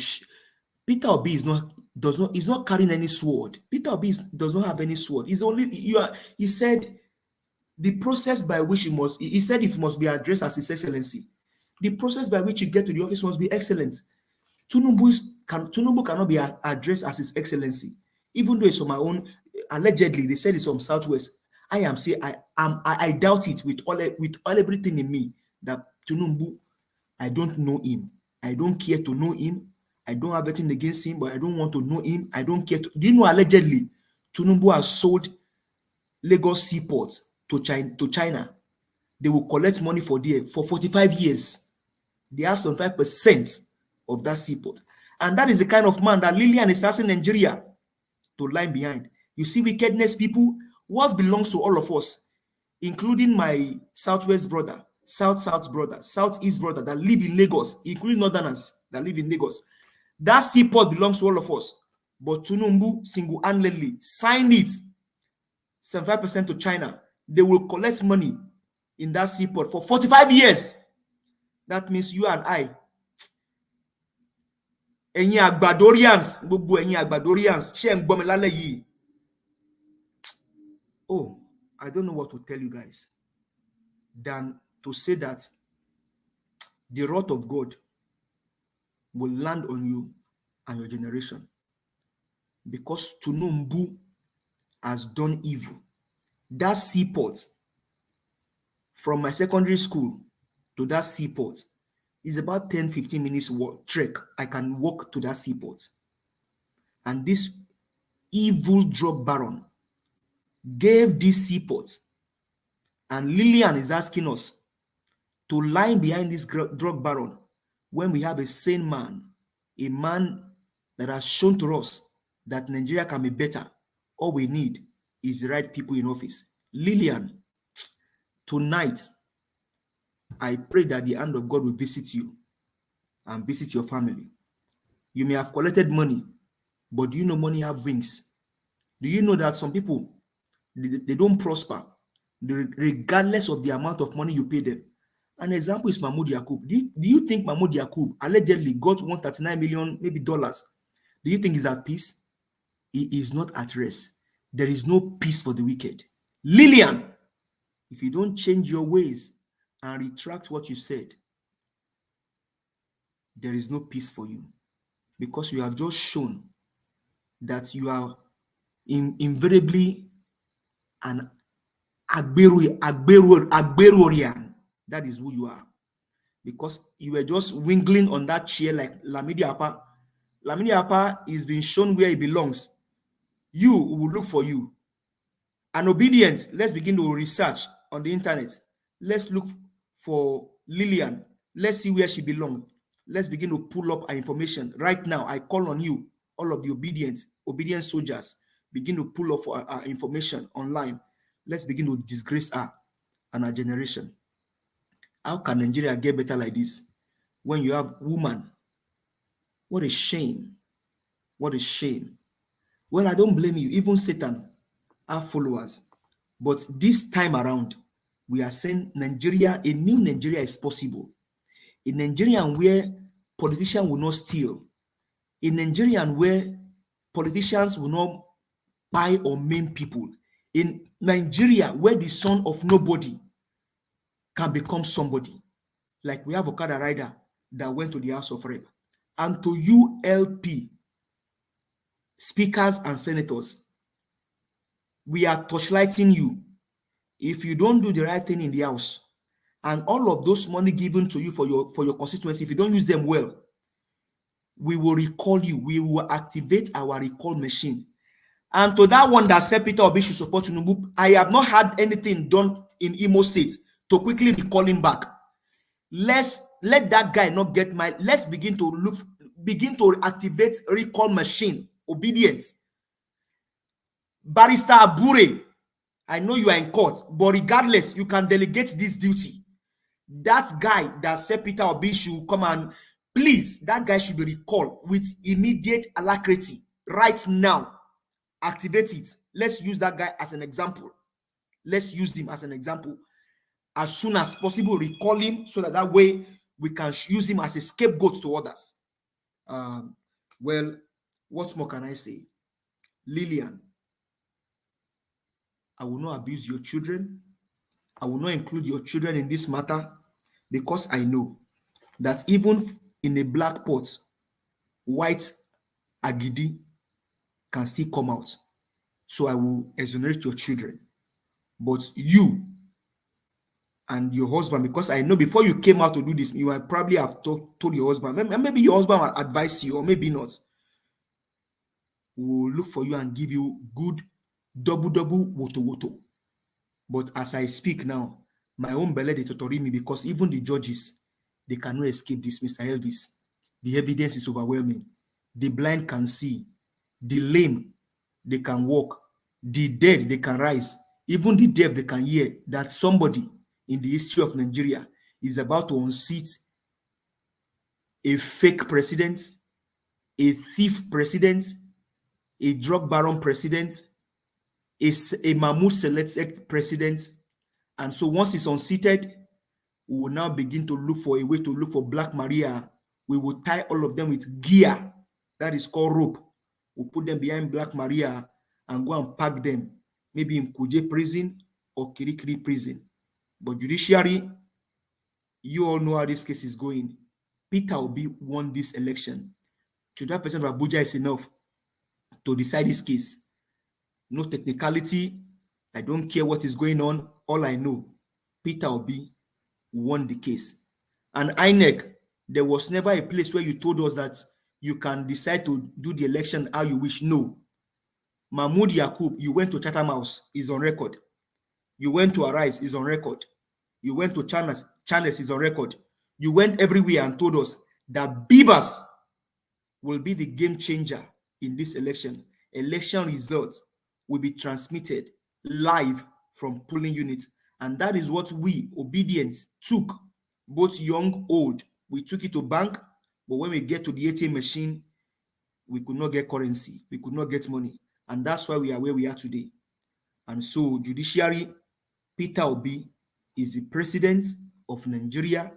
R: Peter Obi is not carrying any sword. Peter Obi does not have any sword. He said the process by which he said it must be addressed as His Excellency. The process by which you get to the office must be excellent. Tinubu cannot be addressed as His Excellency, even though it's from my own. Allegedly, they said it's from Southwest. I doubt it with all everything in me that Tinubu, I don't know him. I don't care to know him. I don't have anything against him, but I don't want to know him. I don't care. Do you know, allegedly, Tinubu has sold Lagos Seaport to China. They will collect money for 45 years. They have some 5% of that seaport. And that is the kind of man that Lillian is asking Nigeria to line behind. You see wickedness, people? What belongs to all of us, including my Southwest brother, South brother, Southeast brother that live in Lagos, including Northerners that live in Lagos. That seaport belongs to all of us. But Tinubu single-handedly signed it, 75% to China. They will collect money in that seaport for 45 years. That means you and I, ẹ̀yin Agbadorians, gbogbo ẹ̀yin Agbadorians, ṣé ń gbọ́ mi lálẹ́ yìí? Oh, I don't know what to tell you guys than to say that the wrath of God will land on you and your generation, because Tunumbu has done evil. That seaport, from my secondary school to that seaport, is about 10-15 minutes walk trek. I can walk to that seaport. And this evil drug baron gave this seaport, and Lillian is asking us to line behind this drug baron when we have a sane man, a man that has shown to us that Nigeria can be better. All we need is the right people in office. Lillian, tonight, I pray that the hand of God will visit you and visit your family. You may have collected money, but do you know money have wings? Do you know that some people, they don't prosper regardless of the amount of money you pay them? An example is Mahmoud Yakub. Do you think Mahmoud Yakub allegedly got 139 million, maybe dollars? Do you think he's at peace? He is not at rest. There is no peace for the wicked. Lillian, if you don't change your ways and retract what you said, there is no peace for you, because you have just shown that you are invariably an Agberorian. That is who you are, because you were just wiggling on that chair like Lamidi Apa. Lamidi Apa is being shown where he belongs. You will look for you. And obedient, let's begin to research on the internet. Let's look for Lillian. Let's see where she belongs. Let's begin to pull up our information. Right now, I call on you, all of the obedient soldiers, begin to pull up our information online. Let's begin to disgrace her and our generation. How can Nigeria get better like this when you have woman? What a shame. What a shame. Well, I don't blame you. Even Satan have followers. But this time around, we are saying Nigeria, a new Nigeria is possible. A Nigerian where politicians will not steal. A Nigerian where politicians will not buy or maim people. In Nigeria where the son of nobody can become somebody. Like we have Okada rider that went to the House of Rep. And to you LP, speakers and senators, we are torchlighting you. If you don't do the right thing in the House, and all of those money given to you for your constituency, if you don't use them well, we will recall you. We will activate our recall machine. And to that one that said Peter Obi should support Tinubu, I have not had anything done in Imo State to quickly recall him back. Let that guy not get my. Let's begin to activate recall machine. Obedience. Barrister Abure, I know you are in court, but regardless, you can delegate this duty. That guy that said Peter Obi should come and please, that guy should be recalled with immediate alacrity right now. Activate it. Let's use that guy as an example. Let's use him as an example. As soon as possible, recall him so that way we can use him as a scapegoat to others. Well, what more can I say? Lillian, I will not abuse your children. I will not include your children in this matter, because I know that even in a black pot, white agidi can still come out. So I will exonerate your children. But you and your husband, because I know before you came out to do this, you might probably have told your husband, maybe your husband will advise you, or maybe not. We will look for you and give you good double woto. But as I speak now, my own belly they totori me, because even the judges, they cannot escape this, Mr. Elvis. The evidence is overwhelming. The blind can see. The lame, they can walk. The dead, they can rise. Even the deaf, they can hear that somebody in the history of Nigeria is about to unseat a fake president, a thief president, a drug baron president, a Mahmoud selected president. And so once it's unseated, we will now begin to look for a way to look for Black Maria. We will tie all of them with gear. That is called rope. We'll put them behind Black Maria and go and pack them, maybe in Kuje prison or Kirikiri prison. But judiciary, you all know how this case is going. Peter Obi won this election. 25% of Abuja is enough to decide this case. No technicality. I don't care what is going on. All I know, Peter Obi won the case. And INEC, there was never a place where you told us that you can decide to do the election how you wish. No. Mahmoud Yakub, you went to Chatham House, is on record. You went to Arise, is on record. You went to Channels, is on record. You went everywhere and told us that Beavers will be the game changer in this election. Election results will be transmitted live from polling units. And that is what we, Obedience, took, both young, old. We took it to bank, but when we get to the ATM machine, we could not get currency. We could not get money. And that's why we are where we are today. And so, judiciary, Peter Obi is the president of Nigeria.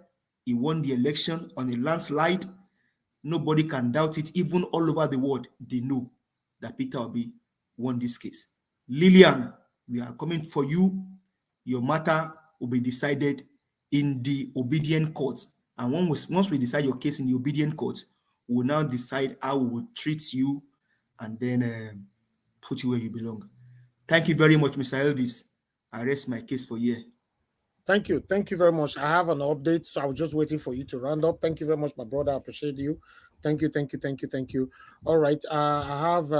R: He won the election on a landslide. Nobody can doubt it. Even all over the world, they know that Peter Obi won this case. Lillian, we are coming for you. Your matter will be decided in the obedient court. And once we decide your case in the obedient court, we will now decide how we will treat you and then put you where you belong. Thank you very much, Mr. Elvis. I rest my case for you.
A: Thank you. Thank you very much. I have an update, so I was just waiting for you to round up. Thank you very much, my brother. I appreciate you. Thank you, thank you, thank you, thank you. All right. I have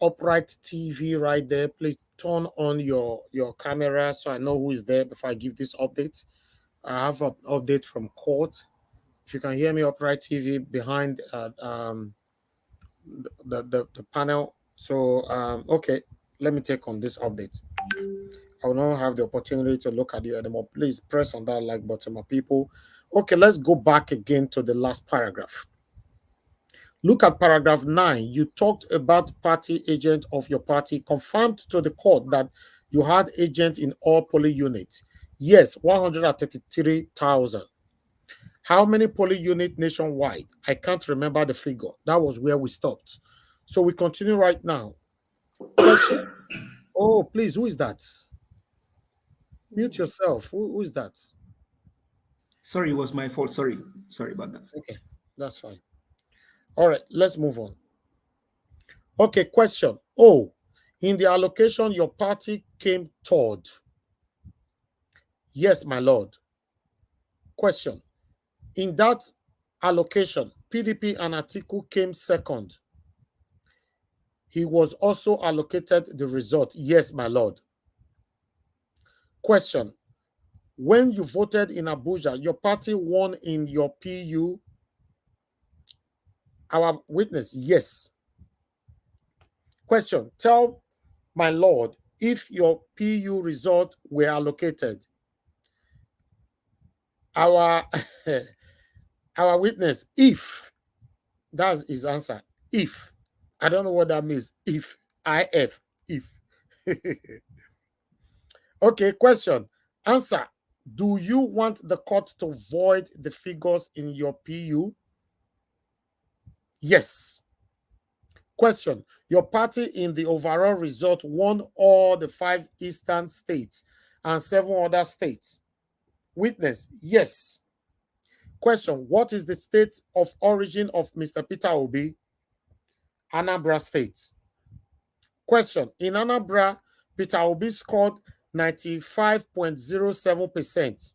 A: Upright TV right there. Please turn on your camera so I know who is there before I give this update. I have an update from court. If you can hear me, Upright TV behind the panel. So, okay, let me take on this update. I will not have the opportunity to look at it anymore. Please press on that like button, my people. Okay, let's go back again to the last paragraph. Look at paragraph 9. You talked about party agent of your party confirmed to the court that you had agent in all polling units. Yes, 133,000. How many polling units nationwide? I can't remember the figure. That was where we stopped. So we continue right now. Question. Oh, please, who is that? Mute yourself. Who is that?
R: Sorry, it was my fault. Sorry about that.
A: Okay, that's fine. All right, let's move on. Okay, question. Oh, in the allocation, your party came third. Yes, my lord. Question. In that allocation, PDP and Atiku came second. He was also allocated the result. Yes, my lord. Question. When you voted in Abuja, your party won in your PU. Our witness, yes. Question. Tell my lord if your PU result were allocated. Our witness, if. That's his answer. If. I don't know what that means. If. I-F. If. Okay, question. Answer. Do you want the court to void the figures in your PU? Yes. Question. Your party in the overall result won all the 5 eastern states and 7 other states. Witness. Yes. Question. What is the state of origin of Mr. Peter Obi? Anambra State. Question. In Anambra, Peter Obi scored 95.07%.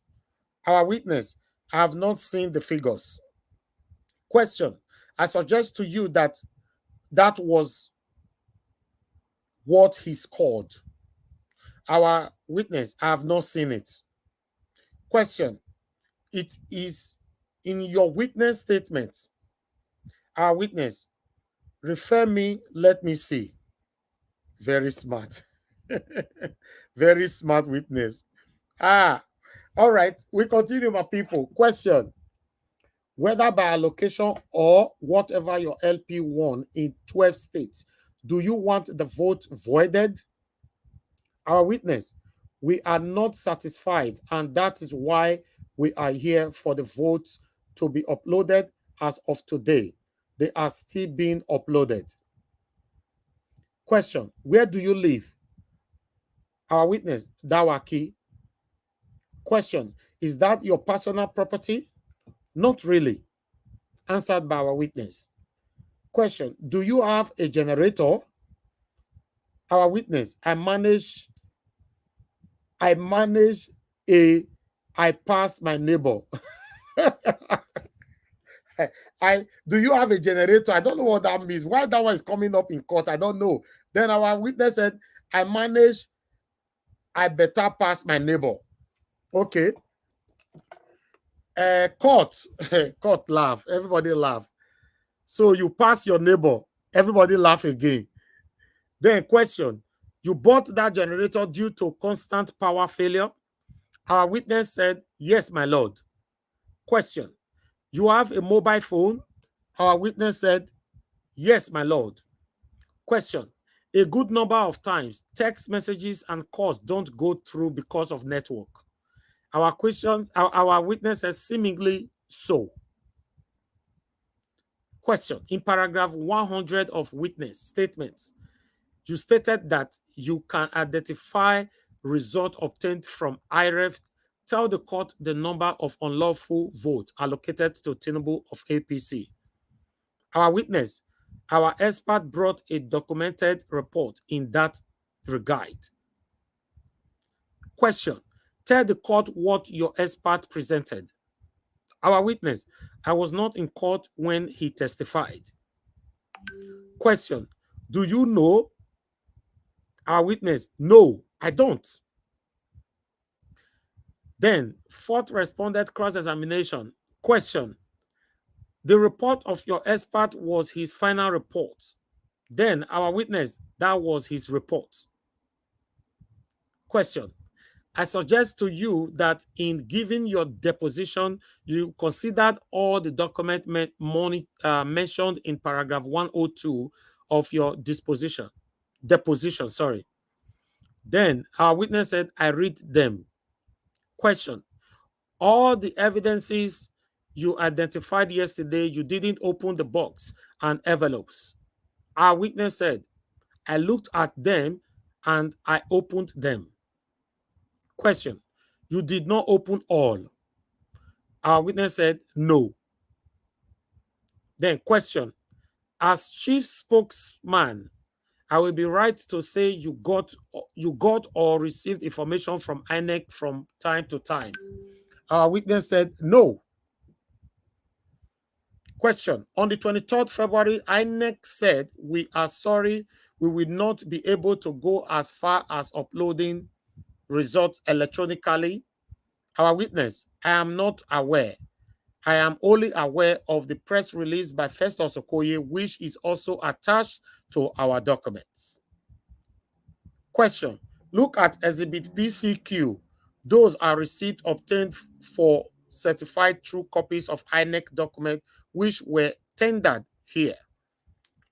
A: Our witness, I have not seen the figures. Question. I suggest to you that that was what he scored. Our witness, I have not seen it. Question. It is in your witness statement. Our witness, refer me, let me see. Very smart. Very smart witness. All right. We continue, my people. Question. Whether by allocation or whatever your LP won in 12 states, do you want the vote voided? Our witness, we are not satisfied, and that is why we are here for the votes to be uploaded as of today. They are still being uploaded. Question. Where do you live? Our witness, Dawaki. Question, is that your personal property? Not really. Answered by our witness. Question, do you have a generator? Our witness, I manage I pass my neighbor. Do you have a generator? I don't know what that means. Why that one is coming up in court, I don't know. Then our witness said, I manage, I better pass my neighbor. Okay. Court laugh. Everybody laugh. So you pass your neighbor. Everybody laugh again. Then question, you bought that generator due to constant power failure? Our witness said, yes, my lord. Question, you have a mobile phone? Our witness said, yes, my lord. Question, a good number of times, text messages and calls don't go through because of network. Our witness says seemingly so. Question, in paragraph 100 of witness statements, you stated that you can identify results obtained from IREF. Tell the court the number of unlawful votes allocated to Tinubu of APC. Our witness, our expert brought a documented report in that regard. Question, tell the court what your expert presented. Our witness, I was not in court when he testified. Question, do you know? Our witness, no, I don't. Then, fourth respondent cross-examination. Question, the report of your expert was his final report. Then, our witness, that was his report. Question, I suggest to you that in giving your deposition, you considered all the document mentioned in paragraph 102 of your deposition. Then our witness said, I read them. Question, all the evidences you identified yesterday, you didn't open the box and envelopes. Our witness said, I looked at them and I opened them. Question, you did not open all. Our witness said, no. Then question, as chief spokesman, I will be right to say you got or received information from INEC from time to time. Our witness said, no. Question, on the 23rd February, INEC said, we are sorry, we will not be able to go as far as uploading results electronically. Our witness, I am not aware. I am only aware of the press release by Festus Okoye, which is also attached to our documents. Question, look at Exhibit BCQ. Those are receipts obtained for certified true copies of INEC documents which were tendered here.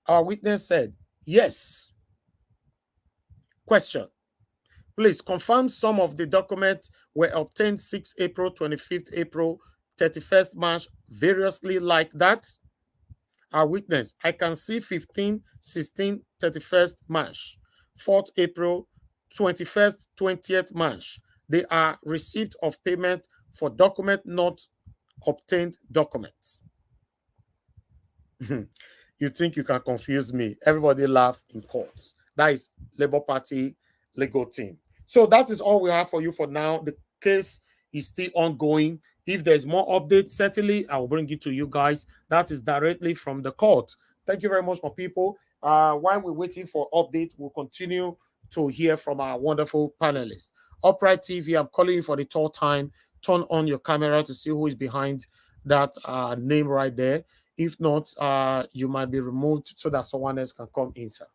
A: Our witness said, yes. Question, please confirm some of the documents were obtained 6 April, 25th April, 31st March, variously like that. Our witness, I can see 15, 16, 31st March, 4th April, 21st, 20th March. They are receipt of payment for document not obtained documents. You think you can confuse me? Everybody laugh in courts. That is Labour Party legal team. So that is all we have for you for now. The case is still ongoing. If there's more updates, certainly I will bring it to you guys. That is directly from the court. Thank you very much, my people. While we're waiting for updates, we'll continue to hear from our wonderful panelists. Upright TV, I'm calling you for the third time. Turn on your camera to see who is behind that name right there. If not, you might be removed so that someone else can come in, sir.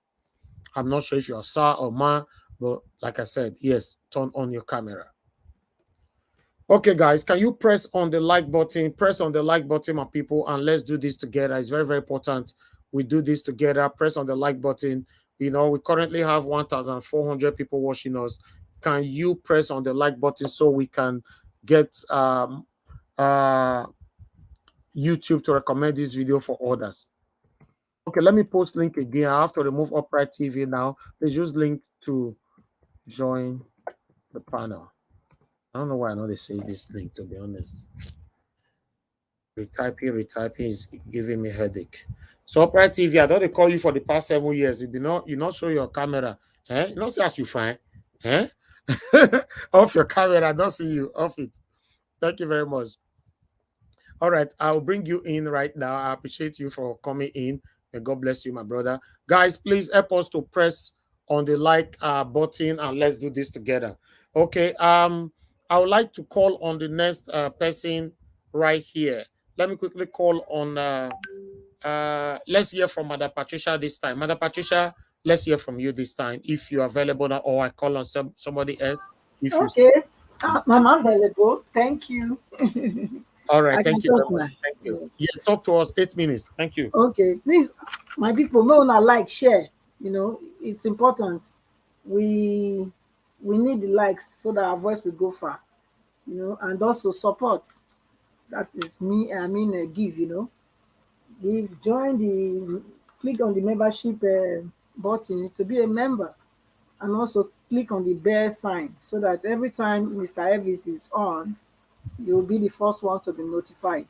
A: I'm not sure if you're sir or ma, but like I said, yes, turn on your camera. Okay, guys, can you press on the like button? Press on the like button, my people, and let's do this together. It's very, very important we do this together. Press on the like button. You know, we currently have 1,400 people watching us. Can you press on the like button so we can get YouTube to recommend this video for others? Okay, let me post link again. I have to remove Upright TV now. Please use link to join. The panel. I don't know why I know they say this link, to be honest. Retyping is giving me headache. So Upright TV, I don't call you for the past 7 years. You not show your camera. Eh? You not see as you fine. Eh? Off your camera, I don't see you. Off it. Thank you very much. All right, I'll bring you in right now. I appreciate you for coming in. And God bless you, my brother. Guys, please help us to press on the like button and let's do this together. Okay. I would like to call on the next person right here. Let me quickly call on let's hear from Mother Patricia this time. Mother Patricia, let's hear from you this time if you're available now, or I call on somebody else. If
C: okay, I'm available. Thank you.
A: All right, thank you very much. Thank you. Yes. Yeah, talk to us. 8 minutes. Thank you.
C: Okay, please, my people, know not like, share. You know, it's important. We need the likes so that our voice will go far. You know, and also support. That is me. I mean, give. You know, give. Click on the membership button to be a member, and also click on the bell sign so that every time Mr. Elvis is on, you'll be the first ones to be notified.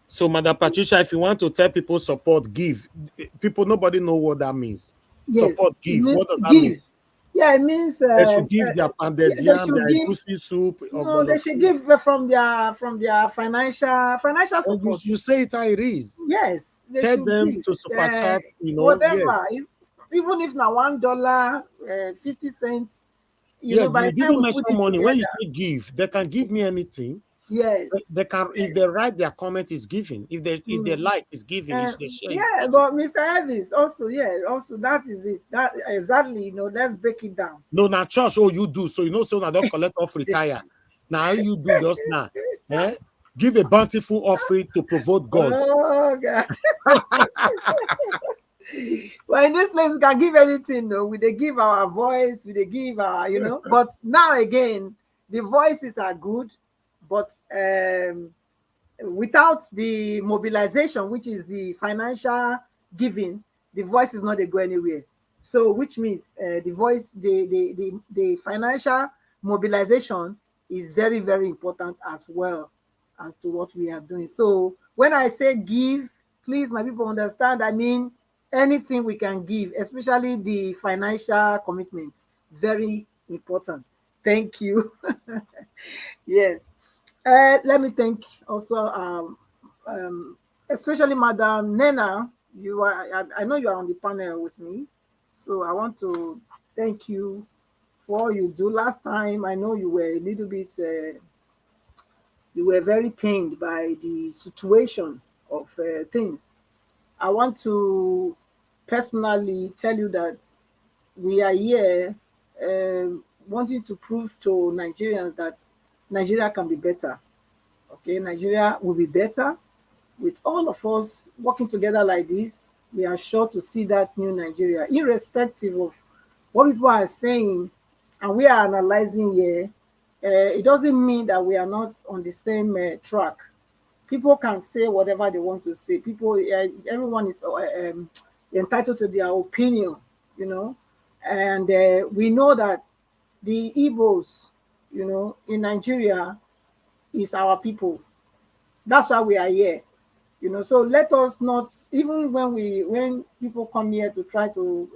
A: So, Madam Patricia, if you want to tell people support, give. People, nobody know what that means. Yes, support, give. What does that mean?
C: Yeah, it means
A: they should give their pounded yam, their egusi soup.
C: No, they should give from their financial support.
A: You say it how it is.
C: Yes,
A: tell them give. To super chat. You know,
C: whatever. Yes. Even if now $1, 50 cents.
A: You know, by the time mention money. When you say give, they can give me anything.
C: Yes,
A: they can. If they write their comment, is giving. If they like, is giving. If they share,
C: yeah. But Mr. Elvis also, also that is it. That exactly. You know, let's break it down.
A: No, now church. Oh, you do so. You know, so now don't collect off retire. Now you do just now. Eh? Give a bountiful offering to provoke God.
C: Oh God. Well, in this place we can give anything. No, we they give our voice. We they give our, you know. But now again, the voices are good. But without the mobilization, which is the financial giving, the voice is not going to go anywhere. So, which means the voice, the financial mobilization is very, very important as well as to what we are doing. So, when I say give, please, my people understand. I mean anything we can give, especially the financial commitment, very important. Thank you. Yes. Let me thank also, especially Madam Nena. You are, I know you are on the panel with me, so I want to thank you for all you do. Last time, I know you were a little bit, you were very pained by the situation of things. I want to personally tell you that we are here wanting to prove to Nigerians that Nigeria can be better. Okay, Nigeria will be better with all of us working together like this. We are sure to see that new Nigeria, irrespective of what people are saying, and we are analyzing here. It doesn't mean that we are not on the same track. People can say whatever they want to say. People, everyone is entitled to their opinion, you know, and we know that the Igbos, you know, in Nigeria is our people. That's why we are here, you know. So let us not, even when people come here to try to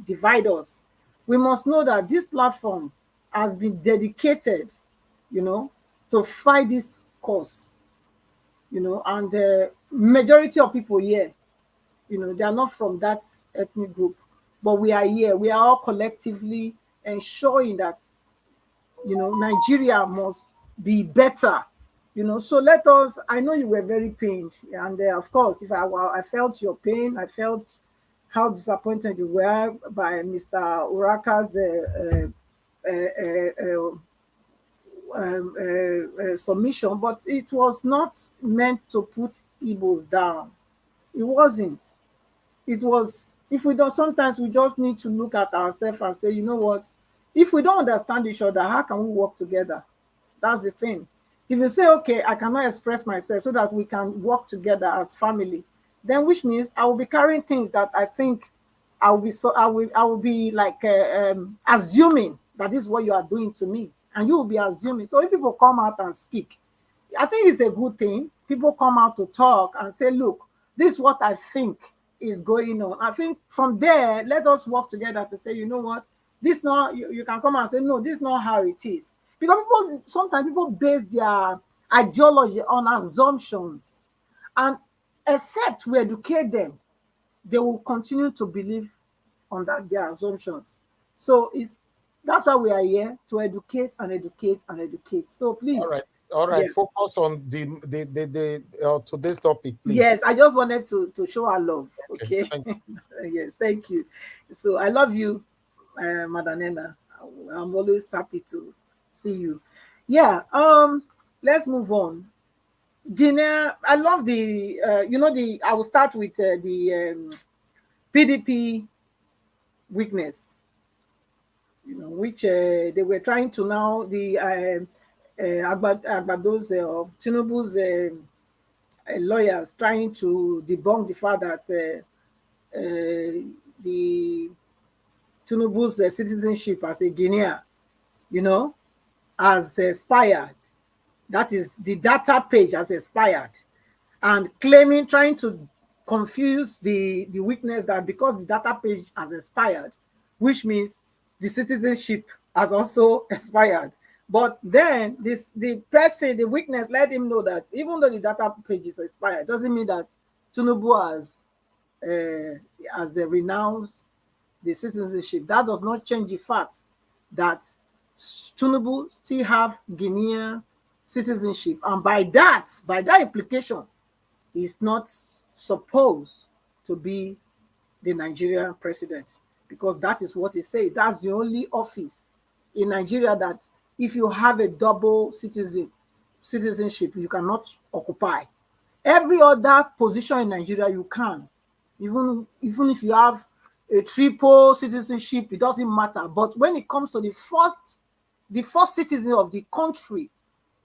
C: divide us, we must know that this platform has been dedicated, you know, to fight this cause, you know, and the majority of people here, you know, they are not from that ethnic group, but we are here. We are all collectively ensuring that, you know, Nigeria must be better, you know. So let us, I know you were very pained, and of course, if I felt your pain, I felt how disappointed you were by Mr. Uraka's submission, but it was not meant to put Igbos down. It wasn't. It was, if we don't, sometimes we just need to look at ourselves and say, you know what, if we don't understand each other, how can we work together? That's the thing. If you say, okay, I cannot express myself so that we can work together as family, then which means I will be carrying things that I think I will be like assuming that this is what you are doing to me. and you will be assuming. So if people come out and speak, I think it's a good thing. People come out to talk and say, look, this is what I think is going on. I think from there, let us work together to say, you know what, this not, you can come and say, no, this is not how it is. Because people, sometimes people base their ideology on assumptions. And except we educate them, they will continue to believe on their assumptions. So that's why we are here, to educate and educate and educate. So please.
A: All right.
C: Yes.
A: Focus on the today's topic, please.
C: Yes, I just wanted to show our love. Okay.
A: Thank you.
C: Yes, thank you. So I love you, Madanena. I'm always happy to see you. Yeah. Let's move on. Guinea. I love the. I will start with the PDP weakness. Which they were trying to now the Agbado's Tinubu's lawyers trying to debunk the fact that the Tinubu's citizenship as a Guinean, has expired. That is, the data page has expired, and trying to confuse the witness that because the data page has expired, which means the citizenship has also expired. But then the witness let him know that even though the data page is expired, doesn't mean that Tinubu has renounced the citizenship. That does not change the fact that Tinubu still have Guinean citizenship, and by that implication, is not supposed to be the Nigerian president, because that is what it says. That's the only office in Nigeria that if you have a double citizenship, you cannot occupy. Every other position in Nigeria you can, even if you have a triple citizenship, it doesn't matter. But when it comes to the first citizen of the country,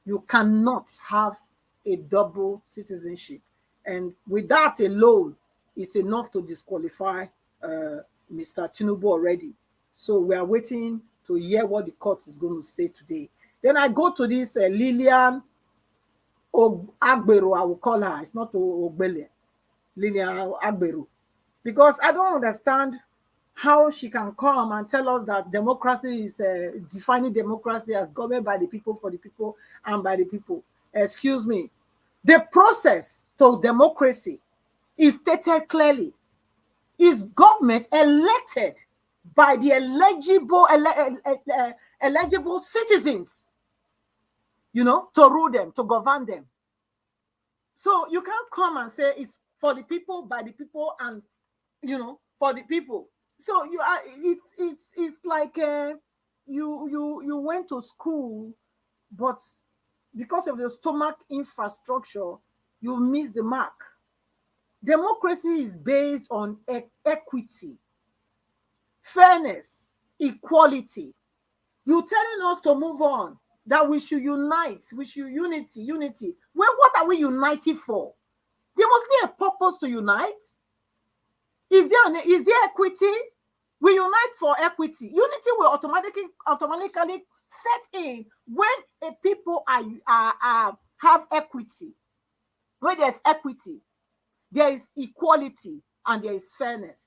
C: you cannot have a double citizenship. And with that alone, it's enough to disqualify Mr. Tinubu already. So we are waiting to hear what the court is going to say today. Then I go to this Lillian Agbero, I will call her. It's not Ogbele. Lillian Agbero. Because I don't understand how she can come and tell us that democracy is defining democracy as government by the people, for the people, and by the people. Excuse me. The process to democracy is stated clearly. Is government elected by the eligible citizens, to rule them, to govern them. So you can't come and say it's for the people, by the people, and for the people. So it's like you went to school, but because of your stomach infrastructure, you missed the mark. Democracy is based on equity, fairness, equality. You're telling us to move on, that we should unite, we should unity. Well, what are we united for? There must be a purpose to unite. Is there equity? We unite for equity. Unity will automatically set in when a people have equity. When there's equity, there is equality and there is fairness.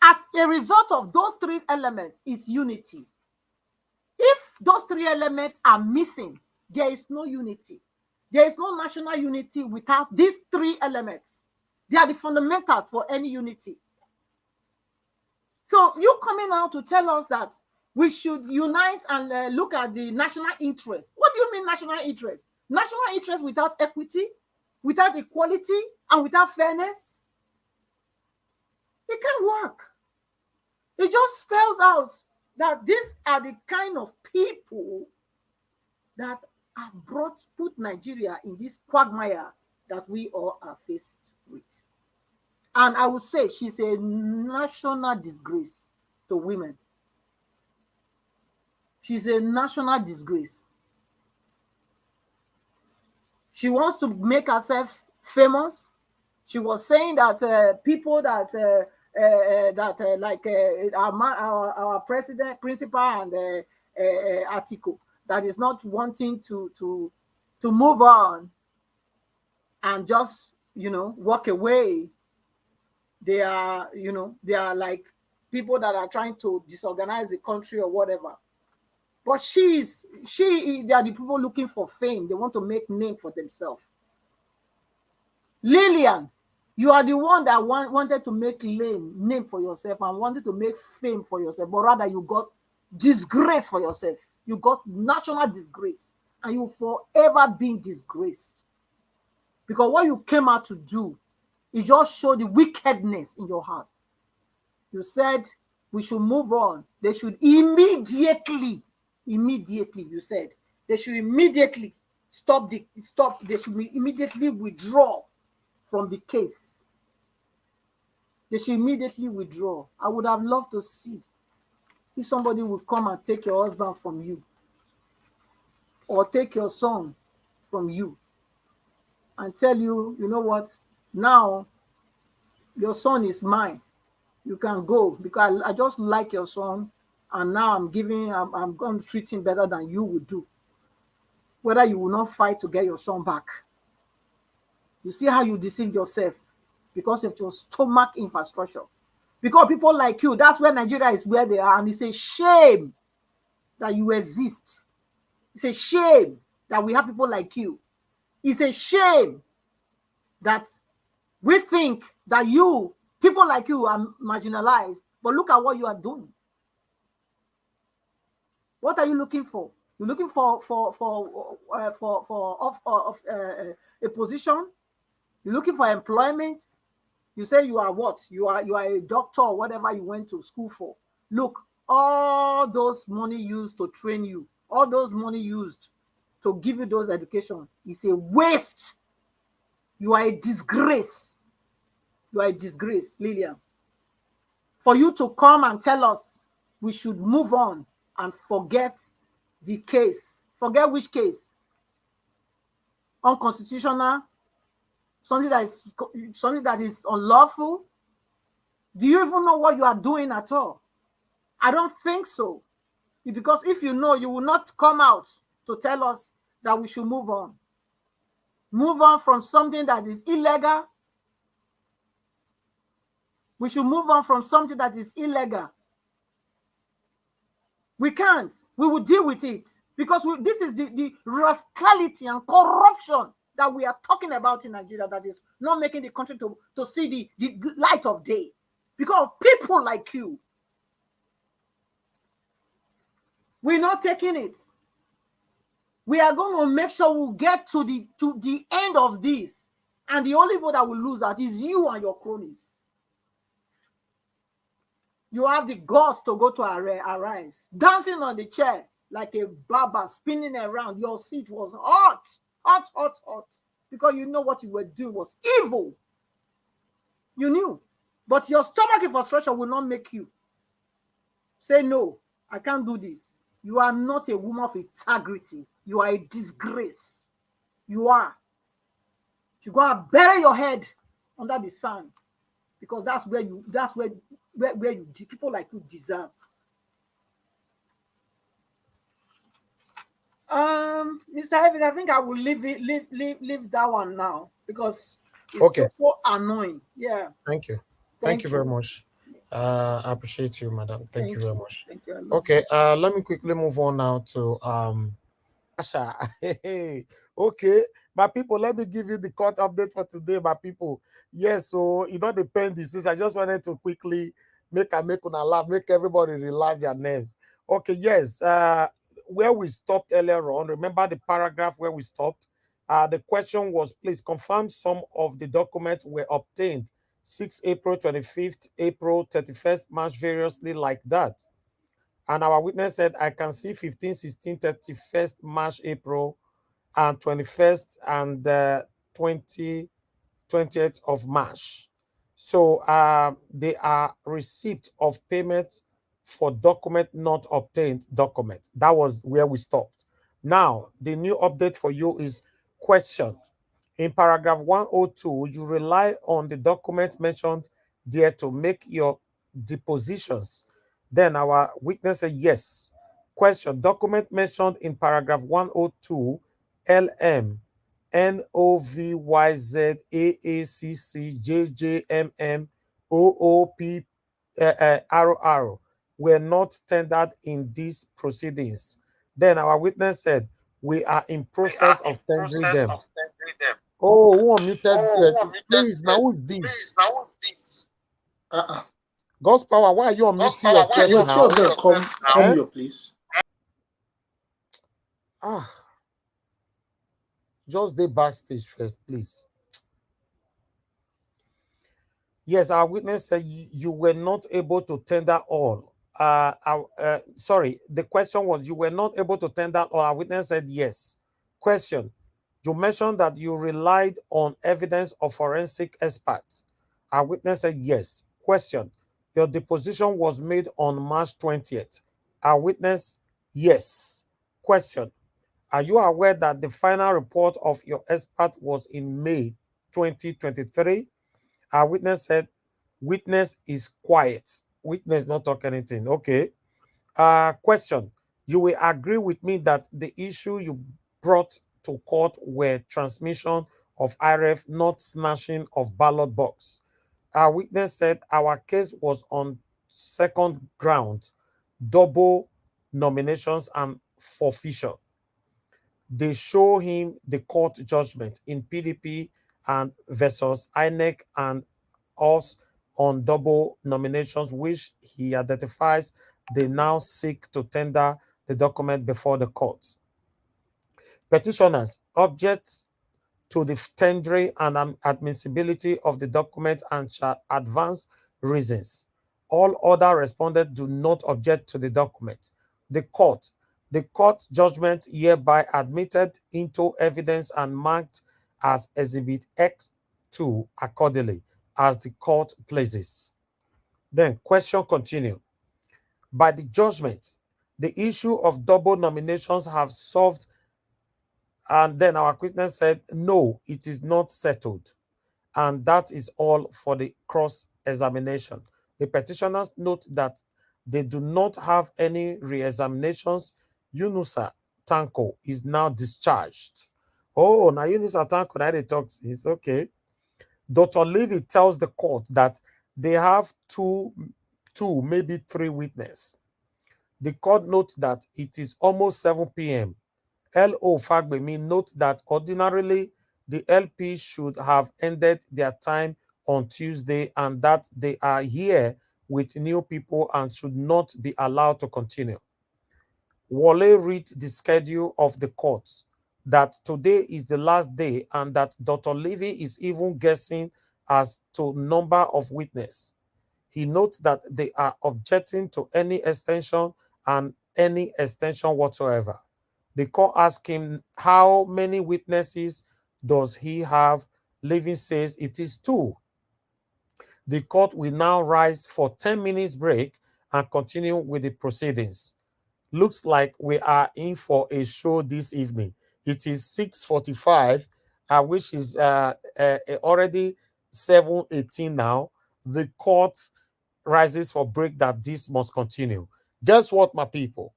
C: As a result of those three elements is unity. If those three elements are missing, there is no unity. There is no national unity without these three elements. They are the fundamentals for any unity. So you coming out to tell us that we should unite and look at the national interest. What do you mean national interest? National interest without equity, without equality, and without fairness? It can't work. It just spells out that these are the kind of people that have put Nigeria in this quagmire that we all are faced with. And I would say she's a national disgrace to women. She's a national disgrace. She wants to make herself famous. She was saying that people that like our president, principal, and article, that is not wanting to move on and just, walk away. They are, they are like people that are trying to disorganize the country or whatever. But they are the people looking for fame. They want to make name for themselves. Lillian, you are the one that wanted to make name for yourself and wanted to make fame for yourself, but rather you got disgrace for yourself. You got national disgrace, and you forever being disgraced. Because what you came out to do is just show the wickedness in your heart. You said we should move on. They should immediately, you said, they should immediately they should immediately withdraw from the case. They should immediately withdraw. I would have loved to see if somebody would come and take your husband from you, or take your son from you, and tell you, you know what, now your son is mine. You can go, because I just like your son, and now I'm going to treat him better than you would do. Whether you will not fight to get your son back. You see how you deceive yourself because of your stomach infrastructure. Because people like you, that's where Nigeria is where they are, and it's a shame that you exist. It's a shame that we have people like you. It's a shame that we think that people like you are marginalized, but look at what you are doing. What are you looking for? You're looking for a position. You're looking for employment. You say you are what? You are a doctor or whatever you went to school for. Look, all those money used to train you, all those money used to give you those education is a waste. You are a disgrace. You are a disgrace, Lillian. For you to come and tell us we should move on and forget the case. Forget which case? Unconstitutional? Something that is unlawful? Do you even know what you are doing at all? I don't think so. Because if you know, you will not come out to tell us that we should move on. Move on from something that is illegal. We should move on from something that is illegal. We can't. We will deal with it. Because this is the rascality and corruption that we are talking about in Nigeria that is not making the country to see the light of day. Because people like you, we're not taking it. We are going to make sure we get to the end of this. And the only people that will lose out is you and your cronies. You have the guts to go to Arise, dancing on the chair like a barber, spinning around. Your seat was hot. Because you know what you were doing was evil. You knew. But your stomach infrastructure will not make you say, no, I can't do this. You are not a woman of integrity. You are a disgrace. You are. You go and bury your head under the sand. Because that's where people like you deserve. Mr. Evans, I think I will leave that one now because it's so annoying. Yeah.
A: Thank you. Thank you very much. I appreciate you, madam. Thank you very much.
C: Thank you.
A: Okay, let me quickly move on now to Asha. Okay, my people, let me give you the court update for today, my people. Yes, so it don't depend this. I just wanted to quickly make una laugh, make everybody relax their nerves. Okay, yes. Where we stopped earlier on, remember the paragraph where we stopped? The question was, please confirm some of the documents were obtained 6 April, 25th April, 31st March, variously like that. And our witness said, I can see 15, 16, 31st March, April, and 21st and 20th of March. So they are receipt of payment for document not obtained document. That was where we stopped. Now, the new update for you is question. In paragraph 102, you rely on the document mentioned there to make your depositions. Then our witness said yes. Question. Document mentioned in paragraph 102 LM NOVYZ AACC JJMM OOP RR were not tendered in these proceedings. Then our witness said, we are in process of tendering them. Oh, who unmuted? Please, now who is this? God's power, why are you unmuting yourself now?
D: Come here, please.
A: Just the backstage first, please. Yes, our witness said you were not able to tender all. Sorry, the question was you were not able to tender all. Our witness said yes. Question. You mentioned that you relied on evidence of forensic experts. Our witness said yes. Question. Your deposition was made on March 20th. Our witness, yes. Question. Are you aware that the final report of your expert was in May 2023? Our witness said, witness is quiet. Witness not talk anything. Okay. Question. You will agree with me that the issue you brought to court were transmission of IRF, not snatching of ballot box. Our witness said our case was on second ground, double nominations and forfeiture. They show him the court judgment in PDP and versus INEC and us on double nominations, which he identifies they now seek to tender the document before the court. Petitioners object to the tendering and admissibility of the document and shall advance reasons. All other respondents do not object to the document. The court judgment hereby admitted into evidence and marked as Exhibit X2 accordingly as the court pleases. Then question continue. By the judgment, the issue of double nominations have solved. And then our witness said, no, it is not settled. And that is all for the cross-examination. The petitioners note that they do not have any re-examinations. Yunusa Tanko is now discharged. Oh, now Yunusa Tanko, now they talk. It's okay. Dr. Levy tells the court that they have two, maybe three witnesses. The court notes that it is almost 7 p.m. L.O. Fagbemi notes that ordinarily the LP should have ended their time on Tuesday and that they are here with new people and should not be allowed to continue. Wale read the schedule of the court that today is the last day and that Dr. Levy is even guessing as to number of witnesses. He notes that they are objecting to any extension and any extension whatsoever. The court asked him how many witnesses does he have. Levy says it is 2. The court will now rise for 10 minutes break and continue with the proceedings. Looks like we are in for a show this evening. It is 6:45, which is already 7:18 now. The court rises for break that this must continue. Guess what, my people?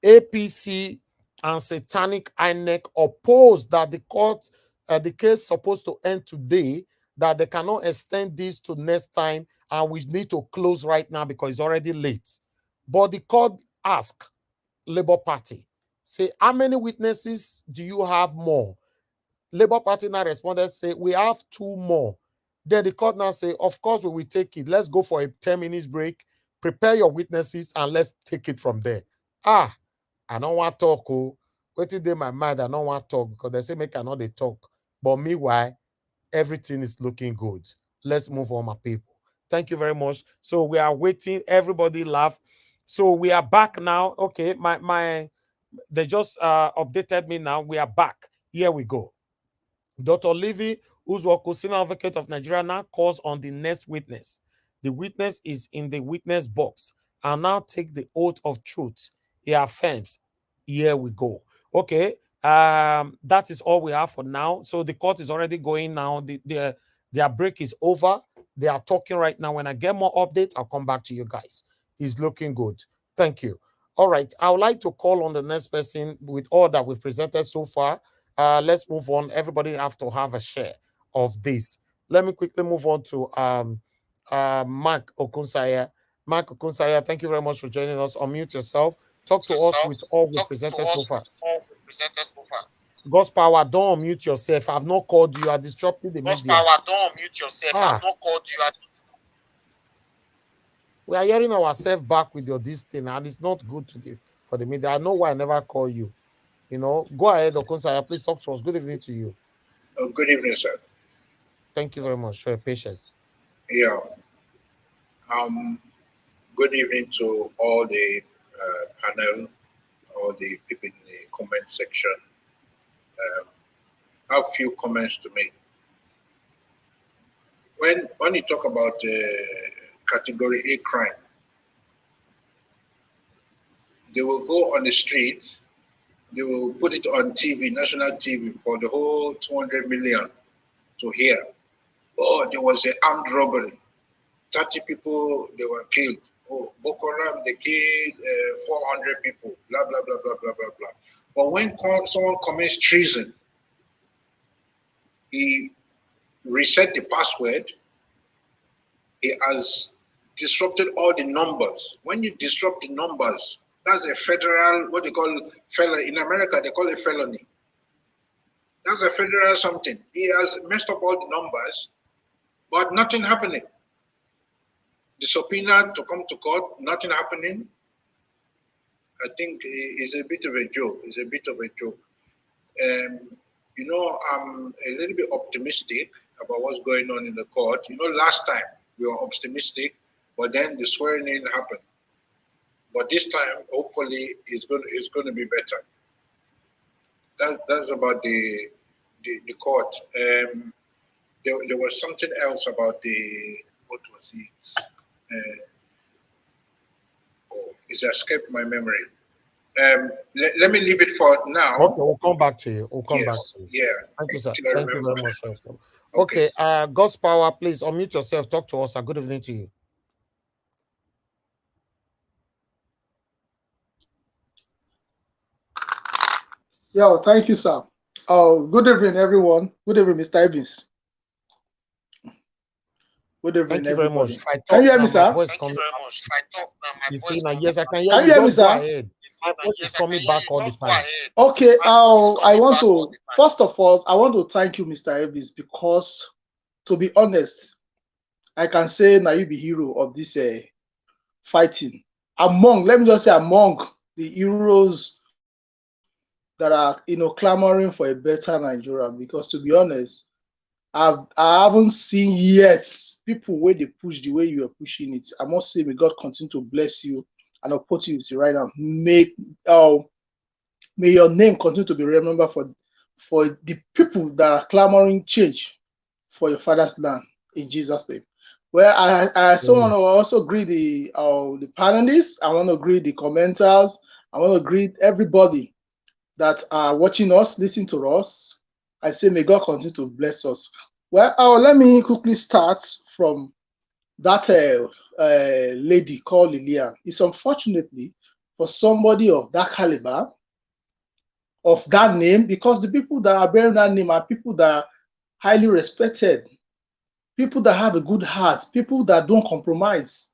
A: APC and Satanic INEC opposed that the case supposed to end today, that they cannot extend this to next time, and we need to close right now because it's already late. But the court asked Labour Party, say, how many witnesses do you have more? Labour Party now responded, say, we have 2 more. Then the court now say, of course we will take it. Let's go for a 10 minutes break. Prepare your witnesses and let's take it from there. I don't want to talk. What is in my mind? I don't want to talk because they say make another they talk. But meanwhile, everything is looking good. Let's move on, my people. Thank you very much. So we are waiting. Everybody laugh. So we are back now. Okay, they just updated me now. We are back. Here we go. Dr. Levy Uzwoko, senior advocate of Nigeria, now calls on the next witness. The witness is in the witness box and now take the oath of truth. He affirms. Here we go. Okay, that is all we have for now. So the court is already going now. Their break is over. They are talking right now. When I get more updates, I'll come back to you guys. It's looking good. Thank you. All right, I would like to call on the next person with all that we've presented so far. Let's move on. Everybody have to have a share of this. Let me quickly move on to Mark Okunsaya. Mark Okunsaya, thank you very much for joining us. Unmute yourself. Talk to us with all we've presented so far. God's power, don't unmute yourself. I've not called you. I disrupted the media.
S: God's power, don't unmute yourself. I've not called you.
A: We are hearing ourselves back with your this thing, and it's not good for the media. I know why I never call you. You know, go ahead, Okunsaya. Please talk to us. Good evening to you.
T: Good evening, sir.
A: Thank you very much for your patience.
T: Yeah. Good evening to all the panel, all the people in the comment section. I have a few comments to make. When you talk about category A crime, they will go on the street, they will put it on TV, national TV, for the whole 200 million to hear. Oh, there was an armed robbery. 30 people, they were killed. Oh, Boko Haram, they killed 400 people, blah, blah, blah, blah, blah, blah, blah. But when someone commits treason, he reset the password, he has disrupted all the numbers. When you disrupt the numbers, that's a federal, what they call felony. In America, they call it felony. That's a federal something. He has messed up all the numbers, but nothing happening. The subpoena to come to court, nothing happening. I think it's a bit of a joke. It's a bit of a joke. You know, I'm a little bit optimistic about what's going on in the court. You know, last time we were optimistic, but then the swearing in happened. But this time, hopefully, it's going to be better. That's about the court. There was something else about what was it? It's escaped my memory. Let me leave it for now.
A: Okay, we'll come back to you. We'll come back to you.
T: Yeah.
A: Thank you, sir. Thank you very much. Okay, God's power, please unmute yourself. Talk to us. Good evening to you.
D: Yeah, thank you, sir. Good evening, everyone. Good evening, Mr. Evans. Good evening,
A: Thank you very much.
D: everybody. Can you hear me, sir?
A: Thank you very much. If I talk now, my voice coming. Yes, I can hear
D: Can
A: you.
D: you hear me,
A: Just go
D: sir?
A: ahead. My voice is coming back all the time.
D: Okay, I want to, first of all, I want to thank you, Mr. Evans, because, to be honest, I can say now you be hero of this fighting. Let me just say, among the heroes that are, clamoring for a better Nigeria, because to be honest, I haven't seen yet people where they push the way you are pushing it. I must say, may God continue to bless you and opportunity right now. May your name continue to be remembered for the people that are clamoring change for your father's land in Jesus' name. Well, I want to also greet the panelists. I want to greet the commenters. I want to greet everybody that are watching us, listening to us. I say, may God continue to bless us. Well, let me quickly start from that lady called Lillian. It's unfortunately for somebody of that caliber, of that name, because the people that are bearing that name are people that are highly respected, people that have a good heart, people that don't compromise.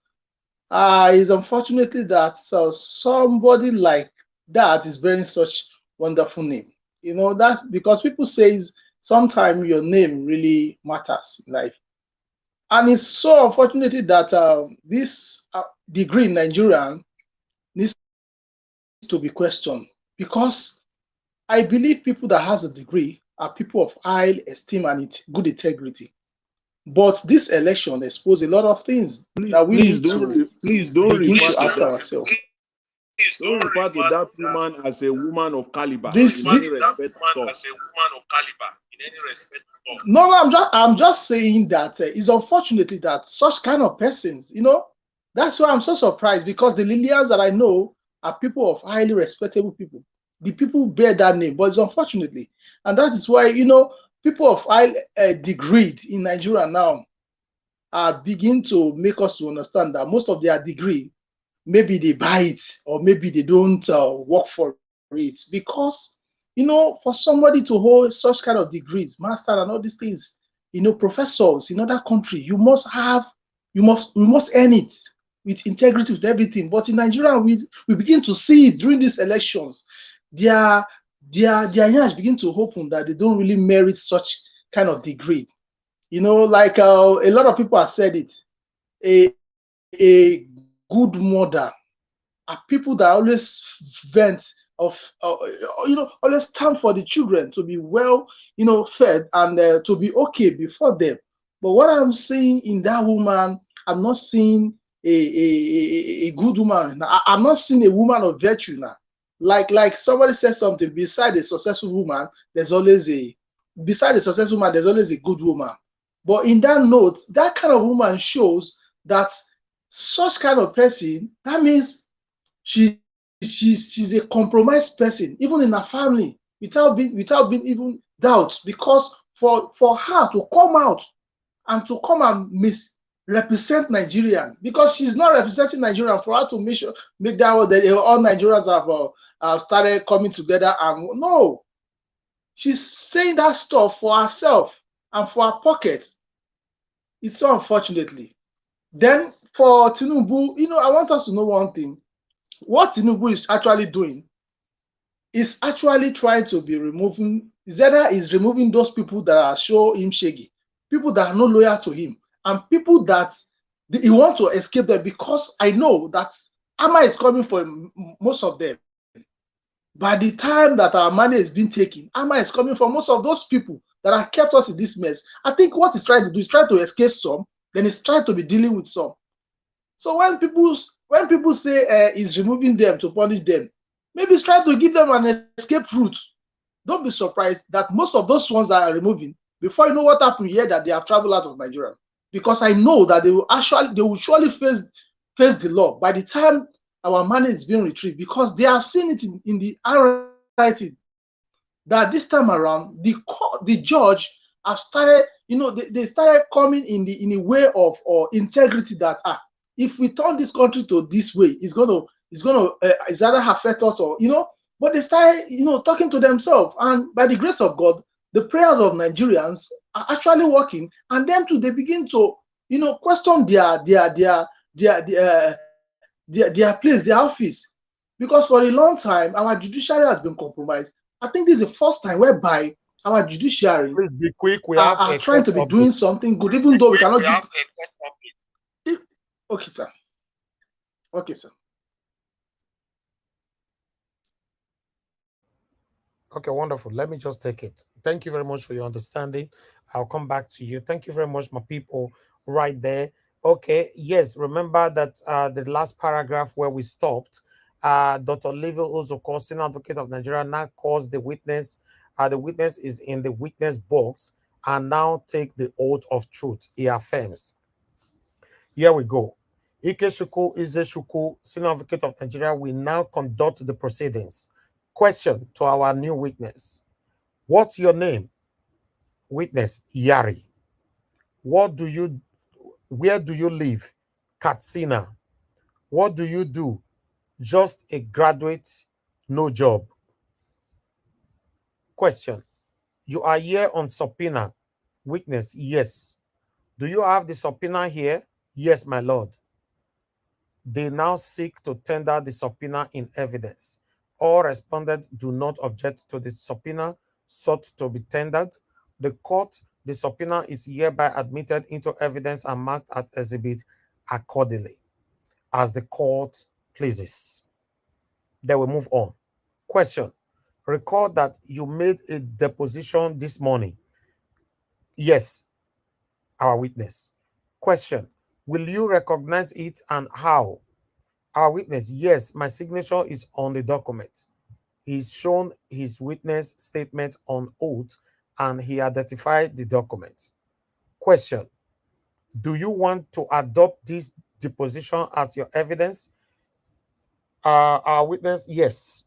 D: It's unfortunately that somebody like that is bearing such wonderful name. That's because people say sometimes your name really matters in life. And it's so unfortunate that this degree in Nigerian needs to be questioned, because I believe people that has a degree are people of high esteem and good integrity. But this election exposed a lot of things that we need to begin to ask ourselves.
Q: Don't refer to that woman as a woman of caliber.
D: No, I'm just saying that it's unfortunately that such kind of persons, that's why I'm so surprised, because the Lilians that I know are people of highly respectable people. The people bear that name, but it's unfortunately, and that is why people of high degree in Nigeria now are beginning to make us to understand that most of their degree maybe they buy it or maybe they don't work for it. Because, for somebody to hold such kind of degrees, master and all these things, professors in other country, you must earn it with integrity, with everything. But in Nigeria, we begin to see it during these elections. Their ears begin to open that they don't really merit such kind of degree. Like a lot of people have said it, a good mother are people that always vent of, always stand for the children to be well, fed and to be okay before them. But what I'm seeing in that woman, I'm not seeing a good woman. I'm not seeing a woman of virtue now. Like somebody said something, beside a successful woman, there's always a good woman. But in that note, that kind of woman shows that such kind of person, that means she's a compromised person, even in her family, without being even doubt. Because for her to come out and to come and misrepresent Nigerian, because she's not representing Nigerian, for her to make that all Nigerians have started coming together, and no, she's saying that stuff for herself and for her pocket. It's so unfortunately. Then for Tinubu, I want us to know one thing. What Tinubu is actually doing is actually trying to be removing those people that are show him shaggy, people that are not loyal to him, and people that he want to escape them, because I know that Ama is coming for most of them. By the time that our money is being taken, Ama is coming for most of those people that have kept us in this mess. I think what he's trying to do is try to escape some, then he's trying to be dealing with some. So when people say he's removing them to punish them, maybe he's trying to give them an escape route. Don't be surprised that most of those ones that are removing, before you know what happened here, that they have traveled out of Nigeria. Because I know that they will surely face the law by the time our money is being retrieved, because they have seen it in the handwriting that this time around the judge have started, they started coming in a way of integrity that if we turn this country to this way, it's gonna either affect us or But they started talking to themselves, and by the grace of God, the prayers of Nigerians are actually working, and them too, they begin to question their place, their office, because for a long time our judiciary has been compromised. I think this is the first time whereby our judiciary,
A: please be quick, we
D: are
A: have
D: trying to be doing something good, even though we cannot give. Okay, sir. Okay, sir.
A: Okay, wonderful. Let me just take it. Thank you very much for your understanding. I'll come back to you. Thank you very much, my people, right there. Okay, yes, remember that the last paragraph where we stopped, Dr. Livio Ozoko, Senior Advocate of Nigeria, now calls the witness. The witness is in the witness box and now take the oath of truth. He affirms. Here we go. Ikechukwu Izechukwu, Senior Advocate of Nigeria, will now conduct the proceedings. Question to our new witness. What's your name? Witness, Yari. Where do you live? Katsina. What do you do? Just a graduate, no job. Question. You are here on subpoena. Witness, yes. Do you have the subpoena here? Yes, my lord. They now seek to tender the subpoena in evidence. All respondents do not object to the subpoena sought to be tendered. The subpoena is hereby admitted into evidence and marked as exhibit accordingly, as the court pleases. Then we move on. Question. Recall that you made a deposition this morning. Yes, our witness. Question. Will you recognize it and how? Our witness, yes, my signature is on the document. He's shown his witness statement on oath and he identified the document. Question. Do you want to adopt this deposition as your evidence? Our witness, yes.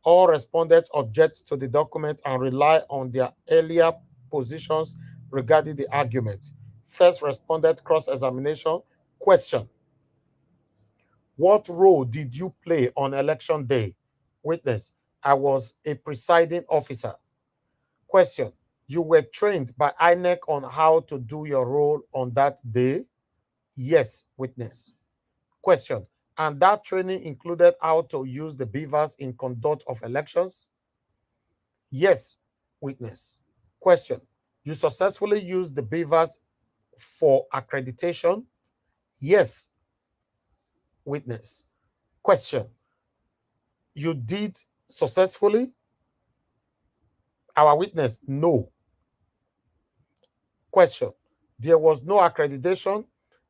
A: All respondents object to the document and rely on their earlier positions regarding the argument. First respondent cross-examination. Question. What role did you play on election day? Witness, I was a presiding officer. Question, you were trained by INEC on how to do your role on that day? Yes, witness. Question, and that training included how to use the beavers in conduct of elections? Yes, witness. Question, you successfully used the beavers for accreditation? Yes, witness. Question, you did successfully? Our witness, no. Question, there was no accreditation?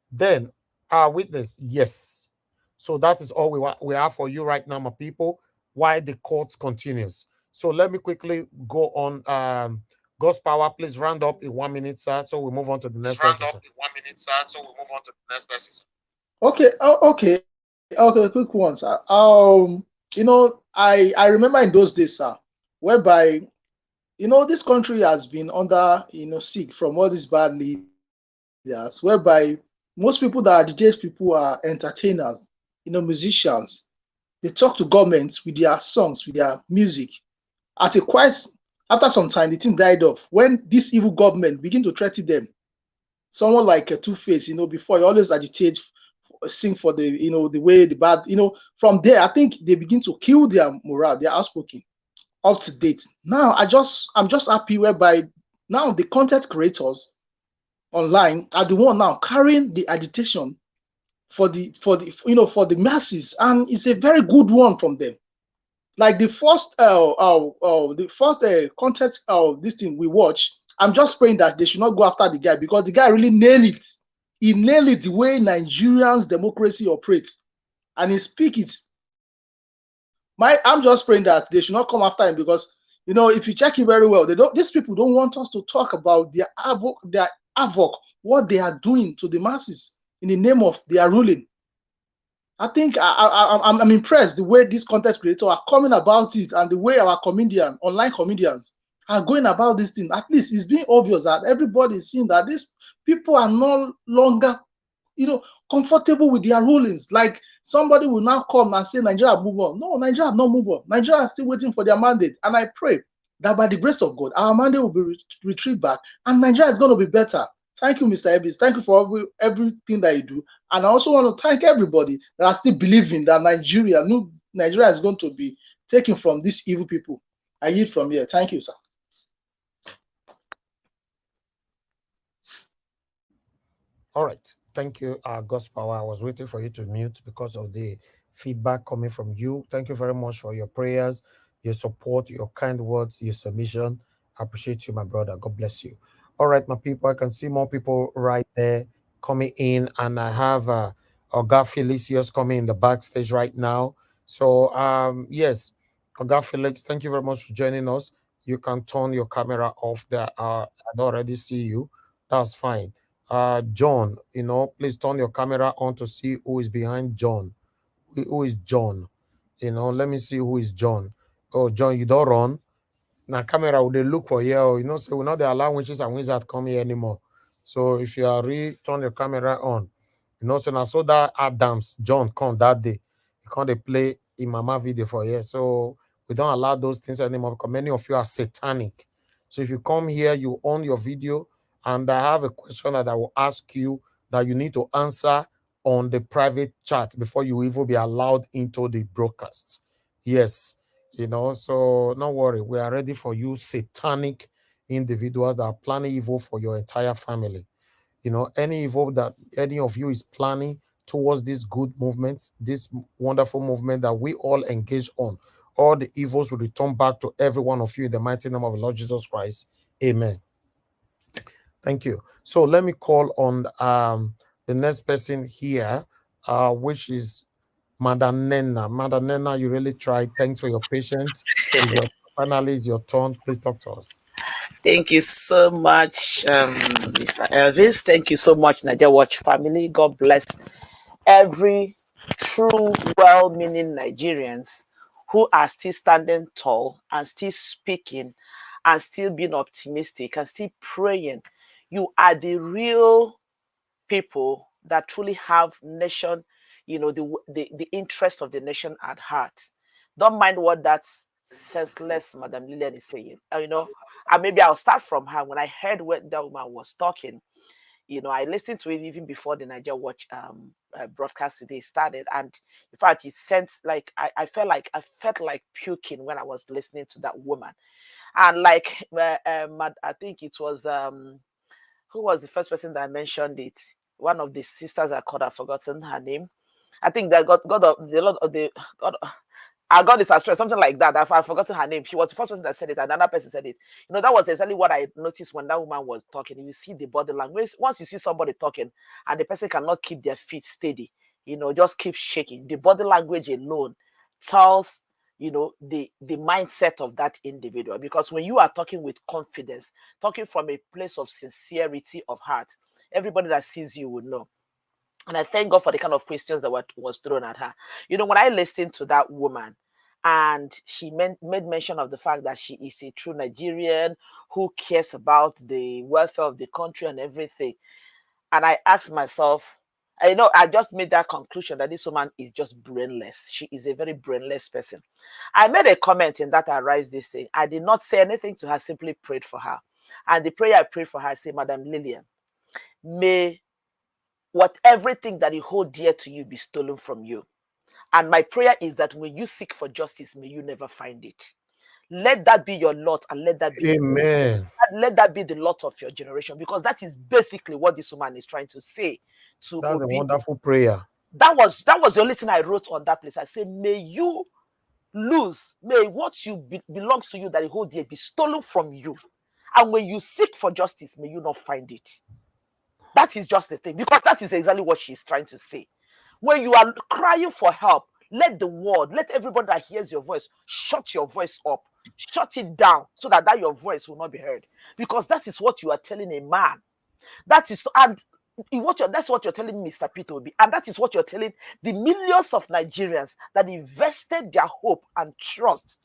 A: Then our witness, yes. So that is all we have for you right now, my people, while the court continues. So let me quickly go on. God's power, please round up in 1 minute, sir. So we move on to the next person.
D: Okay, okay, quick one, sir. You know, I remember in those days, sir, whereby, you know, this country has been under, you know, sick from all these bad leaders, whereby most people that are DJs, people are entertainers, you know, musicians. They talk to governments with their songs, with their music. After some time, the thing died off. When this evil government begin to threaten them, someone like a Two-Face, you know, before he always agitate, sing for the, you know, the way the bad, you know, from there, I think they begin to kill their morale, their outspoken, up to date. Now, I'm just happy whereby now the content creators online are the one now carrying the agitation for the you know, for the masses, and it's a very good one from them. Like the first content this thing we watch, I'm just praying that they should not go after the guy, because the guy really nailed it. He nailed it the way Nigerians democracy operates, and he speak it. I'm just praying that they should not come after him, because, you know, if you check it very well, these people don't want us to talk about their havoc, what they are doing to the masses in the name of their ruling. I think I'm impressed the way these content creators are coming about it, and the way our online comedians are going about this thing. At least it's being obvious that everybody is seeing that these people are no longer, you know, comfortable with their rulings. Like somebody will now come and say Nigeria move on. No, Nigeria have not moved on. Nigeria is still waiting for their mandate. And I pray that by the grace of God, our mandate will be retrieved back, and Nigeria is going to be better. Thank you, Mr. Ebis. Thank you for everything that you do. And I also want to thank everybody that are still believing that Nigeria is going to be taken from these evil people. I yield from here. Thank you, sir.
A: All right. Thank you, God's power. I was waiting for you to mute because of the feedback coming from you. Thank you very much for your prayers, your support, your kind words, your submission. I appreciate you, my brother. God bless you. All right, my people. I can see more people right there coming in, and I have Oga Felicius coming in the backstage right now. So, yes, Oga Felix, thank you very much for joining us. You can turn your camera off there. I already see you. That's fine. John, you know, please turn your camera on to see who is behind John. Who is John? You know, let me see who is John. Oh, John, you don't run. Now, camera will they look for you? You know, so we're not they allow witches and wizards come here anymore. So if you are turn your camera on, you know, so now so that Adams, John come that day. You can't play in Mama video for here. So we don't allow those things anymore because many of you are satanic. So if you come here, you on your video, and I have a question that I will ask you that you need to answer on the private chat before you even be allowed into the broadcast. Yes, you know, so don't worry, we are ready for you, satanic individuals that are planning evil for your entire family. You know, any evil that any of you is planning towards this good movement, this wonderful movement that we all engage on, all the evils will return back to every one of you in the mighty name of the Lord Jesus Christ. Amen. Thank you. So let me call on the next person here, which is Madam Nena. Madam Nena, you really tried. Thanks for your patience. Finally, it's your turn. Please talk to us.
J: Thank you so much, Mr. Elvis. Thank you so much, Nigeria Watch family. God bless every true, well-meaning Nigerians who are still standing tall and still speaking and still being optimistic and still praying. You are the real people that truly have nation you know, the interest of the nation at heart. Don't mind what that senseless Madam Lillian is saying. You know, and maybe I'll start from her. When I heard what that woman was talking, you know, I listened to it even before the Niger Watch broadcast today started, and in fact, it sent like I felt like puking when I was listening to that woman, and like I think it was who was the first person that mentioned it? One of the sisters I called, I've forgotten her name. I think that I got this stress, something like that. I've forgotten her name. She was the first person that said it, and another person said it. You know, that was exactly what I noticed when that woman was talking. You see the body language. Once you see somebody talking and the person cannot keep their feet steady, you know, just keep shaking. The body language alone tells, you know, the mindset of that individual. Because when you are talking with confidence, talking from a place of sincerity of heart, everybody that sees you will know. And I thank God for the kind of questions that was thrown at her. You know, when I listened to that woman, and she made mention of the fact that she is a true Nigerian who cares about the welfare of the country and everything. And I asked myself, I know I just made that conclusion that this woman is just brainless. She is a very brainless person. I made a comment in that I raised this thing. I did not say anything to her, simply prayed for her. And the prayer I prayed for her, I say, Madam Lillian, may everything that you hold dear to you be stolen from you. And my prayer is that when you seek for justice, may you never find it. Let that be your lot, and let that be let that be the lot of your generation, because that is basically what this woman is trying to say to
A: That's
J: Obi.
A: a wonderful prayer.
J: That was the only thing I wrote on that place. I say, may you lose, may what you belongs to you that you hold dear be stolen from you. And when you seek for justice, may you not find it. That is just the thing, because that is exactly what she's trying to say. When you are crying for help, let the world, let everybody that hears your voice, shut your voice up, shut it down, so that your voice will not be heard. Because that is what you are telling a man. That's what you're telling Mr. Peter Obi, and that is what you're telling the millions of Nigerians that invested their hope and trust,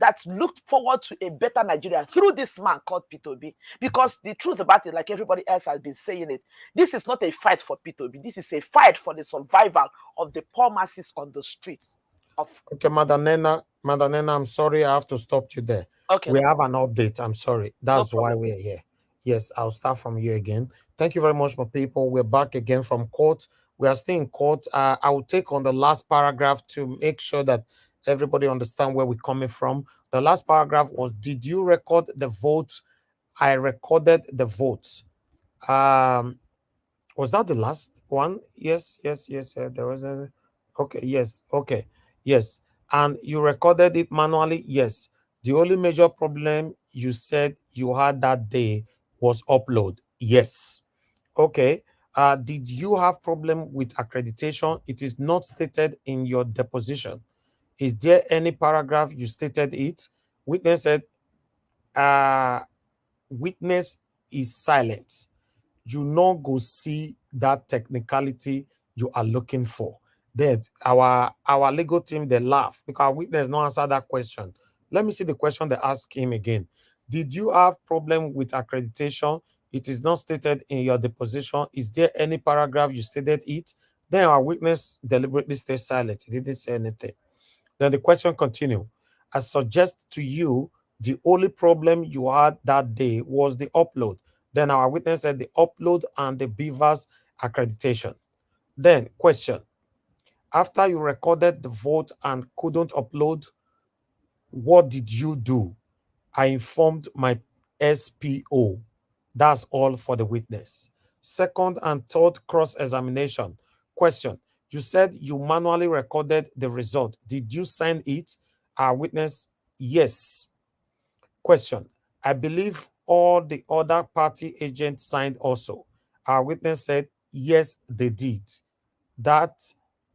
J: that looked forward to a better Nigeria through this man called Peter Obi. Because the truth about it, like everybody else has been saying it, this is not a fight for Peter Obi. This is a fight for the survival of the poor masses on the streets.
A: Okay, Madam Nena, I'm sorry, I have to stop you there.
J: Okay.
A: We have an update. I'm sorry. That's why we're here. Yes, I'll start from you again. Thank you very much, my people. We're back again from court. We are still in court. I will take on the last paragraph to make sure that everybody understand where we're coming from. The last paragraph was, did you record the votes? I recorded the votes. Was that the last one? Yes. There was a, okay, yes, okay, yes. And you recorded it manually? Yes. The only major problem you said you had that day was upload? Yes. Okay. Did you have problem with accreditation? It is not stated in your deposition. Is there any paragraph you stated it? Witness said, witness is silent. You not go see that technicality you are looking for. Then our legal team, they laugh because our witness not answer that question. Let me see the question they ask him again. Did you have problem with accreditation? It is not stated in your deposition. Is there any paragraph you stated it? Then our witness deliberately stays silent. He didn't say anything. Then the question continued. I suggest to you the only problem you had that day was the upload. Then our witness said the upload and the Beavers accreditation. Then question. After you recorded the vote and couldn't upload, what did you do? I informed my SPO. That's all for the witness. Second and third cross-examination. Question. You said you manually recorded the result. Did you sign it? Our witness, yes. Question. I believe all the other party agents signed also. Our witness said, yes, they did. That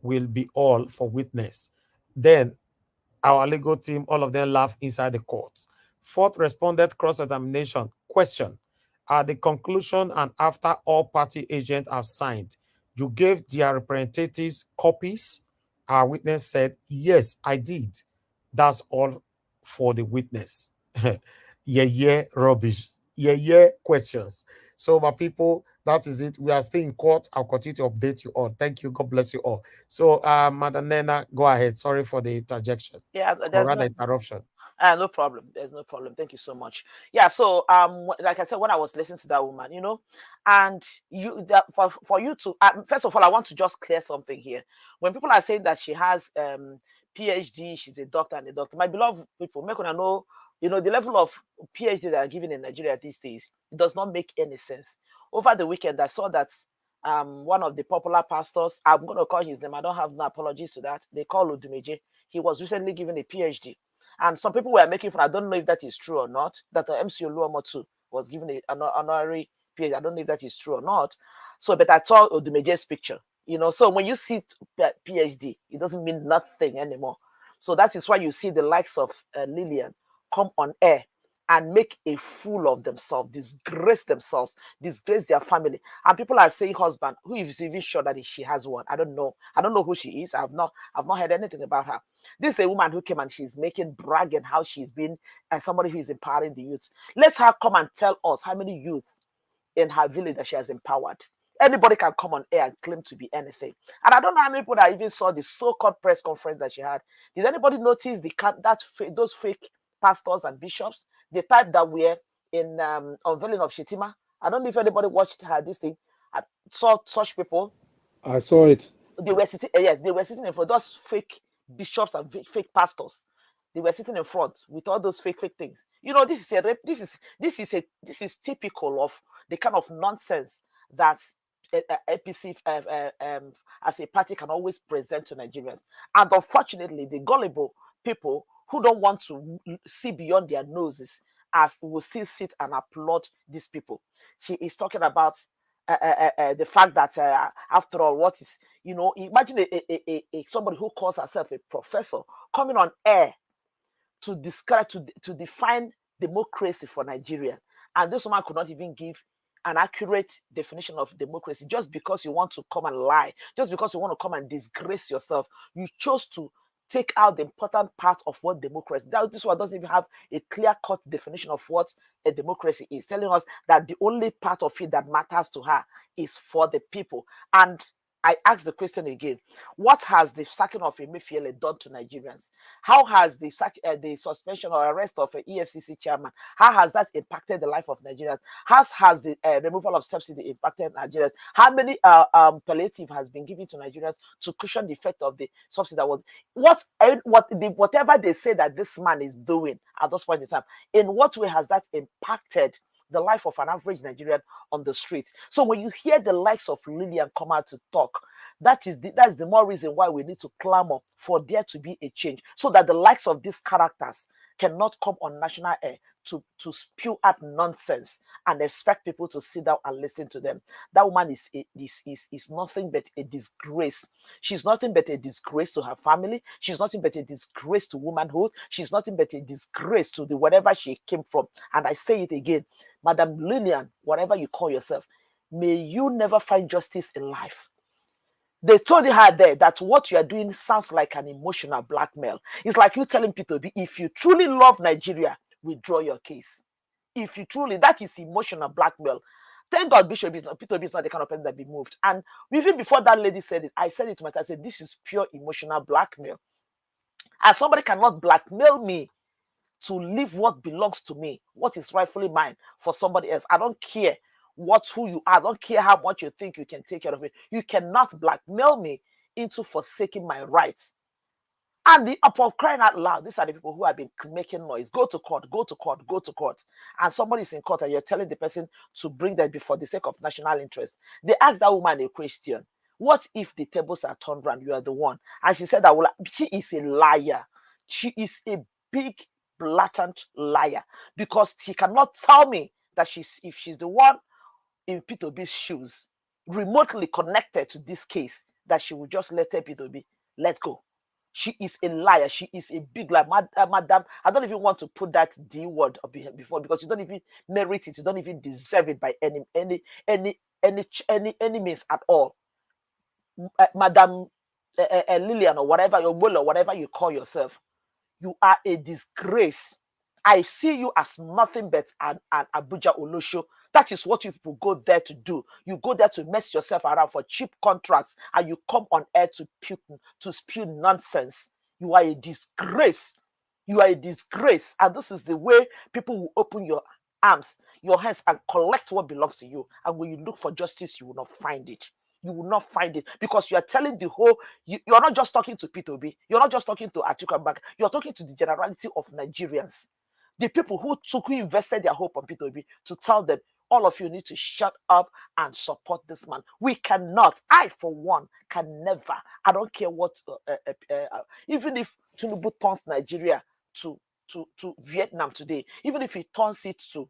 A: will be all for witness. Then our legal team, all of them laugh inside the court. Fourth responded cross-examination. Question. At the conclusion and after all party agents have signed, you gave their representatives copies? Our witness said, yes, I did. That's all for the witness. Yeah, rubbish. Yeah, questions. So my people, That is it. We are still in court. I'll continue to update you all. Thank you. God bless you all. So, Madam Nena, go ahead. Sorry for the interjection.
J: Yeah,
A: Or
J: there's
A: rather,
J: no
A: interruption.
J: no problem. There's no problem. Thank you so much. Yeah, so like I said, when I was listening to that woman, and for you to first of all, I want to just clear something here. When people are saying that she has PhD, she's a doctor and a doctor, my beloved people, make una know, the level of PhD that are given in Nigeria these days, it does not make any sense. Over the weekend, I saw that one of the popular pastors, I'm going to call his name, I don't have no apologies to that, they call Odumeje. He was recently given a PhD. And some people were making fun. I don't know if that is true or not. That MC Oluomo too was given an honorary PhD. I don't know if that is true or not. So, but I saw Odumeje's picture. So when you see PhD, it doesn't mean nothing anymore. So that is why you see the likes of Lillian come on air and make a fool of themselves, disgrace themselves, disgrace their family. And people are saying husband, who is even sure that she has one. I don't know. I don't know who she is. I've not heard anything about her. This is a woman who came and she's bragging how she's been somebody who is empowering the youth. Let her come and tell us how many youth in her village that she has empowered. Anybody can come on air and claim to be anything. And I don't know how many people that even saw the so-called press conference that she had. Did anybody notice those fake pastors and bishops? The type that were in unveiling of Shetima. I don't know if anybody watched her this thing. I saw such people.
D: I saw it.
J: They were sitting. Yes, they were sitting in front. Those fake bishops and fake pastors. They were sitting in front with all those fake things. This is typical of the kind of nonsense that APC as a party can always present to Nigerians. And unfortunately, the gullible people who don't want to see beyond their noses as will still sit and applaud these people. She is talking about the fact that after all, what is, imagine somebody who calls herself a professor coming on air to describe, to define democracy for Nigeria. And this woman could not even give an accurate definition of democracy. Just because you want to come and lie, just because you want to come and disgrace yourself, you chose to take out the important part of what democracy. This one doesn't even have a clear-cut definition of what a democracy is, telling us that the only part of it that matters to her is for the people. And I ask the question again: what has the sacking of Emefiele done to Nigerians? How has the suspension or arrest of an EFCC chairman, how has that impacted the life of Nigerians? How has the removal of subsidy impacted Nigerians? How many palliative has been given to Nigerians to cushion the effect of the subsidy? Whatever they say that this man is doing at this point in time, in what way has that impacted the life of an average Nigerian on the street? So when you hear the likes of Lillian come out to talk, that's the more reason why we need to clamor for there to be a change, so that the likes of these characters cannot come on national air to spew out nonsense and expect people to sit down and listen to them. That woman is nothing but a disgrace. She's nothing but a disgrace to her family. She's nothing but a disgrace to womanhood. She's nothing but a disgrace to the wherever she came from. And I say it again, Madam Lillian, whatever you call yourself, may you never find justice in life. They told her there that what you are doing sounds like an emotional blackmail. It's like you telling P2B, if you truly love Nigeria, withdraw your case. If you truly, that is emotional blackmail. Thank God P2B is not the kind of person that be moved. And even before that lady said it, I said it to myself, I said, this is pure emotional blackmail. And somebody cannot blackmail me to leave what belongs to me, what is rightfully mine, for somebody else. I don't care who you are. I don't care how much you think you can take care of it. You cannot blackmail me into forsaking my rights. And upon crying out loud, these are the people who have been making noise. Go to court, go to court, go to court. And somebody's in court and you're telling the person to bring that before the sake of national interest. They asked that woman a question. What if the tables are turned around? You are the one. And she said that she is a liar. She is a big, blatant liar. Because she cannot tell me that if she's the one in P2B's shoes, remotely connected to this case, that she will just let P2B let go. She is a liar. She is a big liar. Madam, I don't even want to put that D word before, because you don't even merit it. You don't even deserve it by any means at all. Madam Lillian, or whatever, or whatever you call yourself, you are a disgrace. I see you as nothing but an Abuja Olosho That is what you people go there to do. You go there to mess yourself around for cheap contracts, and you come on air to spew nonsense. You are a disgrace. You are a disgrace. And this is the way people will open your arms, your hands, and collect what belongs to you. And when you look for justice, you will not find it. You will not find it, because you are telling the whole, you're not just talking to P2B, you're not just talking to Atiku Abubakar, you're talking to the generality of Nigerians. The people who invested their hope on P2B, to tell them, all of you need to shut up and support this man. We cannot. I, for one, can never. I don't care what, even if Tinubu turns Nigeria to Vietnam today, even if he turns it to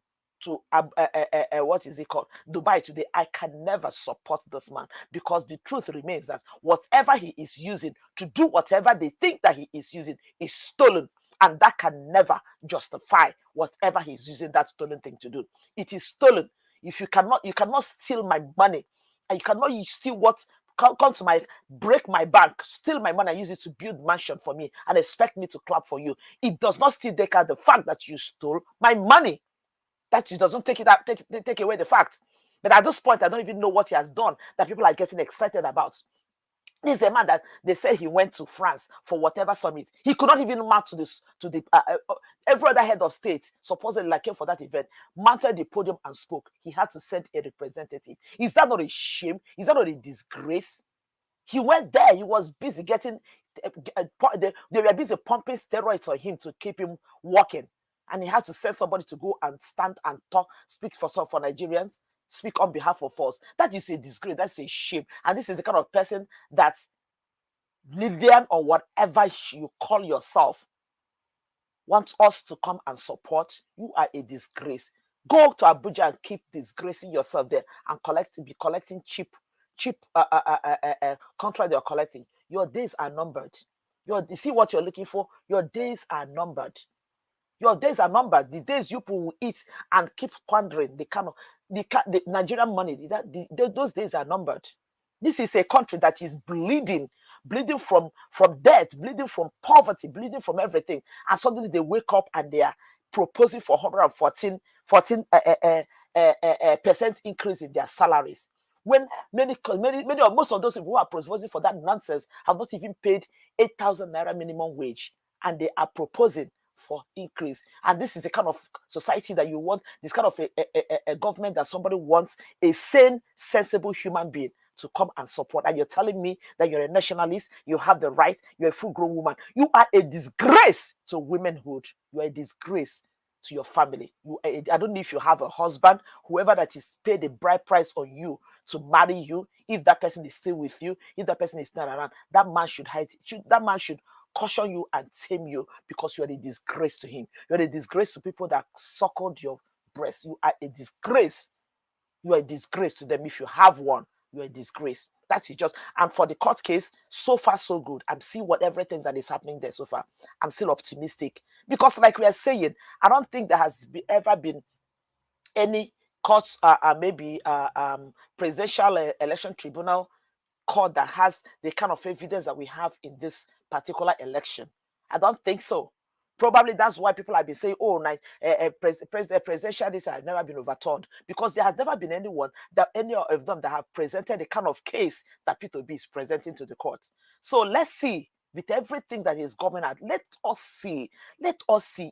J: what is it called, Dubai today, I can never support this man, because the truth remains that whatever he is using to do whatever they think that he is using is stolen, and that can never justify whatever he's using that stolen thing to do. It is stolen. If you cannot steal my money, and you cannot steal what come to break my bank, steal my money and use it to build mansion for me and expect me to clap for you. It does not still take out the fact that you stole my money. That doesn't take away the fact. But at this point, I don't even know what he has done that people are getting excited about. This is a man that they say he went to France for whatever summit. He could not even mount to every other head of state, supposedly like came for that event, mounted the podium and spoke. He had to send a representative. Is that not a shame? Is that not a disgrace? He went there. He was busy getting. They were busy pumping steroids on him to keep him walking. And he had to send somebody to go and stand and talk, speak for Nigerians, speak on behalf of us. That is a disgrace. That's a shame. And this is the kind of person that Lillian or whatever you call yourself wants us to come and support. You are a disgrace. Go to Abuja and keep disgracing yourself there and be collecting cheap contract you're collecting. Your days are numbered. You see what you're looking for? Your days are numbered. Your days are numbered. The days you people will eat and keep squandering the Nigerian money, those days are numbered. This is a country that is bleeding from debt, bleeding from poverty, bleeding from everything. And suddenly they wake up and they are proposing for 114% increase in their salaries. When most of those people who are proposing for that nonsense have not even paid 8,000 naira minimum wage, and they are proposing for increase. And this is the kind of society that you want, this kind of a government that somebody wants a sane, sensible human being to come and support. And you're telling me that you're a nationalist, you have the right, you're a full-grown woman. You are a disgrace to womanhood. You are a disgrace to your family. I don't know if you have a husband, whoever that is paid a bride price on you to marry you, if that person is still with you, if that person is not around, that man should hide. That man should caution you and tame you, because you are a disgrace to him. You are a disgrace to people that suckled your breast. You are a disgrace. You are a disgrace to them. If you have one, you are a disgrace. That's it. And for the court case, so far so good. I'm seeing everything that is happening there so far. I'm still optimistic, because like we are saying, I don't think there has ever been any courts, maybe presidential election tribunal court that has the kind of evidence that we have in this particular election. I don't think so. Probably that's why people have been saying, oh, presidential this has never been overturned, because there has never been any of them that have presented the kind of case that P2B is presenting to the court. So let's see. With everything that is going on, let us see.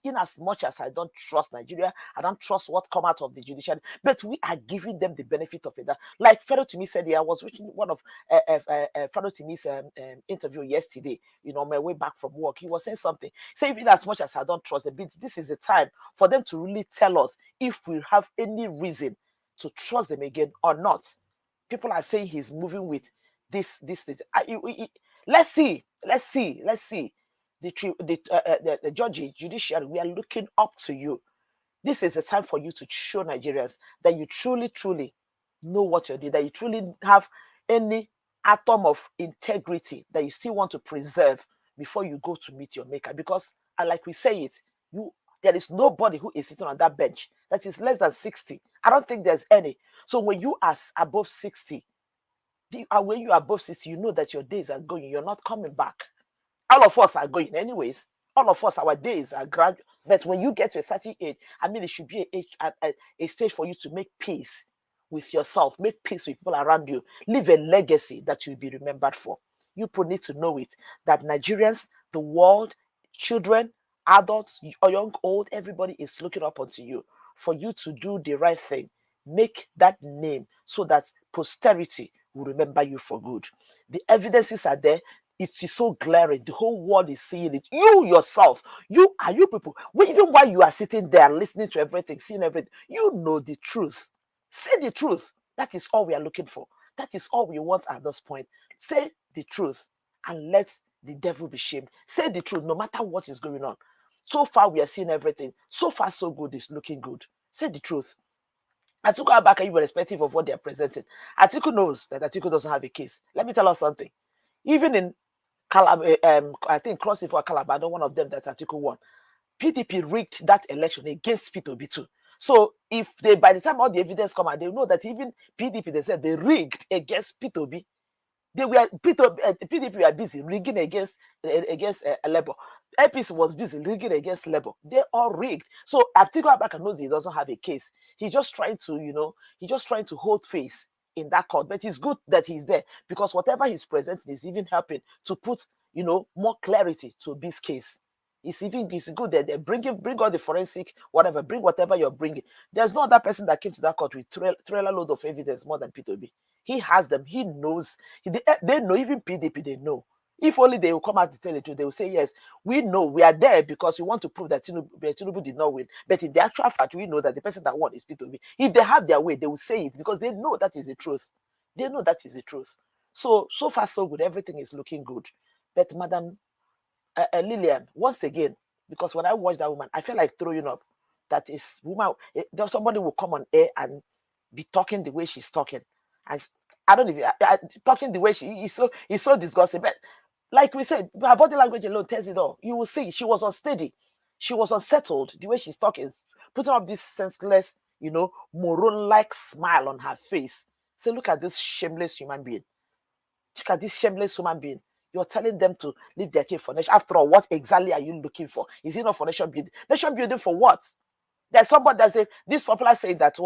J: In as much as I don't trust Nigeria, I don't trust what come out of the judiciary, but we are giving them the benefit of it. Like Fedo Timi said here, I was watching one of Fedo Timi's interview yesterday, on my way back from work. He was saying something. Saying in as much as I don't trust them, this is the time for them to really tell us if we have any reason to trust them again or not. People are saying he's moving with this. Let's see. The judiciary, we are looking up to you. This is the time for you to show Nigerians that you truly know what you're doing, that you truly have any atom of integrity that you still want to preserve before you go to meet your maker. Because, like we say it, there is nobody who is sitting on that bench that is less than 60. I don't think there's any. So when you are above 60, when you are above 60, you know that your days are going. You're not coming back. All of us are going anyways. All of us, our days are gradual. But when you get to a certain age, I mean, it should be a stage for you to make peace with yourself, make peace with people around you, leave a legacy that you'll be remembered for. You people need to know it, that Nigerians, the world, children, adults, young, old, everybody is looking up onto you for you to do the right thing. Make that name so that posterity will remember you for good. The evidences are there. It is so glaring. The whole world is seeing it. You yourself, you people, even while you are sitting there listening to everything, seeing everything, you know the truth. Say the truth. That is all we are looking for. That is all we want at this point. Say the truth and let the devil be shamed. Say the truth no matter what is going on. So far, we are seeing everything. So far, so good. It's looking good. Say the truth. Atiku Abubakar, irrespective of what they are presenting, Atiku knows that Atiku doesn't have a case. Let me tell us something. Even in Calabar, I think crossing for Calabar, one of them that Atiku won, PDP rigged that election against P2B too. So if they, by the time all the evidence come out, they know that even PDP, they said they rigged against P2B. They were PDP were busy rigging against Labour. APC was busy rigging against Labour. They all rigged. So Atiku Abubakar knows he doesn't have a case. He's just trying to, he's just trying to hold face in that court. But it's good that he's there because whatever he's presenting is even helping to put, more clarity to this case. It's good that they bring all the forensic, whatever, bring whatever you're bringing. There's no other person that came to that court with trailer load of evidence more than P2B. He has them. He knows. They know. Even PDP, they know. If only they will come out to tell the truth, they will say, yes, we know. We are there because we want to prove that Tinubu did not win. But in the actual fact, we know that the person that won is P2B. If they have their way, they will say it because they know that is the truth. They know that is the truth. So far, so good. Everything is looking good. But Madam Lillian, once again, because when I watch that woman, I feel like throwing up. That is, woman, somebody will come on air and be talking the way she's talking. And I don't even talking the way she is so disgusting. But like we said, her body language alone tells it all. You will see she was unsteady, she was unsettled. The way she's talking, putting up this senseless, moron-like smile on her face. So look at this shameless human being. Look at this shameless human being. You're telling them to leave their case for nation. After all, what exactly are you looking for? Is it not for nation building? Nation building for what? There's somebody that said this popular saying that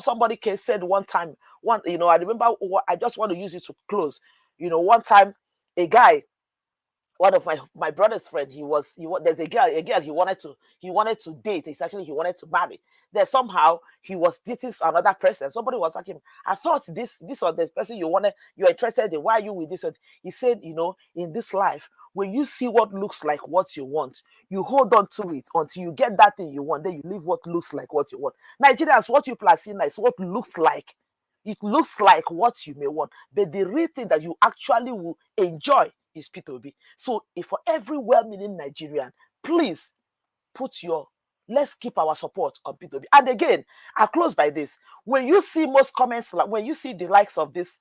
J: somebody said one time. I remember. I just want to use it to close. One time, a guy, one of my brother's friend, there's a girl he wanted to date. It's actually he wanted to marry. Then somehow he was dating another person. Somebody was asking him, I thought this or this person you're interested in. Why are you with this one? He said, in this life, when you see what looks like what you want, you hold on to it until you get that thing you want. Then you leave what looks like what you want. Nigerians, what you are seeing is what looks like. It looks like what you may want, but the real thing that you actually will enjoy is P2B. So if for every well-meaning Nigerian, please let's keep our support on P2B. And again, I'll close by this. When you see most comments, like when you see the likes of this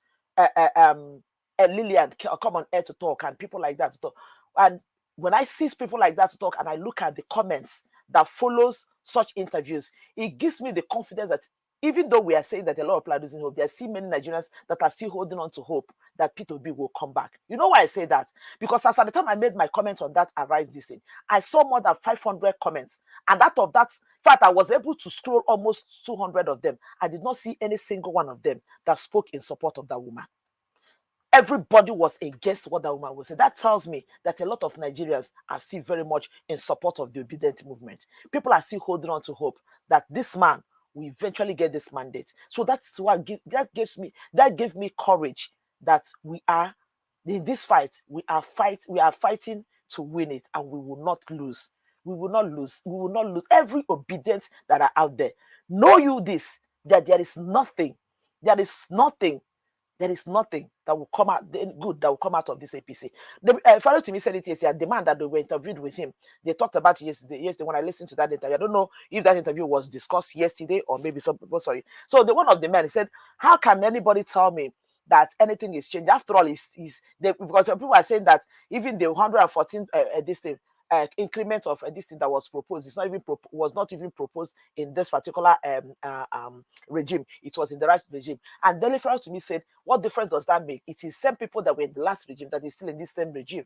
J: Lillian come on air to talk and people like that to talk, and when I see people like that to talk and I look at the comments that follows such interviews, it gives me the confidence that even though we are saying that a lot of people are losing hope, there are still many Nigerians that are still holding on to hope that P2B will come back. You know why I say that? Because as at the time I made my comment on that Arise this thing, I saw more than 500 comments. And out of that, in fact, I was able to scroll almost 200 of them. I did not see any single one of them that spoke in support of that woman. Everybody was against what that woman was saying. That tells me that a lot of Nigerians are still very much in support of the obedient movement. People are still holding on to hope that this man will eventually get this mandate. So that's what that gave me courage that we are in this fight. We are fighting to win it, and we will not lose. We will not lose. We will not lose. Every obedience that are out there, know you this, that there is nothing that will come out good that will come out of this APC. The fellow to me said it yesterday. The man that they were interviewed with him, they talked about it yesterday when I listened to that interview. I don't know if that interview was discussed yesterday or maybe some people saw it. So one of the men said, "How can anybody tell me that anything is changed? After all, because people are saying that even the 114 increment of this thing that was proposed was not even proposed in this particular regime. It was in the right regime." And Daily Ferris to me said, what difference does that make? It is same people that were in the last regime that is still in this same regime.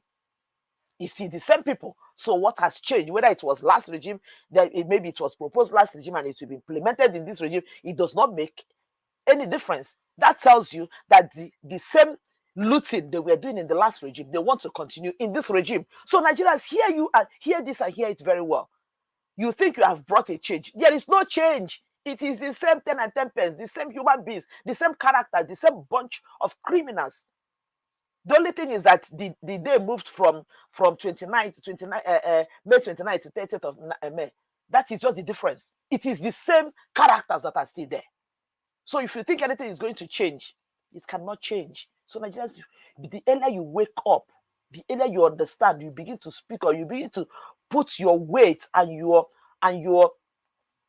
J: It's still the same people. So what has changed? Whether it was last regime, maybe it was proposed last regime and it will be implemented in this regime, it does not make any difference. That tells you that the same looting they were doing in the last regime, they want to continue in this regime. So Nigerians, hear this and hear it very well. You think you have brought a change. There is no change. It is the same 10 and 10 pence, the same human beings, the same character, the same bunch of criminals. The only thing is that the day moved from 29th to 29, May 29th to 30th of May. That is just the difference. It is the same characters that are still there. So if you think anything is going to change, it cannot change. So Nigerians, the earlier you wake up, the earlier you understand, you begin to speak, or you begin to put your weight and your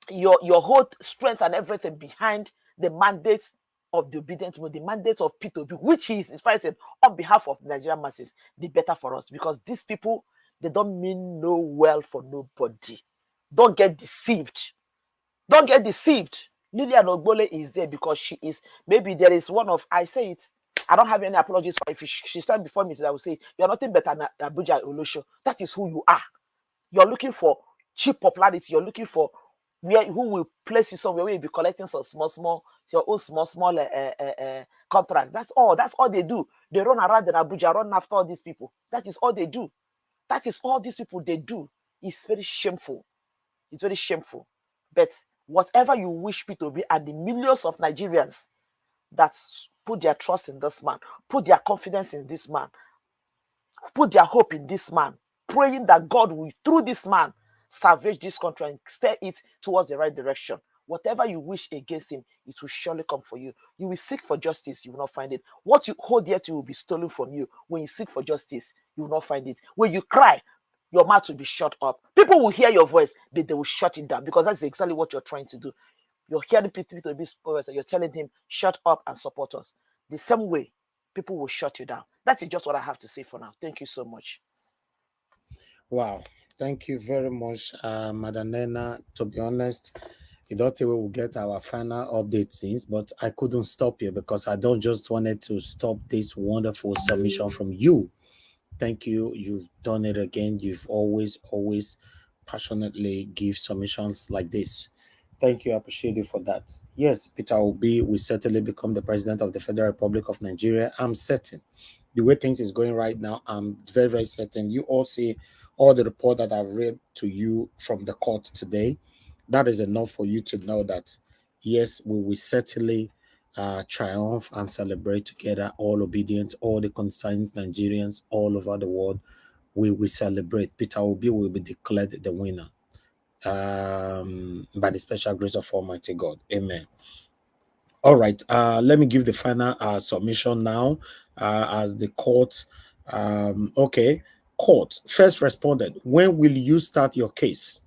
J: whole strength and everything behind the mandates of the obedient, the mandate of P2B, which is fighting on behalf of Nigerian masses, the better for us. Because these people, they don't mean no well for nobody. Don't get deceived. Don't get deceived. Lilian Ogbole is there because she is, maybe there is one of, I say it, I don't have any apologies for if she stand before me, so I will say, you're nothing better than Abuja Olosho. That is who you are. You're looking for cheap popularity. You're looking for who will place you somewhere where you'll be collecting some small, your own small contract. That's all. That's all they do. They run around in Abuja, run after all these people. That is all they do. That is all these people they do. It's very shameful. It's very shameful. But whatever you wish me to be, and the millions of Nigerians that put their trust in this man, put their confidence in this man, put their hope in this man, praying that God will, through this man, salvage this country and steer it towards the right direction. Whatever you wish against him, it will surely come for you. You will seek for justice, you will not find it. What you hold dear to will be stolen from you. When you seek for justice, you will not find it. When you cry, your mouth will be shut up. People will hear your voice, but they will shut it down, because that's exactly what you're trying to do. You're hearing people to be spoilers, and you're telling him, shut up and support us. The same way, people will shut you down. That is just what I have to say for now. Thank you so much.
A: Wow. Thank you very much, Madam Nena. To be honest, I thought we will get our final update since, but I couldn't stop you because I don't just wanted to stop this wonderful submission from you. Thank you. You've done it again. You've always passionately give submissions like this. Thank you. I appreciate you for that. Yes, Peter Obi will certainly become the president of the Federal Republic of Nigeria. I'm certain. The way things is going right now, I'm very, very certain. You all see all the report that I've read to you from the court today. That is enough for you to know that, yes, we will certainly triumph and celebrate together, all obedient, all the concerned Nigerians all over the world. We will celebrate. Peter Obi will be declared the winner by the special grace of Almighty God. Amen. All right. Let me give the final submission now as the court. Okay. Court first responded, when will you start your case?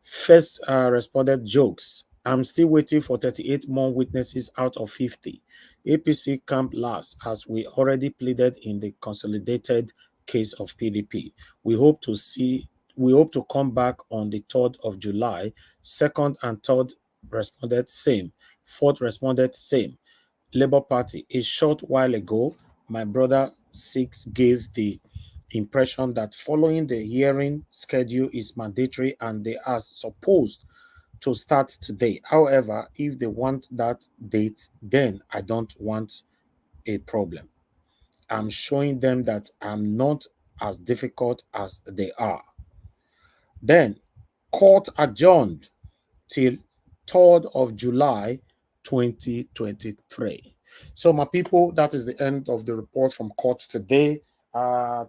A: First responded, jokes. I'm still waiting for 38 more witnesses out of 50. APC camp last, as we already pleaded in the consolidated case of PDP. We hope to come back on the 3rd of July. Second and third responded same. Fourth responded same. Labour Party, a short while ago, my brother Six gave the impression that following the hearing schedule is mandatory and they are supposed to start today. However, if they want that date, then I don't want a problem. I'm showing them that I'm not as difficult as they are. Then, court adjourned till 3rd of July 2023. So, my people, that is the end of the report from court today.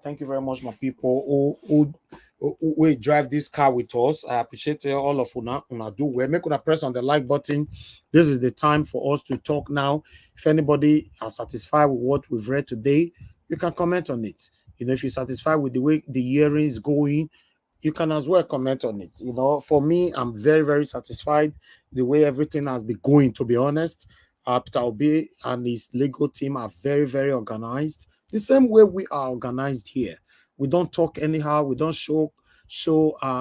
A: Thank you very much, my people who drive this car with us. I appreciate all of una do well. Make una press on the like button. This is the time for us to talk now. If anybody are satisfied with what we've read today, you can comment on it. You know, if you're satisfied with the way the hearing is going, you can as well comment on it. You know, for me, I'm very, very satisfied the way everything has been going, to be honest. Peter Obi and his legal team are very, very organized. The same way we are organized here. We don't talk anyhow. We don't show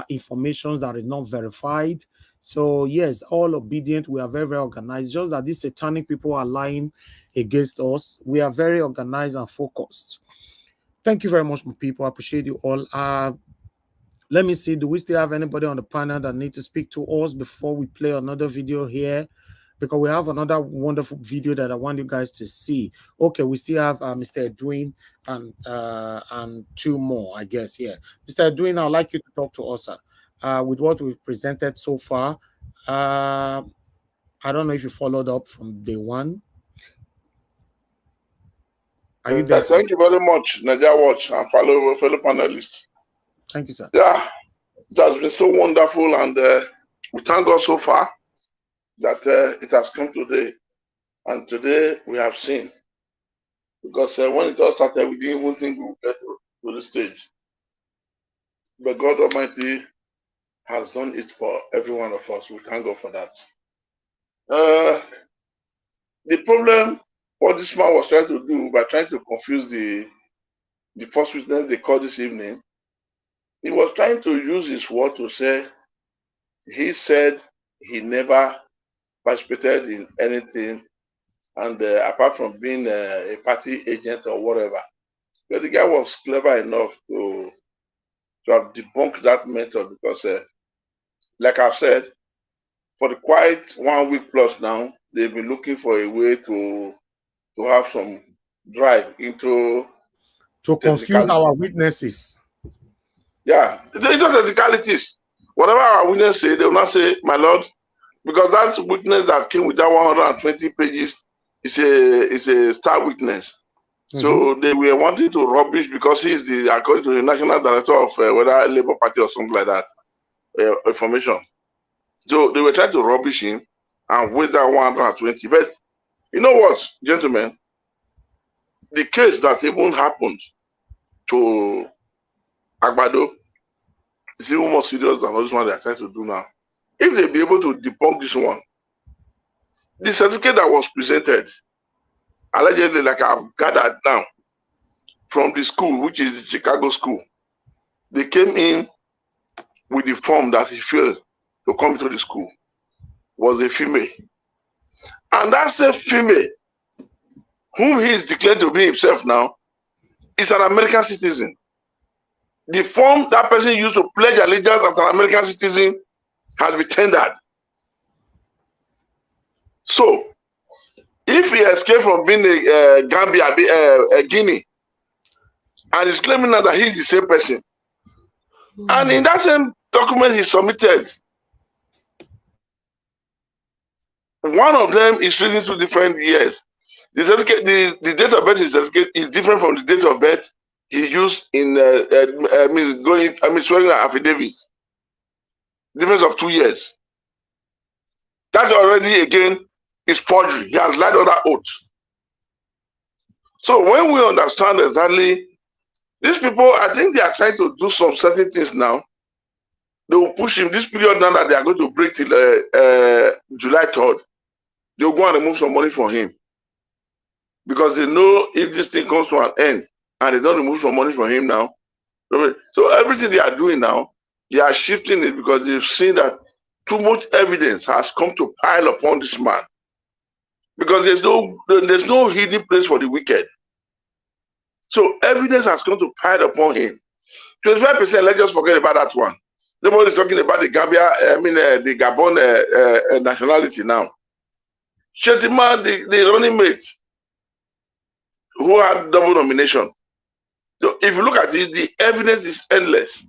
A: information that is not verified. So yes, all obedient. We are very, very organized. Just that these satanic people are lying against us. We are very organized and focused. Thank you very much, my people. I appreciate you all. Let me see. Do we still have anybody on the panel that need to speak to us before we play another video here? Because we have another wonderful video that I want you guys to see. Okay, we still have Mr. Edwin and two more, I guess. Yeah, Mr. Edwin, I'd like you to talk to us with what we've presented so far. I don't know if you followed up from day one. Are you there?
O: Thank you very much, Nadia Watch and fellow panelists.
A: Thank you, sir.
O: Yeah, it has been so wonderful, and we thank God so far that it has come today. And today we have seen. Because when it all started, we didn't even think we would get to the stage. But God Almighty has done it for every one of us. We thank God for that. The problem, what this man was trying to do by trying to confuse the first witness they called this evening, he was trying to use his word to say, he said he never participated in anything, and apart from being a party agent or whatever. But the guy was clever enough to have debunked that method because, like I've said, for the quite 1 week plus now, they've been looking for a way to have some drive into
A: to confuse our witnesses.
O: Yeah, it's just technicalities. Whatever our witness say, they will not say, my lord, because that witness that came with that 120 pages is a star witness. So they were wanting to rubbish because he is according to the national director of whether Labour Party or something like that, information. So they were trying to rubbish him and waste that 120. But you know what, gentlemen? The case that even happened to Agbado is even more serious than this one they are trying to do now. If they be able to debunk this one, the certificate that was presented, allegedly, like I've gathered now, from the school, which is the Chicago school, they came in with the form that he failed to come to the school, was a female. And that same female, whom he is declared to be himself now, is an American citizen. The form that person used to pledge allegiance as an American citizen has been tendered. So, if he escaped from being a Gambia, a Guinea, and is claiming now that he's the same person, and in that same document he submitted, one of them is reading 2 different years. The certificate, the date of birth certificate is different from the date of birth he used in swearing an affidavit. Difference of 2 years. That already again is forgery. He has lied on that oath. So when we understand exactly, these people, I think they are trying to do some certain things now. They will push him this period now that they are going to break till July 3rd. They will go and remove some money from him. Because they know if this thing comes to an end and they don't remove some money from him now. So everything they are doing now, they are shifting it because they've seen that too much evidence has come to pile upon this man. Because there's no hidden place for the wicked. So evidence has come to pile upon him. 25%, let's just forget about that one. Nobody's talking about the Gambia, the Gabon nationality now. Shetima, the running mate, who had double nomination. So if you look at it, the evidence is endless.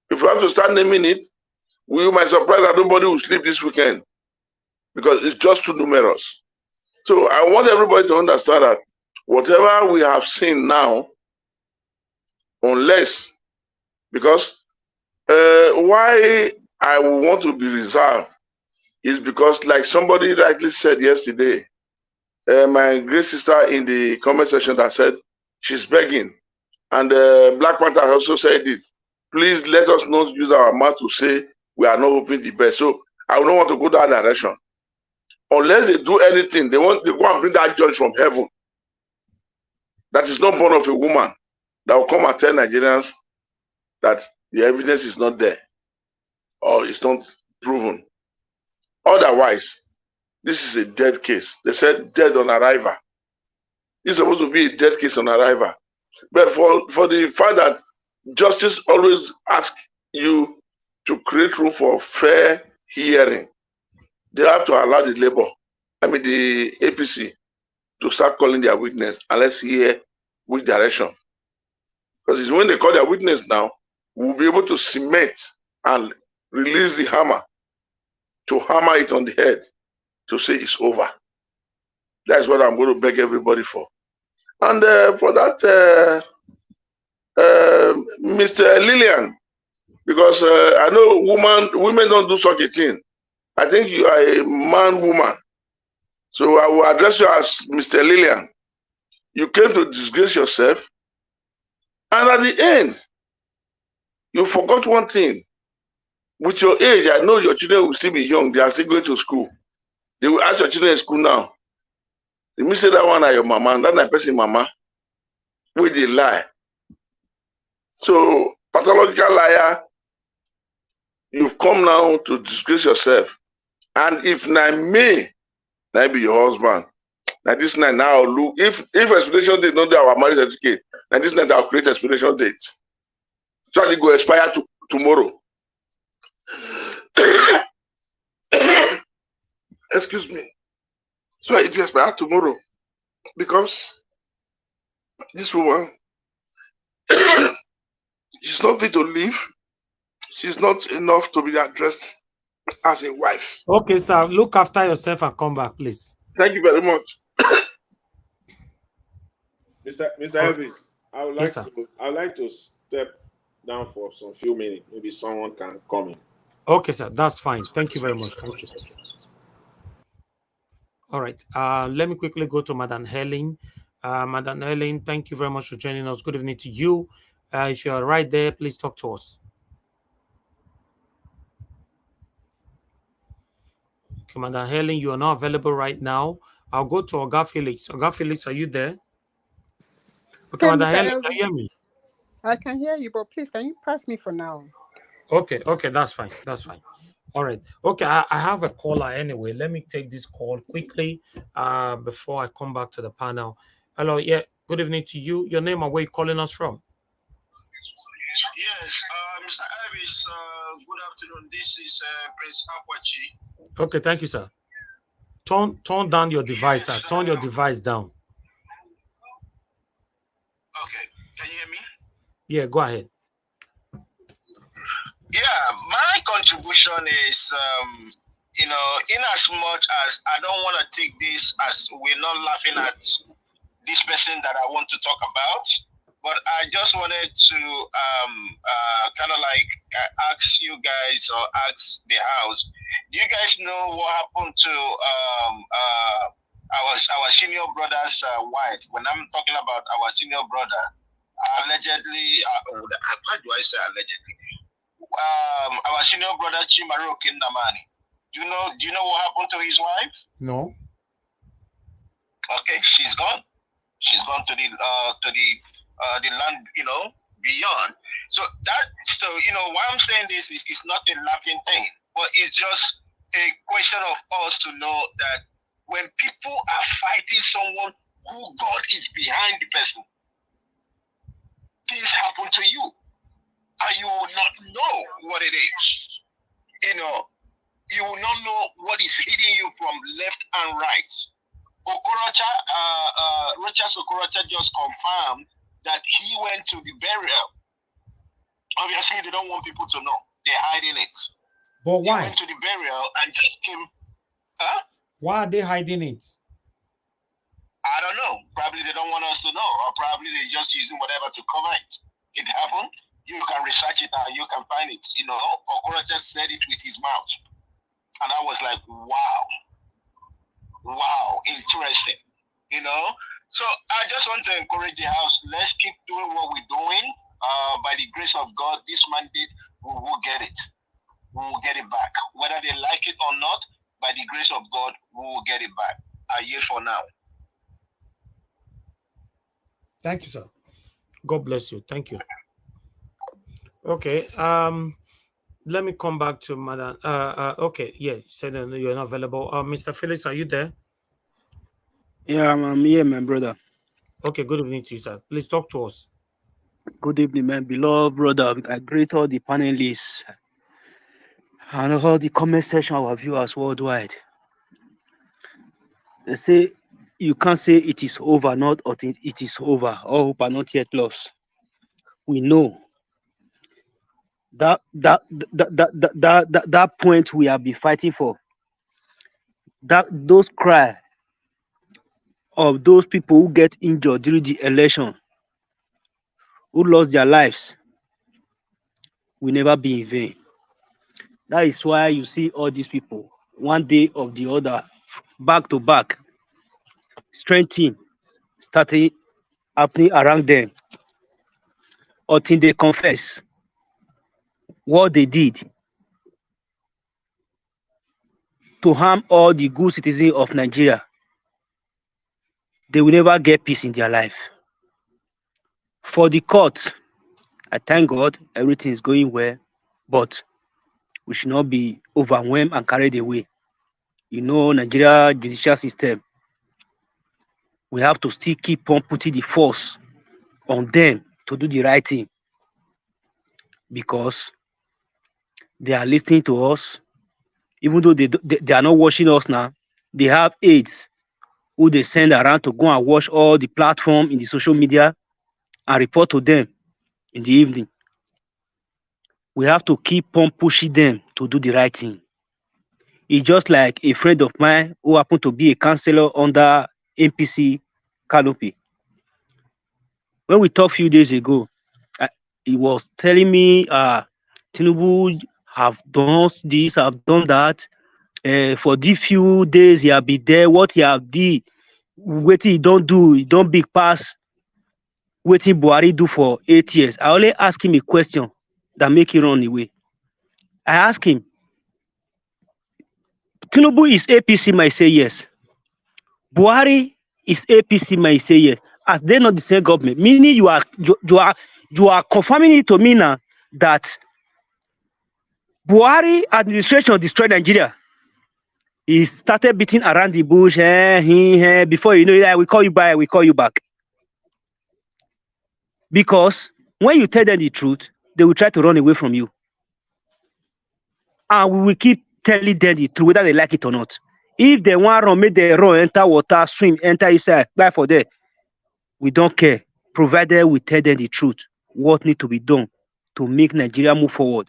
O: If you have to start naming it, we might surprise that nobody will sleep this weekend because it's just too numerous. So I want everybody to understand that whatever we have seen now, unless, because why I want to be reserved is because, like somebody rightly said yesterday, my great sister in the comment section that said she's begging, and Black Panther also said it. Please let us not use our mouth to say we are not hoping the best. So I don't want to go that direction. Unless they do anything, they go and bring that judge from heaven that is not born of a woman that will come and tell Nigerians that the evidence is not there or it's not proven. Otherwise, this is a dead case. They said dead on arrival. It's supposed to be a dead case on arrival. But for the fact that justice always asks you to create room for fair hearing, they have to allow the the APC, to start calling their witness and let's hear which direction. Because it's when they call their witness now, we'll be able to cement and release the hammer, to hammer it on the head, to say it's over. That's what I'm going to beg everybody for. And for that, Mr. Lillian, because I know women don't do such a thing. I think you are a man-woman. So I will address you as Mr. Lillian. You came to disgrace yourself. And at the end, you forgot one thing. With your age, I know your children will still be young. They are still going to school. They will ask your children in school now. Let me say that one are your mama, and that person mama. With the lie. So, pathological liar, you've come now to disgrace yourself. And if na me, na be your husband. Now this night now look, if explanation date not do our marriage certificate, now this night I'll create explanation date. So it go expire tomorrow. Excuse me. So it will expire tomorrow. Because this woman, she's not fit to live. She's not enough to be addressed as a wife.
A: Okay, sir. Look after yourself and come back, please.
O: Thank you very much.
Q: Mr. Elvis, I would like to step down for some few minutes. Maybe someone can come in.
A: Okay, sir. That's fine. Thank you very much. Thank you. All right. Let me quickly go to Madam Helen. Madam Helen, thank you very much for joining us. Good evening to you. If you are right there, please talk to us. Okay, Madam Helen, you are not available right now. I'll go to Oga Felix. Oga Felix, are you there? Okay, Madam Helen, can you hear me?
U: I can hear you, but please, can you pass me for now?
A: Okay, that's fine. That's fine. All right. Okay, I have a caller anyway. Let me take this call quickly before I come back to the panel. Hello, yeah. Good evening to you. Your name and where you calling us from?
V: Yes, Mr. Elvis, good afternoon. This is Prince Akwachi.
A: Okay, thank you, sir. Turn down your device, sir. Turn your device down.
V: Okay, can you hear me?
A: Yeah, go ahead.
V: Yeah, my contribution is, in as much as I don't want to take this as we're not laughing at this person that I want to talk about, but I just wanted to kind of like ask you guys or ask the house, do you guys know what happened to our senior brother's wife? When I'm talking about our senior brother, allegedly, why do I say allegedly? Our senior brother Chimaro Kindamani. Do you know what happened to his wife?
A: No.
V: Okay, she's gone. She's gone to the land, beyond. So why I'm saying this is it's not a laughing thing, but it's just a question of us to know that when people are fighting someone who God is behind the person, things happen to you, and you will not know what it is. You will not know what is hitting you from left and right. Rochas Okorocha just confirmed that he went to the burial. Obviously, they don't want people to know. They're hiding it.
A: But why?
V: He went to the burial and just came. Huh?
A: Why are they hiding it?
V: I don't know. Probably they don't want us to know, or probably they're just using whatever to cover it. It happened. You can research it and you can find it. Okorocha said it with his mouth. And I was like, wow, interesting. So I just want to encourage the house. Let's keep doing what we're doing. By the grace of God, this mandate, we will get it. We will get it back. Whether they like it or not, by the grace of God, we will get it back. A year for now.
A: Thank you, sir. God bless you. Thank you. Okay. Let me come back to Madam. Okay. Yeah, you said you're not available. Mr. Felix, are you there?
W: Yeah, I'm here, my brother.
A: Okay, good evening to you, sir. Please talk to us.
B: Good evening, my beloved brother. I greet all the panelists and all the comment section of our viewers worldwide. They say you can't say it is over, not until it is over. All hope are not yet lost. We know that point we have been fighting for. Those cry of those people who get injured during the election, who lost their lives, will never be in vain. That is why you see all these people, one day of the other, back to back, strengthening, starting happening around them, until they confess what they did to harm all the good citizens of Nigeria. They will never get peace in their life. For the court, I thank God everything is going well, but we should not be overwhelmed and carried away. You know, Nigeria judicial system, we have to still keep on putting the force on them to do the right thing, because they are listening to us. Even though they are not watching us now, they have aides who they send around to go and watch all the platform in the social media and report to them in the evening. We have to keep on pushing them to do the right thing. It's just like a friend of mine who happened to be a counselor under NPC canopy. When we talked a few days ago, he was telling me, Tinubu have done this, have done that. For these few days he have been there, what he have did, wetin he don't do, he don't big pass wetin Buhari do for 8 years. I only ask him a question that make him run away. I ask him, Tinubu is APC, might say yes. Buhari is APC, might say yes. As they not the same government, meaning you are confirming it to me now that Buhari administration destroyed Nigeria. He started beating around the bush, before you know it, we call you back, we call you back. Because when you tell them the truth, they will try to run away from you. And we will keep telling them the truth, whether they like it or not. If they want to run, make them run, enter water, swim, enter inside, buy for them. We don't care, provided we tell them the truth, what needs to be done to make Nigeria move forward.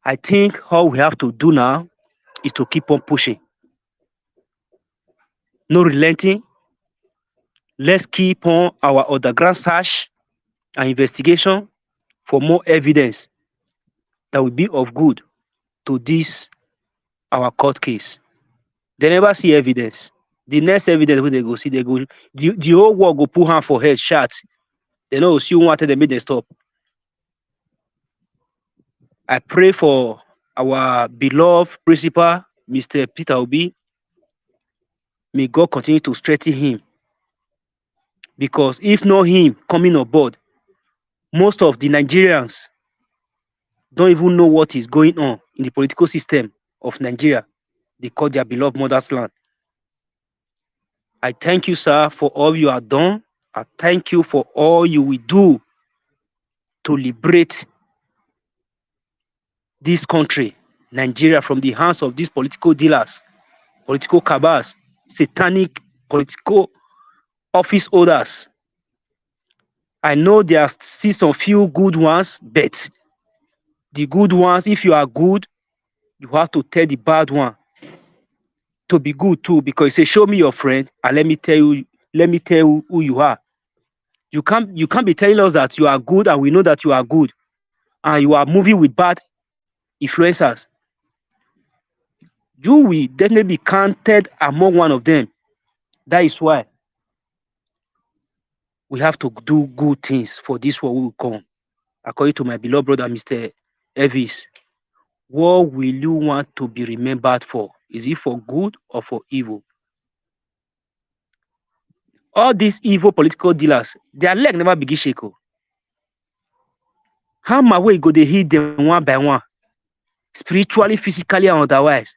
B: I think all we have to do now is to keep on pushing. No relenting. Let's keep on our underground search and investigation for more evidence that will be of good to this, our court case. They never see evidence. The next evidence when they go see, they go, the whole world go put hand for head, shot. They know see wanted them, make them stop. I pray for our beloved principal, Mr. Peter Obi. May God continue to strengthen him. Because if not him coming on board, most of the Nigerians don't even know what is going on in the political system of Nigeria. They call their beloved mother's land. I thank you, sir, for all you have done. I thank you for all you will do to liberate this country, Nigeria, from the hands of these political dealers, political cabals, satanic political office holders. I know there are still some few good ones, but the good ones, if you are good, you have to tell the bad one to be good too, because you say, show me your friend and let me tell you who you are. You can't be telling us that you are good and we know that you are good and you are moving with bad influencers. You will definitely be counted among one of them. That is why we have to do good things for this world will come. According to my beloved brother, Mr. Elvis, what will you want to be remembered for? Is it for good or for evil? All these evil political dealers, their leg never begin shake. How my way go they hit them one by one, spiritually, physically, and otherwise?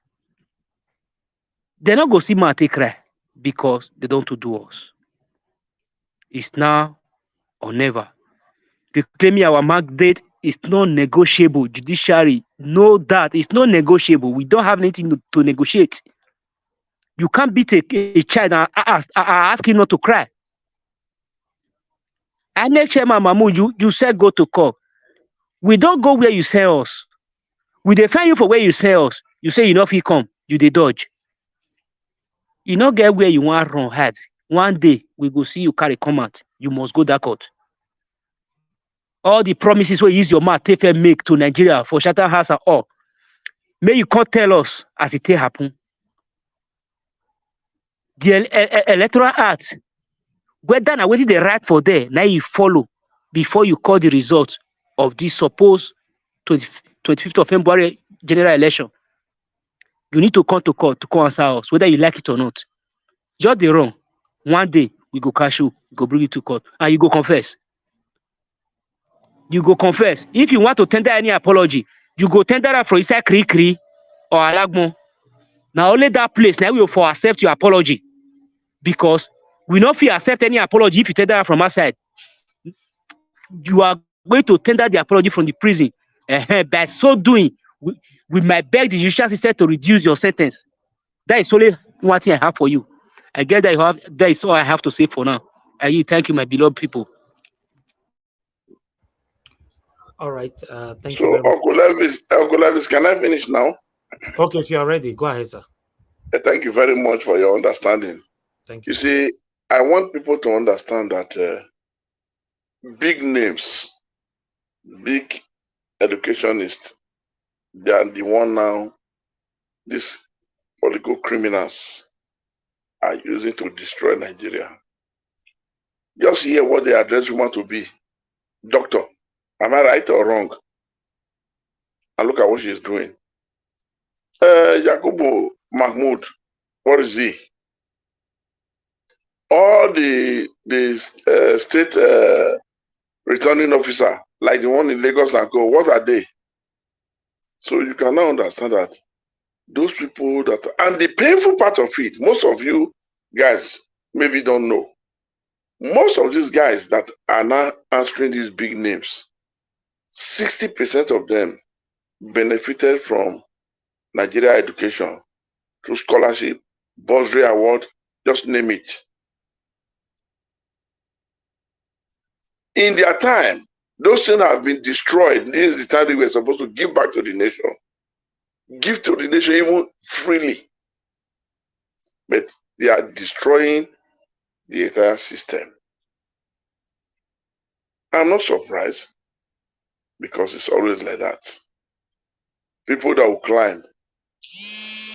B: They're not going to see man take cry because they don't do us. It's now or never. Reclaiming our mandate is not negotiable. Judiciary, know that it's not negotiable. We don't have anything to negotiate. You can't beat a child and ask him not to cry. And next chairman Mahmoud, you said go to court. We don't go where you sell us. We defend you for where you sell us. You say you know if he come, you dey dodge. You not get where you want run hard. One day we go see you carry command. You must go that court. All the promises we use your mouth take make to Nigeria for Shatter House and all. May you can't tell us as it happen. The electoral act, whether na wetin they write for there, now you follow before you call the result of this supposed 25th of February general election. You need to come to court to come answer us, whether you like it or not. Just the wrong. One day we go cash you, we go bring you to court, and you go confess. You go confess. If you want to tender any apology, you go tender that for inside Kri or Alagmo. Now only that place now we will for accept your apology. Because we not feel accept any apology if you tender from outside. You are going to tender the apology from the prison. By so doing, we might beg the judicial system to reduce your sentence. That is only one thing I have for you. I guess that is all I have to say for now. Thank you, my beloved people.
A: All right. Thank you very
O: much. Uncle Levis, can I finish now?
A: Okay, if you are ready, go ahead, sir.
O: Thank you very much for your understanding.
A: Thank you.
O: You see, I want people to understand that big names, big educationists, they are the one now these political criminals are using to destroy Nigeria. Just hear what they address woman to be. Doctor, am I right or wrong? And look at what she's doing. Yakubu Mahmoud, what is he? All the state returning officer, like the one in Lagos and Co, what are they? So you can now understand that those people that, and the painful part of it, most of you guys maybe don't know, most of these guys that are now answering these big names, 60% of them benefited from Nigeria education through scholarship, bursary award, just name it. In their time, those things have been destroyed. This is the time they were supposed to give back to the nation. Give to the nation even freely. But they are destroying the entire system. I'm not surprised because it's always like that. People that will climb,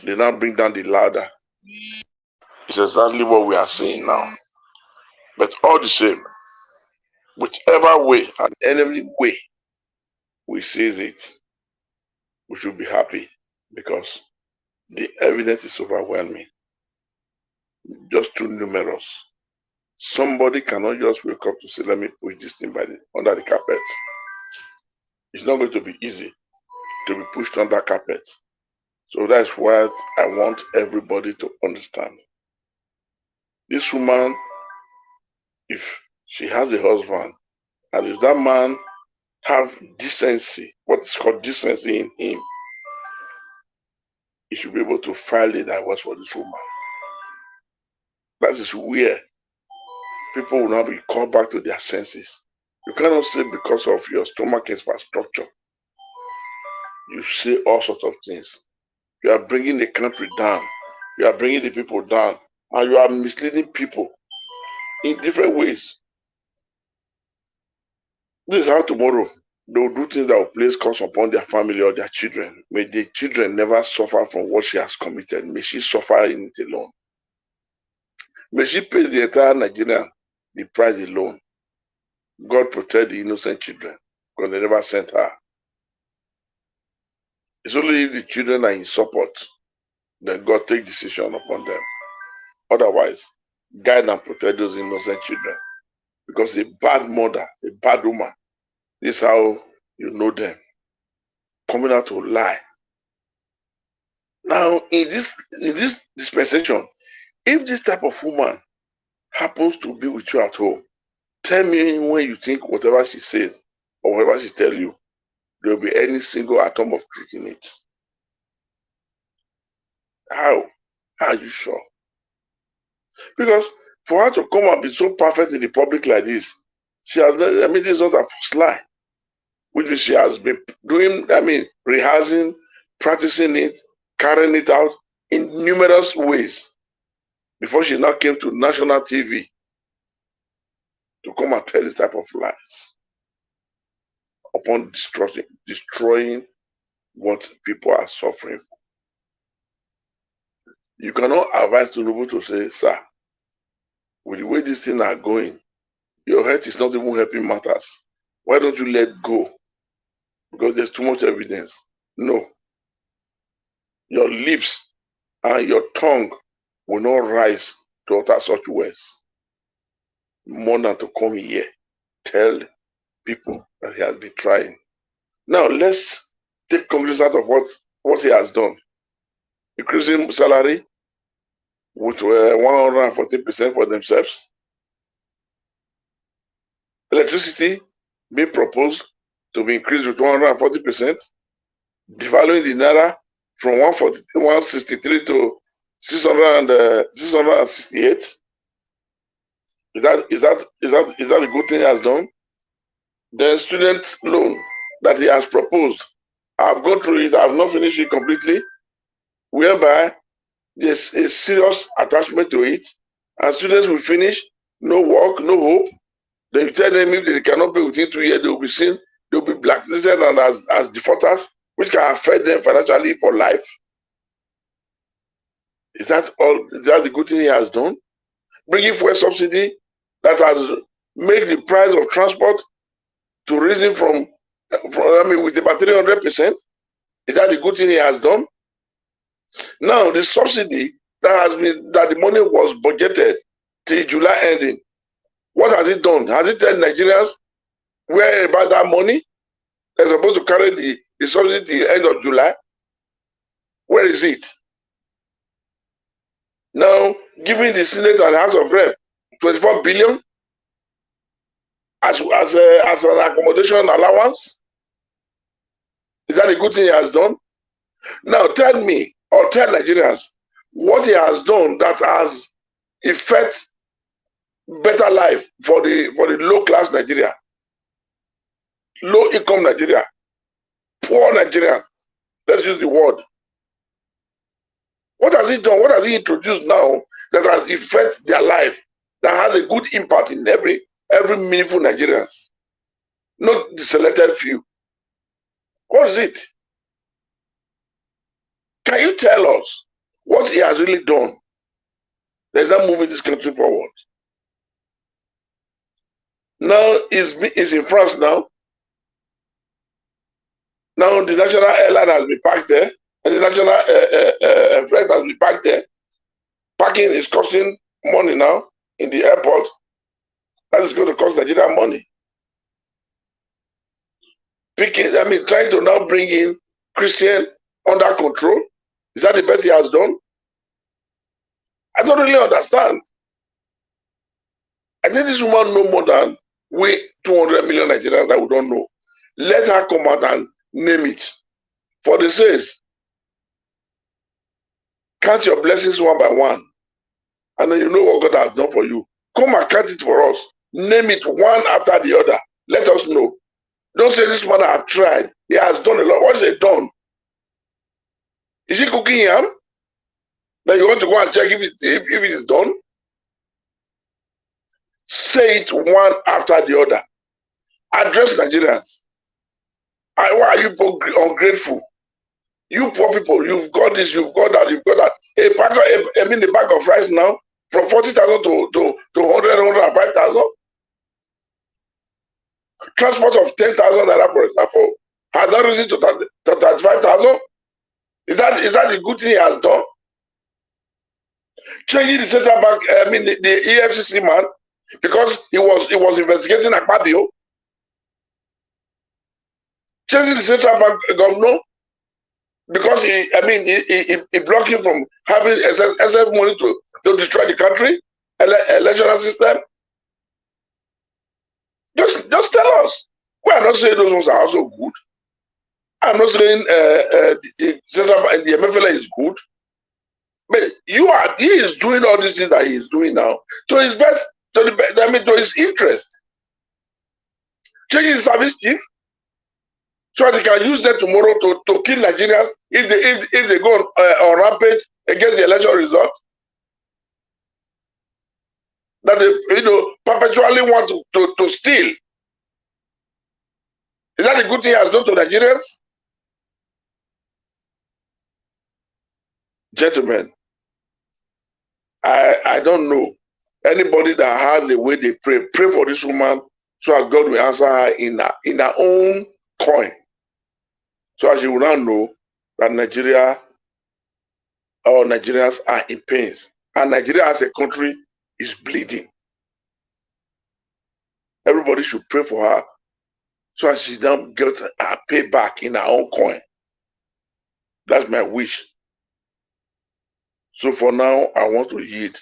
O: they now bring down the ladder. It's exactly what we are seeing now. But all the same, whichever way and any way we seize it, we should be happy because the evidence is overwhelming. Just too numerous. Somebody cannot just wake up to say, let me push this thing under the carpet. It's not going to be easy to be pushed under carpet. So that's what I want everybody to understand. This woman, if she has a husband, and if that man have decency, what is called decency in him, he should be able to file a divorce for this woman. That is where people will now be called back to their senses. You cannot say because of your stomach infrastructure, you say all sorts of things. You are bringing the country down. You are bringing the people down. And you are misleading people in different ways. This is how tomorrow they will do things that will place curse upon their family or their children. May the children never suffer from what she has committed. May she suffer in it alone. May she pay the entire Nigerian the price alone. God protect the innocent children because they never sent her. It's only if the children are in support that God take decision upon them. Otherwise, guide and protect those innocent children. Because a bad mother, a bad woman, this is how you know them. Coming out to lie. Now, in this dispensation, if this type of woman happens to be with you at home, Tell me when you think whatever she says or whatever she tells you, there will be any single atom of truth in it. How? How are you sure? Because for her to come and be so perfect in the public like this, she has, I mean, this is not her first lie, which she has been doing, I mean, rehearsing, practicing it, carrying it out in numerous ways before she now came to national TV to come and tell this type of lies upon destroying what people are suffering. You cannot advise Tinubu to say, sir, with the way these things are going, your health is not even helping matters. Why don't you let go? Because there's too much evidence. No. Your lips and your tongue will not rise to utter such words. More than to come here, tell people that he has been trying. Now, let's take conclusions out of what he has done. Increasing salary with 140% for themselves. Electricity being proposed to be increased with 140%. Devaluing the naira from 163 to 668. Is that a good thing he has done? The student loan that he has proposed, I've gone through it, I've not finished it completely, whereby there's a serious attachment to it, and students will finish, no work, no hope. They tell them if they cannot pay within 2 years, they will be seen, they will be blacklisted and as defaulters, which can affect them financially for life. Is that all? Is that the good thing he has done? Bringing fuel subsidy that has made the price of transport to risen from with about 300%. Is that the good thing he has done? Now the subsidy that the money was budgeted till July ending, what has it done? Has it told Nigerians where about that money? They're supposed to carry the subsidy till end of July. Where is it? Now giving the Senate and House of Rep 24 billion as an accommodation allowance. Is that a good thing he has done? Now tell me, or tell Nigerians, what he has done that has effect better life for the low class Nigeria, low income Nigeria, poor Nigeria. Let's use the word. What has he done? What has he introduced now that has affected their life, that has a good impact in every meaningful Nigerians, not the selected few? What is it? Can you tell us what he has really done that is moving this country forward? Now he's in France now. Now the national airline has been parked there, and the national flight has been parked there. Parking is costing money now in the airport. That is going to cost Nigeria money. Trying to now bring in Christian under control. Is that the best he has done? I don't really understand. I think this woman knows more than we 200 million Nigerians that we don't know. Let her come out and name it. For the says, count your blessings one by one, and then you know what God has done for you. Come and count it for us. Name it one after the other. Let us know. Don't say this man has tried. He has done a lot. What has he done? Is he cooking yam? Then you want to go and check if it is done? Say it one after the other. Address Nigerians. Why are you ungrateful? You poor people, you've got this, you've got that, you've got that. The bag of rice now from 40,000 to 105,000. Transport of 10,000 naira, for example, has not risen to 35,000. Is that the good thing he has done? Changing the central bank, the EFCC man, because he was investigating Akpabio. Changing the central bank governor because he blocked him from having excess money to destroy the country, electoral system. just tell us. We are not saying those ones are also good. I'm not saying the MFLA is good. But he is doing all these things that he is doing now to his best, to his interest. Changing the service chief so that he can use them tomorrow to kill Nigerians if they go on rampage against the election results. That they perpetually want to steal. Is that a good thing he has done to Nigerians? Gentlemen, I don't know anybody that has the way they pray for this woman so as God will answer her in her own coin. So as you will now know that Nigeria or Nigerians are in pains. And Nigeria as a country is bleeding. Everybody should pray for her so as she don't get her payback in her own coin. That's my wish. So for now, I want to yield.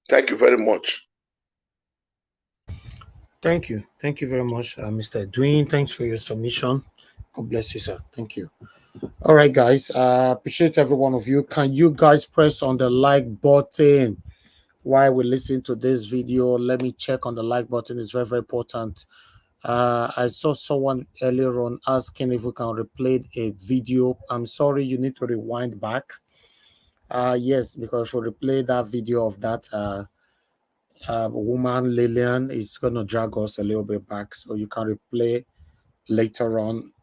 O: Thank you very much.
A: Thank you. Thank you very much, Mr. Edwin. Thanks for your submission. God bless you, sir. Thank you. All right, guys. Appreciate every one of you. Can you guys press on the like button while we listen to this video? Let me check on the like button. It's very, very important. I saw someone earlier on asking if we can replay a video. I'm sorry, you need to rewind back. Yes, because we replay that video of that woman, Lillian, is going to drag us a little bit back. So you can replay later on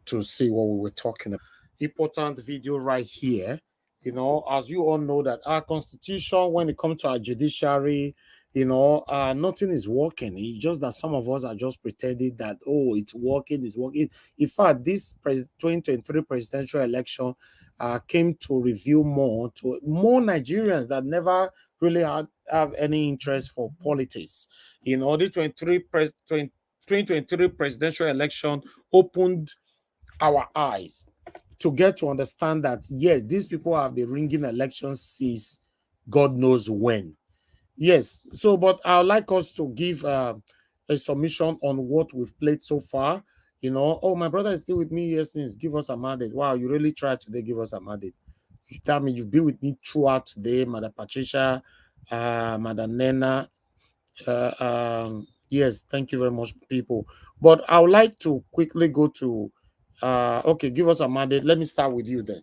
A: to see what we were talking about. Important video right here. As you all know that our constitution, when it comes to our judiciary, nothing is working. It's just that some of us are just pretending that, oh, it's working, it's working. In fact, this 2023 presidential election came to reveal more Nigerians that never really have any interest for politics. The 2023 presidential election opened our eyes to get to understand that, yes, these people have been ringing elections since God knows when. Yes. So, but I would like us to give a submission on what we've played so far. Oh, my brother is still with me here since. Give us a mandate. Wow, you really tried today. Give us a mandate. That means you've been with me throughout today, Madam Patricia, Madam Nena. Yes, thank you very much, people. But I would like to quickly go to, okay, give us a mandate. Let me start with you then.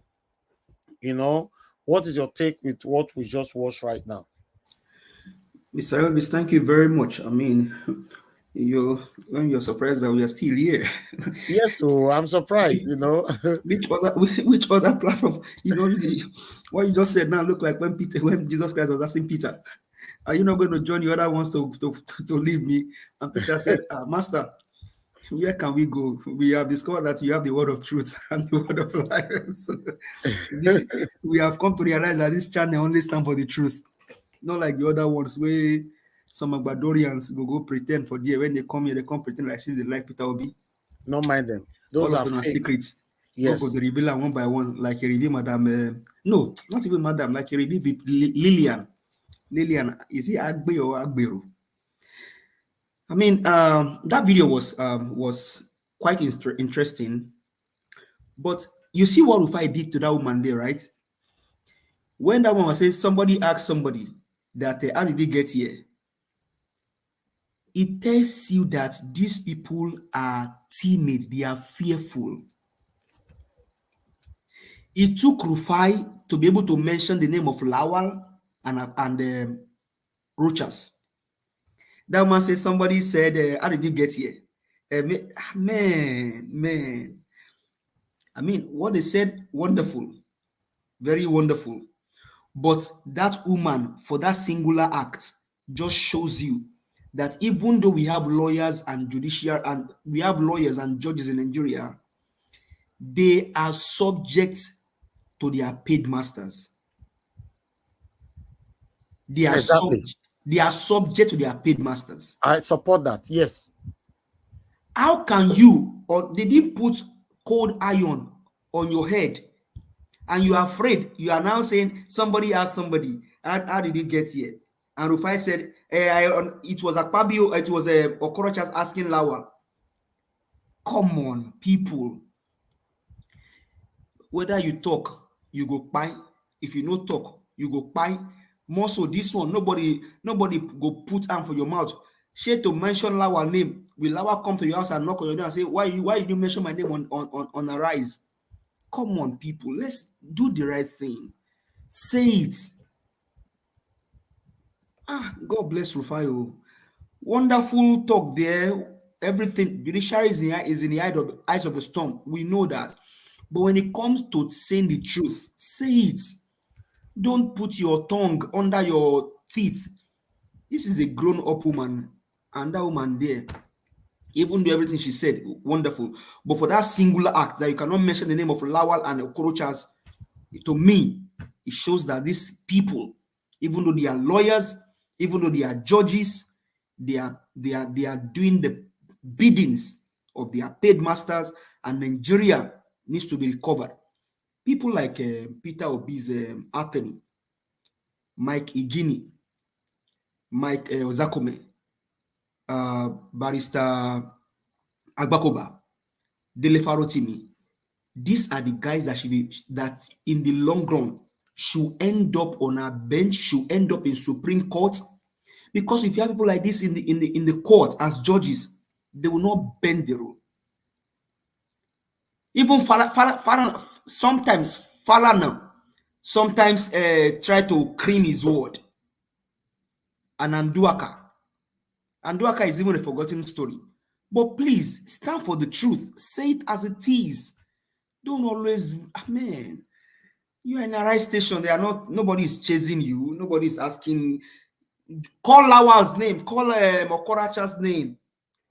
A: What is your take with what we just watched right now?
R: Mr. Elvis, thank you very much. I mean, you're surprised that we are still here.
A: Yes, so I'm surprised,
R: Which other platform, what you just said now look like when Jesus Christ was asking Peter, are you not going to join the other ones to leave me? And Peter said, Master, where can we go? We have discovered that you have the word of truth and the word of life. We have come to realize that this channel only stands for the truth. Not like the other ones where some Agbadorians will go pretend for there. When they come here, they come pretend like they like Peter Obi.
A: Don't mind them. Those
R: all of them are secrets. Yes. Because they reveal one by one, like a review, Madam. No, not even Madam, like a review with Lillian. Lillian, is it Agbe or Agberu? I mean, that video was quite interesting. But you see what Rufai did to that woman there, right? When that woman says somebody asked somebody that how did they get here? It tells you that these people are timid, they are fearful. It took Rufai to be able to mention the name of Lawal and Rochas. That woman said somebody said, how did you get here? Man. I mean, what they said, wonderful, very wonderful. But that woman, for that singular act, just shows you that even though we have lawyers and judiciary and we have lawyers and judges in Nigeria, they are subject to their paid masters. They are subject to their paid masters.
A: I support that. Yes.
R: How can you, or they didn't put cold iron on your head and you are afraid? You are now saying somebody asked somebody, how did he get here? And Rufai said, It was Akpabio, it was Okorochas asking Lawal. Come on, people. Whether you talk, you go buy. If you no talk, you go buy. More so this one, nobody go put hand for your mouth. Share to mention Lawal name. Will Lawal come to your house and knock on your door and say, why did you mention my name on a rise? Come on, people. Let's do the right thing. Say it. God bless Rufai. Wonderful talk there. Everything judiciary is in the eyes of the storm. We know that. But when it comes to saying the truth, say it. Don't put your tongue under your teeth. This is a grown-up woman, and that woman there, even though everything she said, wonderful. But for that singular act that you cannot mention the name of Lawal and Okorochas, to me, it shows that these people, even though they are lawyers, even though they are judges, they are doing the biddings of their paid masters, and Nigeria needs to be recovered. People like Peter Obi's attorney, Mike Igini, Mike Zakome, Barrister Agbakoba, Dele Farotimi. These are the guys that in the long run should end up on a bench, should end up in Supreme Court. Because if you have people like this in the court as judges, they will not bend the rule. Even sometimes Falana try to cream his word. And Anduaka is even a forgotten story. But please stand for the truth. Say it as it is. Don't always, man. You are in a right station. Nobody is chasing you. Nobody is asking. Call Lawal's name. Call Okoracha's name.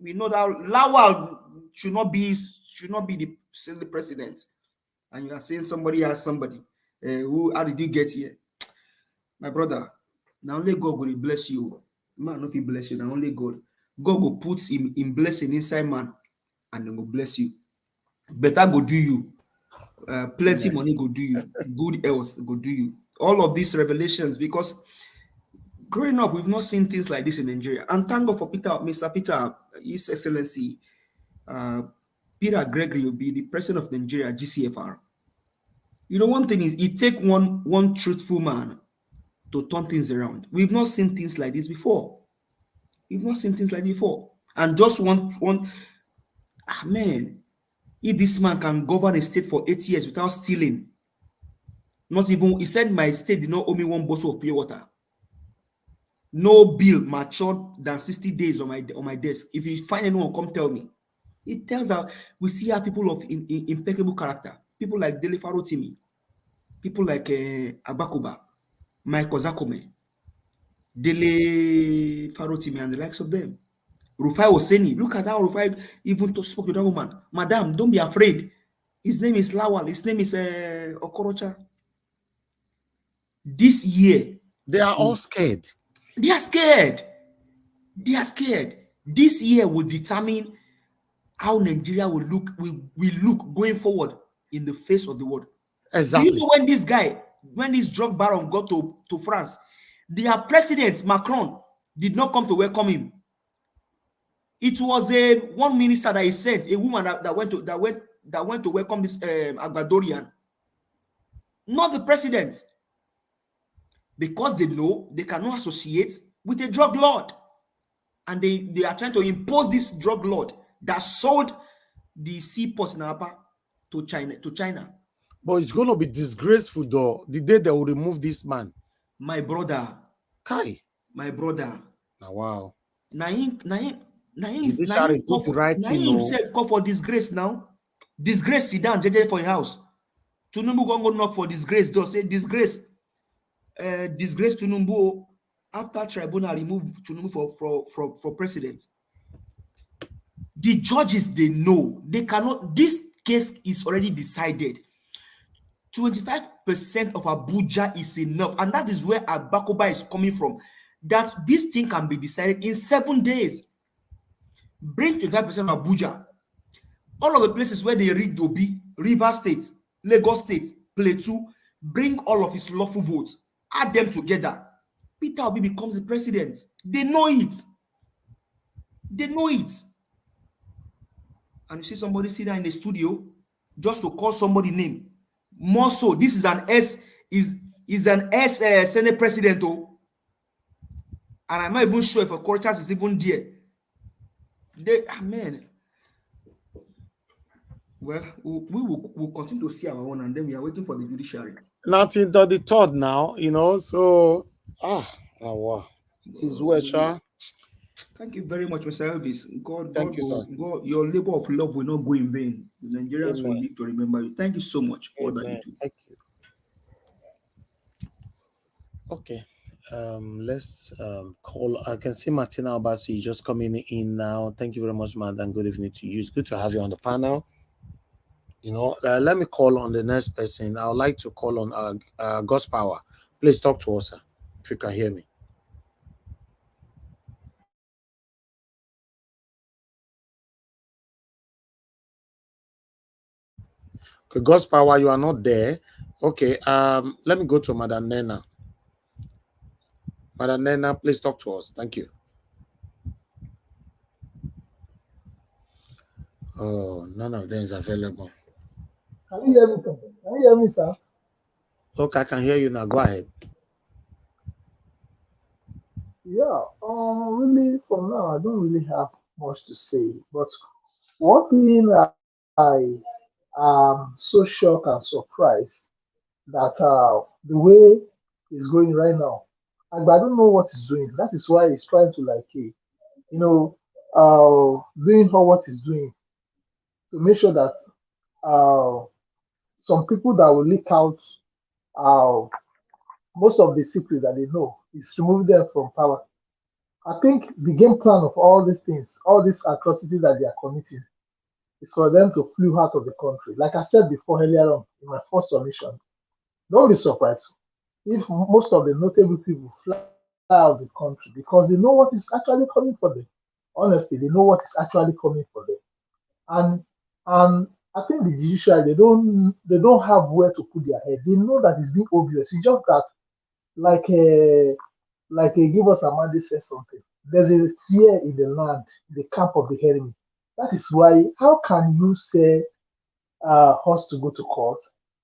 R: We know that Lawal should not be the president. And you are saying somebody has somebody. How did you get here? My brother, now only God will bless you. Man, if he bless you, now only God. God will put him in blessing inside man, and then will bless you. Better go do you. Plenty money go do you. Good health go do you. All of these revelations, because growing up, we've not seen things like this in Nigeria. And thank God for Mr. Peter, His Excellency, Peter Gregory will be the president of Nigeria, GCFR. You know, one thing is, it takes one truthful man to turn things around. We've not seen things like this before. And just man, if this man can govern a state for 8 years without stealing, not even, he said my state did not owe me one bottle of pure water. No bill matured than 60 days on my desk. If you find anyone, come tell me. It tells us we see our people of impeccable character. People like Dele Farotimi, people like Abakuba, Michael Zakome, Dele Farotimi, and the likes of them. Rufai Oseni, look at how Rufai even spoke to that woman. Madam, don't be afraid. His name is Lawal. His name is Okorocha. This year,
A: they are all scared.
R: They are scared. This year will determine how Nigeria will look going forward in the face of the world.
A: Exactly.
R: Do you know when this drug baron got to France, their president Macron did not come to welcome him. It was one minister that he sent, a woman that went to welcome this Agbadorian, not the president, because they know they cannot associate with a drug lord, and they are trying to impose this drug lord that sold the seaport in Aba to China.
A: But it's going to be disgraceful, though, the day they will remove this man.
R: My brother.
A: Kai.
R: My brother.
A: Now, wow.
R: Judiciary put the right thing. Himself call for disgrace now. Disgrace, sit down, JJ for your house. Tunumbu go knock for disgrace. Don't say disgrace. Disgrace Tunumbu after tribunal remove Tunumbu for president. The judges, they know they cannot. This case is already decided. 25% of Abuja is enough, and that is where Abakoba is coming from. That this thing can be decided in 7 days. Bring 25% of Abuja. All of the places where they read Dobi, River State, Lagos State, Plateau, bring all of his lawful votes, add them together. Peter Obi becomes the president. They know it. They know it. And you see somebody sit there in the studio just to call somebody name. More so, this is an Senate president, oh. And I'm not even sure if a Cortez is even there. Man. Well, we'll continue to see our own, and then we are waiting for the judiciary.
A: Nothing to the third now, you know. So, wow. It is well, sir.
R: Thank you very much, Mr. Elvis.
A: Thank you, sir.
R: God, your labor of love will not go in vain. The Nigerians will live to remember you. Thank you so much for that you do.
A: Thank you. Okay. Let's call. I can see Martina Obasi just coming in now. Thank you very much, madam. Good evening to you. It's good to have you on the panel. You know, let me call on the next person. I would like to call on God's Power. Please talk to us, sir, if you can hear me. Okay, God's Power, you are not there. Okay, let me go to Madam Nena. Madam Nena, please talk to us. Thank you. Oh, none of them is available.
G: Can you hear me, sir? Can you hear me, sir?
A: Okay, I can hear you now. Go ahead.
G: Yeah, really, for now, I don't really have much to say. But one thing I am so shocked and surprised that the way it's going right now, I don't know what it's doing. That is why it's trying to doing what it's doing to make sure that some people that will leak out most of the secret that they know is remove them from power. I think the game plan of all these things, all these atrocities that they are committing, is for them to flee out of the country. Like I said before earlier on in my first submission, don't be surprised if most of the notable people fly out of the country because they know what is actually coming for them. Honestly, they know what is actually coming for them. And I think the judiciary they don't have where to put their head. They know that it's being obvious. It's just that like give us Amadi said something. There's a fear in the land, the camp of the enemy. That is why how can you say us to go to court?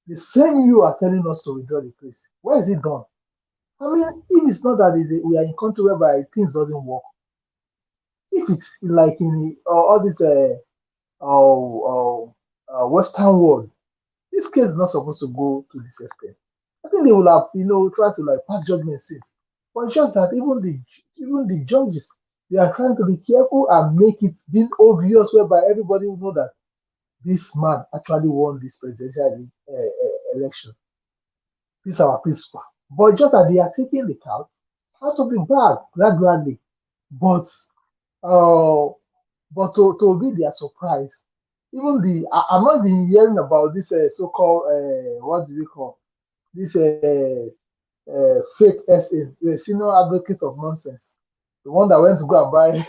G: The same you are telling us to withdraw the case. Where is it done? I mean, if it's not that we are in a country whereby things doesn't work, if it's like in all this Western world, this case is not supposed to go to this extent. I think they will have, tried to pass judgment since. But it's just that even the judges, they are trying to be careful and make it being obvious whereby everybody will know that this man actually won this presidential election. This is our principle. But just that they are taking the count out of the bag gradually. But to be their surprise, even I'm not even hearing about this so-called what do you call this fake SA, the senior advocate of nonsense, the one that went to go and buy,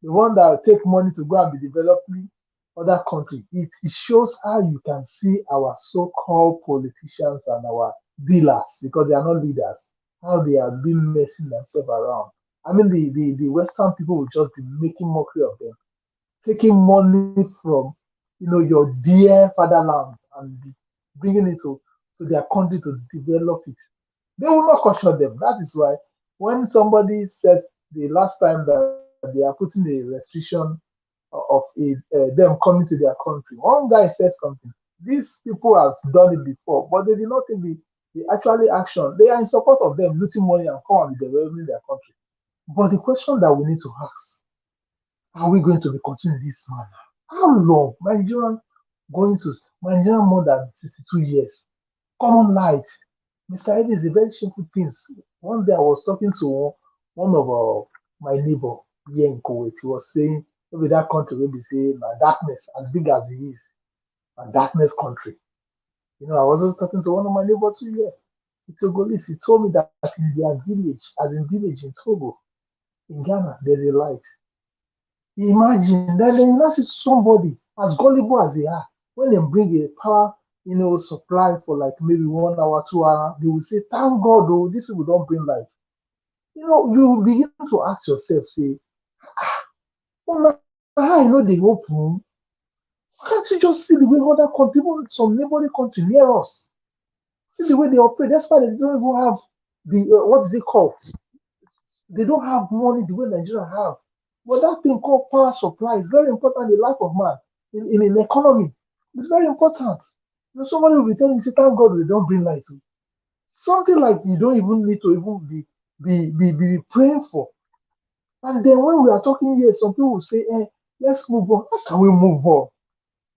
G: the one that take money to go and be developing other countries. It shows how you can see our so-called politicians and our dealers, because they are not leaders, how they have been messing themselves around. I mean, the Western people will just be making mockery of them, taking money from your dear fatherland and bringing it to their country to develop it. They will not caution them. That is why when somebody said the last time that they are putting a restriction of them coming to their country, one guy said something. These people have done it before, but they did not take the actually action. They are in support of them looting money and come and be developing their country. But the question that we need to ask, are we going to be continuing this manner? How long? Nigerian more than 62 years. Common light. Mr. Eddie is a very simple thing. One day I was talking to one of my neighbor here in Kuwait. He was saying, maybe that country will be saying, darkness, as big as it is, a darkness country. I was also talking to one of my neighbors here in Togolese. He told me that in their village, as in village in Togo, in Ghana, there's a light. Imagine that they not see somebody as gullible as they are. When they bring a power, supply for like maybe 1 hour, 2 hours, they will say, thank God, these people don't bring light. You know, you begin to ask yourself, say, oh, how I know they open? Can't you just see the way other countries, even some neighboring country near us, see the way they operate? That's why they don't even have the what is it called? They don't have money the way Nigeria have. But that thing called power supply is very important in the life of man, in an economy. It's very important. You know, somebody will be telling you, say, thank God we don't bring light. Something like you don't even need to even be praying for. And then when we are talking here, some people will say, let's move on. How can we move on?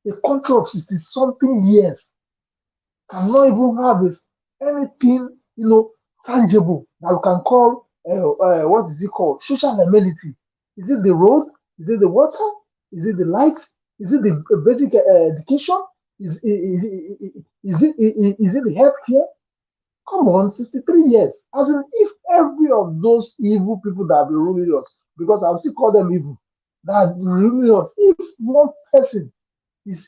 G: A country of 60 something years cannot even have this, anything, tangible that we can call, what is it called? Social amenity. Is it the road? Is it the water? Is it the lights? Is it the basic education? Is it the healthcare? Come on, 63 years. As in, if every of those evil people that have been ruling us, because I will still call them evil, that have been ruling us, if one person is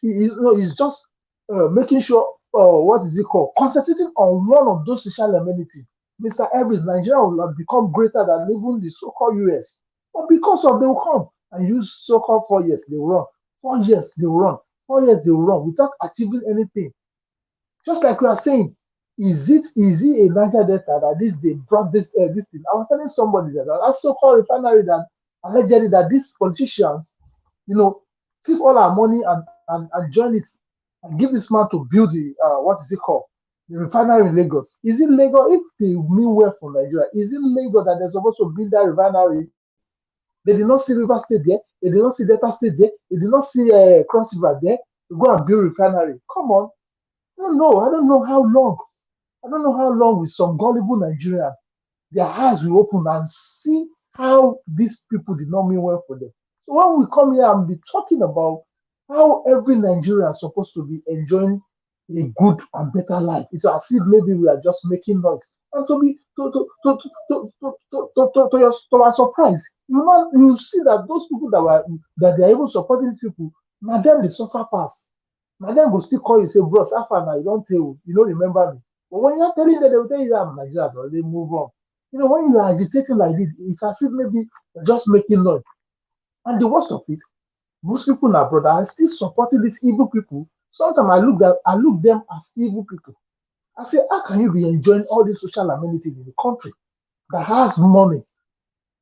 G: just making sure, what is it called, concentrating on one of those social amenities, Mr. Evans, Nigeria will have become greater than even the so-called US. But because of they will come and use so-called 4 years, they will run. 4 years, they will run. 4 years, they will run without achieving anything. Just like we are saying, is it a Niger Delta that they brought this thing? I was telling somebody that so-called refinery that allegedly that these politicians, take all our money and join it and give this man to build the what is it called? The refinery in Lagos. Is it Lagos? If they mean well for Nigeria, is it Lagos that they're supposed to build that refinery? They did not see River State there. They did not see Delta State there. They did not see Cross River there. To go and build refinery. Come on. I don't know. I don't know how long. I don't know how long with some gullible Nigerian, their eyes will open and see how these people did not mean well for them. So when we come here and be talking about how every Nigerian is supposed to be enjoying a good and better life, it's as if maybe we are just making noise. And to our surprise, you see that those people that they are even supporting these people, now them they suffer pass. Now them will still call you say, bros, after now you don't tell you don't remember me. But when you're telling them, they will tell you that Nigeria has already move on. When you are agitating like this, it's as if maybe you're just making noise. And the worst of it, most people now, brother, are still supporting these evil people. Sometimes I look them as evil people. I say, how can you be enjoying all these social amenities in the country that has money,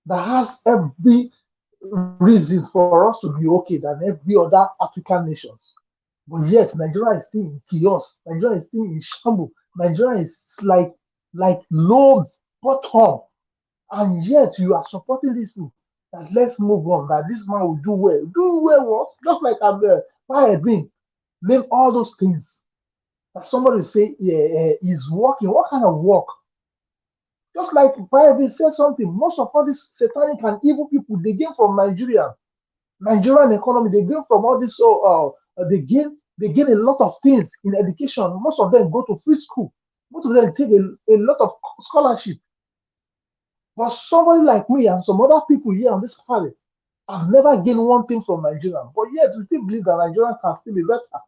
G: that has every reason for us to be okay than every other African nations? But yet, Nigeria is still in chaos. Nigeria is still in shambles. Nigeria is like low bottom. And yet, you are supporting these people. That let's move on. That this man will do well. Do well what? Just like I've been. Name all those things. That somebody say, he's working. What kind of work? Just like Bible says something. Most of all these satanic and evil people, they came from Nigeria. Nigerian economy, they gain from all this. They gain a lot of things in education. Most of them go to free school. Most of them take a lot of scholarship. But somebody like me and some other people here on this planet have never gained one thing from Nigeria. But yet we still believe that Nigeria can still be better.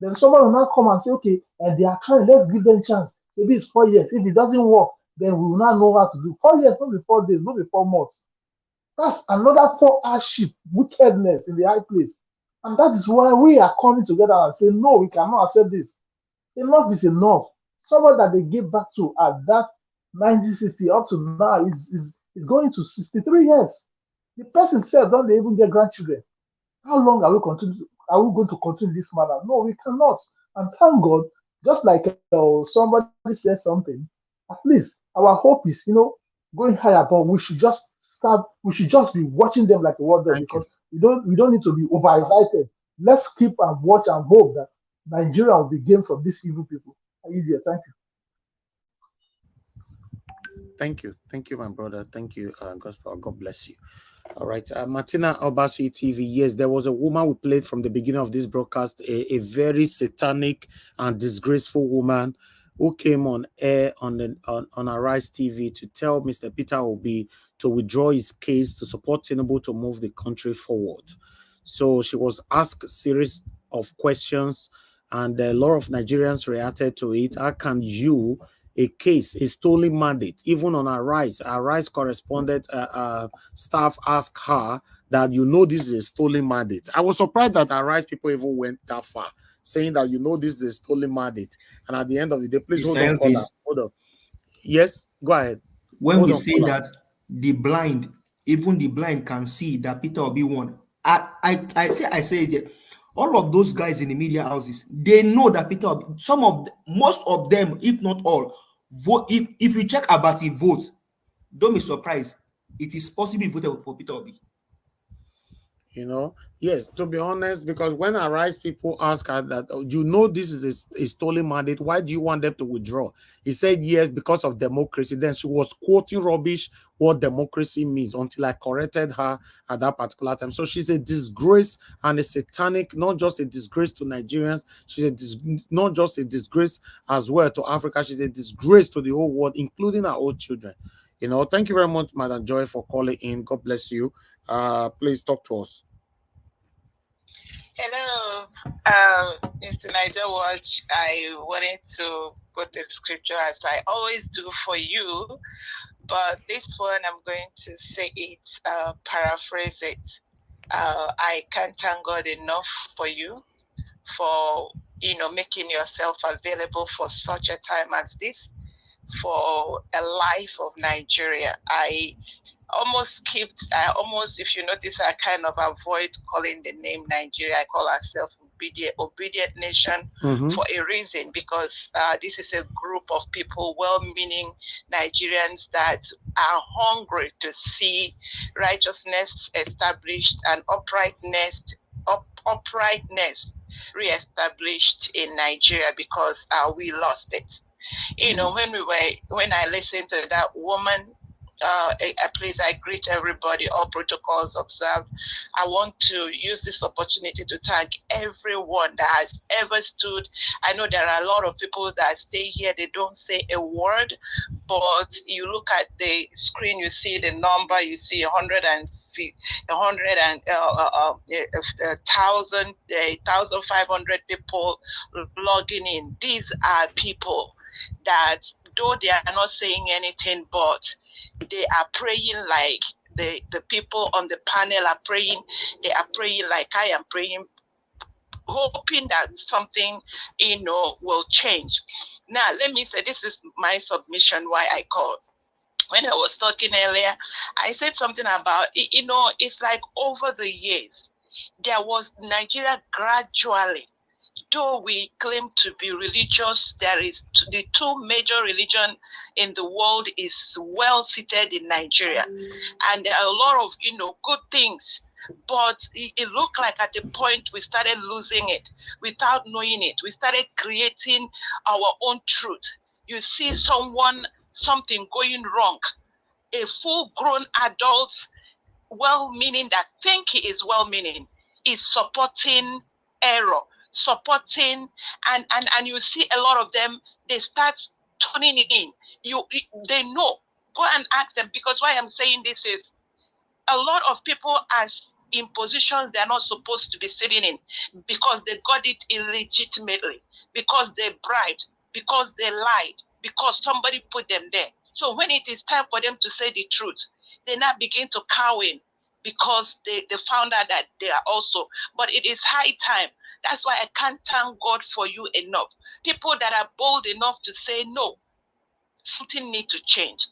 G: Then somebody will now come and say, okay, and they are trying, let's give them a chance. Maybe it's 4 years. If it doesn't work, then we will not know how to do. 4 years, not be 4 days, not be 4 months. That's another 4 hardship, wickedness in the high place. And that is why we are coming together and say, no, we cannot accept this. Enough is enough. Someone that they gave back to at that 1960 up to now is going to 63 years. The person said, don't they even get grandchildren? How long are we going to continue this manner? No, we cannot. And thank God, just like somebody said something, at least our hope is, going higher, but we should just be watching them like a world dog, because we don't need to be overexcited. Let's keep and watch and hope that Nigeria will be gained from these evil people. Easier. Thank you.
A: Thank you, my brother. Thank you, Gospel. God bless you. All right, Martina Obasui TV. Yes, there was a woman we played from the beginning of this broadcast, a very satanic and disgraceful woman who came on air on Arise TV to tell Mr. Peter Obi to withdraw his case to support Tinubu to move the country forward. So she was asked a series of questions, and a lot of Nigerians reacted to it. How can you, a case, a stolen mandate. Even on our Rise correspondent staff asked her that, you know, this is a stolen mandate. I was surprised that our Rise people even went that far, saying that, you know, this is a stolen mandate. And at the end of the day, please hold on, caller. Hold on. Yes, go ahead.
R: When
A: Hold
R: we
A: on,
R: say
A: caller.
R: that the blind, even the blind can see that Peter Obi won, I say it. All of those guys in the media houses, they know that Peter Obi, most of them, if not all, vote. If you check about the vote, don't be surprised. It is possible he voted for Peter Obi.
A: You know, yes, to be honest, because when Arise people ask her that, oh, you know, this is a stolen mandate, why do you want them to withdraw? He said, yes, because of democracy. Then she was quoting rubbish what democracy means until I corrected her at that particular time. So she's a disgrace and a satanic, not just a disgrace to Nigerians. She's not just a disgrace as well to Africa. She's a disgrace to the whole world, including our own children. You know, thank you very much, Madam Joy, for calling in. God bless you. Please talk to us.
N: Hello, Mr. Niger Watch. I wanted to put the scripture as I always do for you, but this one I'm going to say it, paraphrase it. I can't thank God enough for you, for, you know, making yourself available for such a time as this, for a life of Nigeria. I almost, if you notice, I kind of avoid calling the name Nigeria. I call ourselves obedient nation for a reason, because this is a group of people, well-meaning Nigerians that are hungry to see righteousness established and uprightness reestablished in Nigeria, because we lost it. You know, when I listened to that woman, please, I greet everybody, all protocols observed. I want to use this opportunity to thank everyone that has ever stood. I know there are a lot of people that stay here, they don't say a word, but you look at the screen, you see the number, you see 1,500 people logging in. These are people that, though they are not saying anything, but they are praying like the people on the panel are praying. They are praying like I am praying, hoping that something, you know, will change. Now, let me say, this is my submission, why I called. When I was talking earlier, I said something about, you know, it's like over the years, there was Nigeria gradually, though we claim to be religious, there is the two major religions in the world is well seated in Nigeria. And there are a lot of, you know, good things. But it looked like at the point we started losing it without knowing it. We started creating our own truth. You see something going wrong. A full-grown adult, well-meaning, that think he is well-meaning, is supporting error, supporting, and you see a lot of them, they start tuning in. They know. Go and ask them, because why I'm saying this is, a lot of people are in positions they're not supposed to be sitting in, because they got it illegitimately, because they bribed, because they lied, because somebody put them there. So when it is time for them to say the truth, they now begin to cow in, because they found out that they are also. But it is high time. That's why I can't thank God for you enough. People that are bold enough to say, no, something needs to change.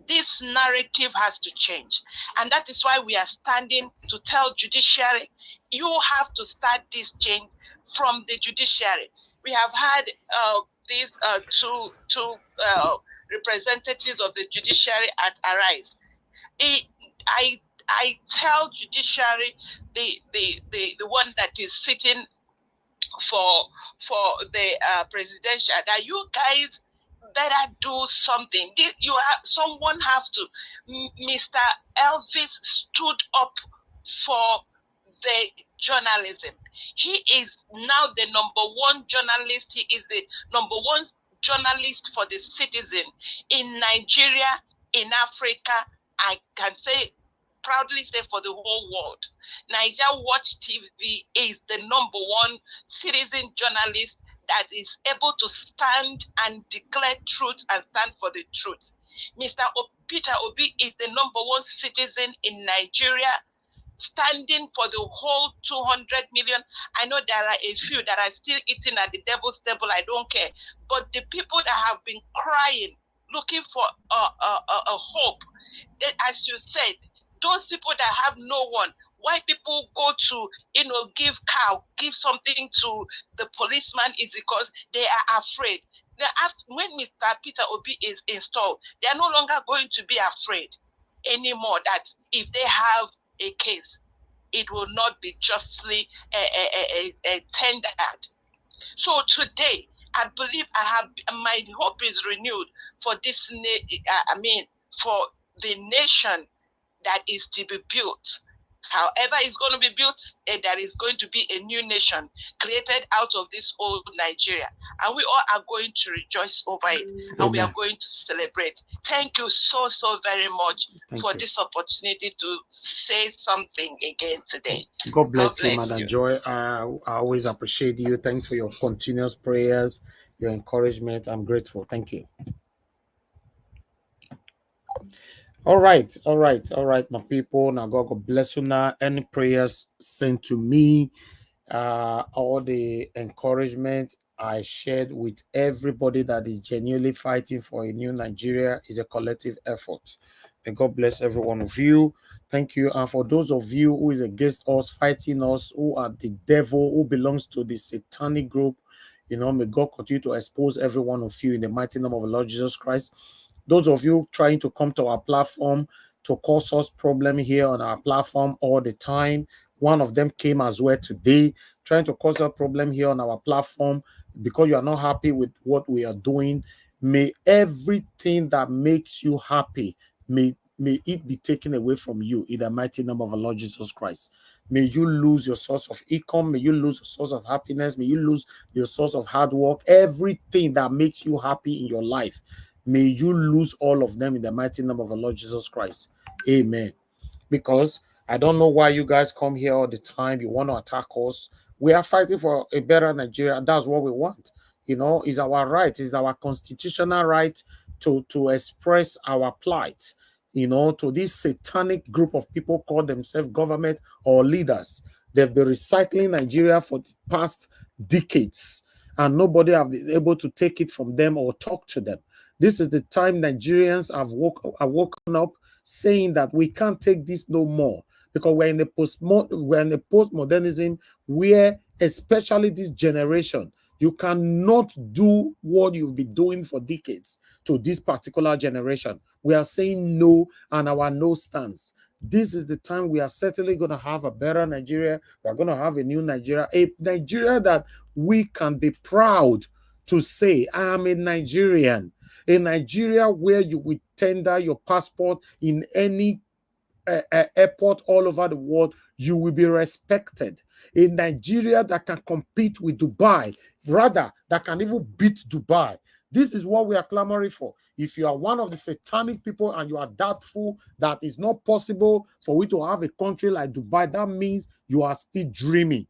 N: This narrative has to change. And that is why we are standing to tell Judiciary, you have to start this change from the Judiciary. We have had these two representatives of the Judiciary at Arise. I tell Judiciary, the one that is sitting for the presidential, that you guys better do something. Someone have to. Mr. Elvis stood up for the journalism. He is now the number one journalist. He is the number one journalist for the citizen in Nigeria, in Africa. I can say, proudly say, for the whole world. Niger Watch TV is the number one citizen journalist that is able to stand and declare truth and stand for the truth. Peter Obi is the #1 citizen in Nigeria, standing for the whole 200 million. I know there are a few that are still eating at the devil's table. I don't care. But the people that have been crying, looking for a hope, as you said, those people that have no one, why people go to, give something to the policeman is because they are afraid. When Mr. Peter Obi is installed, they are no longer going to be afraid anymore that if they have a case, it will not be justly tendered. So today, I believe my hope is renewed for this. For the nation that is to be built. However it's going to be built, there is going to be a new nation created out of this old Nigeria. And we all are going to rejoice over it.
A: Amen.
N: And we are going to celebrate. Thank you so very much for
A: you.
N: this opportunity to say something again today.
A: God bless you, Madam Joy. I always appreciate you. Thanks for your continuous prayers, your encouragement. I'm grateful. Thank you. All right, my people. Now God bless you. Now, any prayers sent to me, all the encouragement I shared with everybody that is genuinely fighting for a new Nigeria is a collective effort. And God bless every one of you. Thank you. And for those of you who is against us, fighting us, who are the devil, who belongs to the satanic group, may God continue to expose every one of you in the mighty name of the Lord Jesus Christ. Those of you trying to come to our platform to cause us problem here on our platform all the time. One of them came as well today, trying to cause a problem here on our platform because you are not happy with what we are doing. May everything that makes you happy, may it be taken away from you in the mighty name of the Lord Jesus Christ. May you lose your source of income. May you lose your source of happiness. May you lose your source of hard work. Everything that makes you happy in your life, may you lose all of them in the mighty name of the Lord Jesus Christ. Amen. Because I don't know why you guys come here all the time. You want to attack us. We are fighting for a better Nigeria, and that's what we want. It's our right. It's our constitutional right to express our plight, to this satanic group of people call themselves government or leaders. They've been recycling Nigeria for the past decades, and nobody have been able to take it from them or talk to them. This is the time Nigerians have woken up saying that we can't take this no more, because we're in a postmodernism where, especially this generation, you cannot do what you've been doing for decades to this particular generation. We are saying no, and our no stands. This is the time we are certainly going to have a better Nigeria. We are going to have a new Nigeria, a Nigeria that we can be proud to say, I am a Nigerian. A Nigeria where you will tender your passport in any airport all over the world, you will be respected. A Nigeria that can compete with Dubai, rather that can even beat Dubai. This is what we are clamoring for. If you are one of the satanic people and you are doubtful that it's not possible for we to have a country like Dubai, that means you are still dreaming.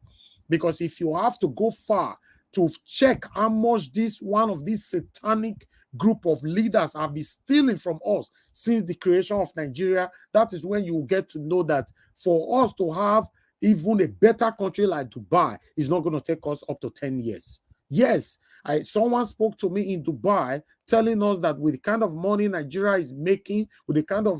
A: Because if you have to go far to check how much one of these satanic group of leaders have been stealing from us since the creation of Nigeria, that is when you get to know that for us to have even a better country like Dubai is not going to take us up to 10 years. Yes, someone spoke to me in Dubai telling us that with the kind of money Nigeria is making, with the kind of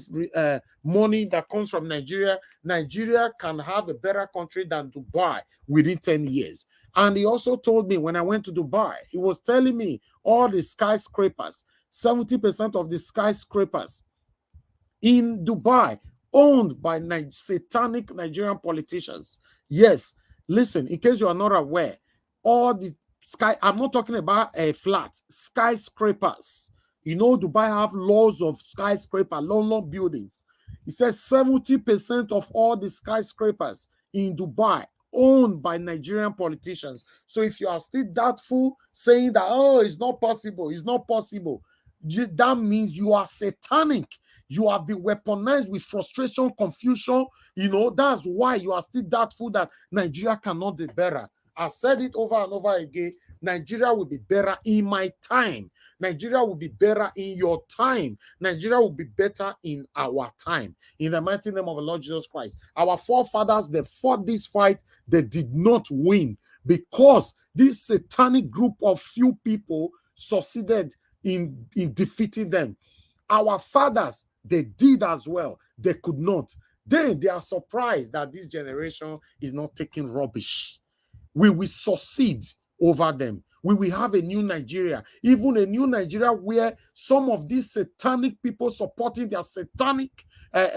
A: money that comes from Nigeria, Nigeria can have a better country than Dubai within 10 years. And he also told me when I went to Dubai, he was telling me all the skyscrapers, 70% of the skyscrapers in Dubai owned by satanic Nigerian politicians. Yes, listen, in case you are not aware, all the I'm not talking about a flat, skyscrapers. Dubai have laws of skyscraper, long buildings. It says 70% of all the skyscrapers in Dubai owned by Nigerian politicians. So if you are still doubtful, saying that, oh, it's not possible, that means you are satanic. You have been weaponized with frustration, confusion. That's why you are still doubtful that Nigeria cannot be better. I said it over and over again. Nigeria will be better in my time. Nigeria will be better in your time. Nigeria will be better in our time. In the mighty name of the Lord Jesus Christ. Our forefathers, they fought this fight. They did not win because this satanic group of few people succeeded in defeating them. Our fathers, they did as well. They could not. Then they are surprised that this generation is not taking rubbish. We will succeed over them. We will have a new Nigeria, even a new Nigeria where some of these satanic people supporting their satanic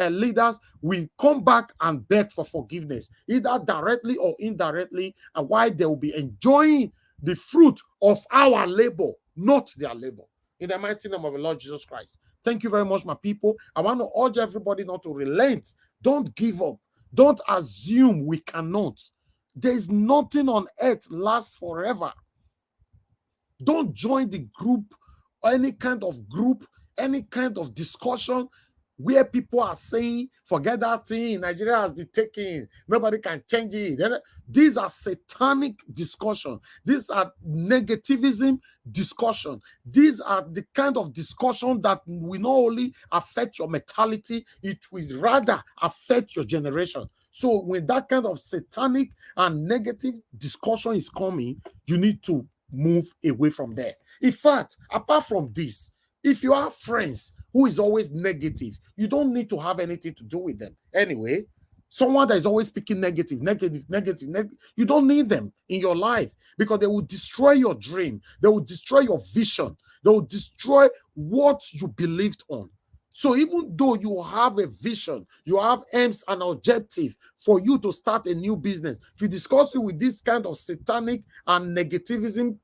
A: leaders will come back and beg for forgiveness, either directly or indirectly, and why they will be enjoying the fruit of our labor, not their labor. In the mighty name of the Lord Jesus Christ. Thank you very much, my people. I want to urge everybody not to relent. Don't give up. Don't assume we cannot. There is nothing on earth lasts forever. Don't join the group, any kind of group, any kind of discussion where people are saying, forget that thing, Nigeria has been taken, nobody can change it. These are satanic discussion. These are negativism discussion. These are the kind of discussion that will not only affect your mentality, it will rather affect your generation. So when that kind of satanic and negative discussion is coming, you need to move away from there. In fact, apart from this, if you have friends who is always negative, you don't need to have anything to do with them. Anyway, someone that is always speaking negative, you don't need them in your life because they will destroy your dream. They will destroy your vision. They will destroy what you believed on. So even though you have a vision, you have aims and objective for you to start a new business, if you discuss it with this kind of satanic and negativism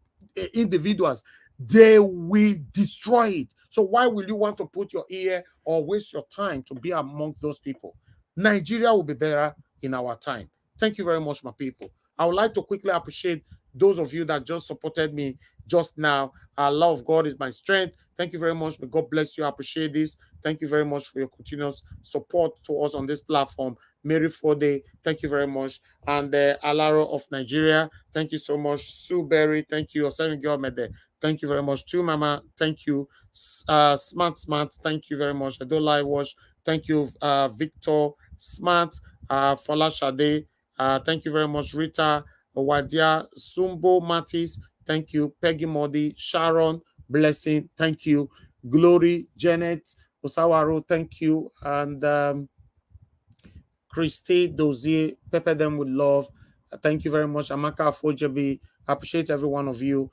A: individuals, they will destroy it. So why will you want to put your ear or waste your time to be amongst those people? Nigeria will be better in our time. Thank you very much, my people. I would like to quickly appreciate those of you that just supported me just now. Our love of God is my strength. Thank you very much. May God bless you. I appreciate this. Thank you very much for your continuous support to us on this platform. Mary Fode, thank you very much. And Alaro of Nigeria, thank you so much. Sue Berry, thank you. Thank you very much. Too, Mama, thank you. Smart, thank you very much. I don't lie wash. Thank you, Victor Smart, Fola Shade. Thank you very much, Rita Owadia, Sumbo Matis. Thank you, Peggy Modi, Sharon, Blessing. Thank you, Glory, Janet Osawaro. Thank you, and Christy Dozier. Pepper them with love. Thank you very much, Amaka Fojabi. Appreciate every one of you.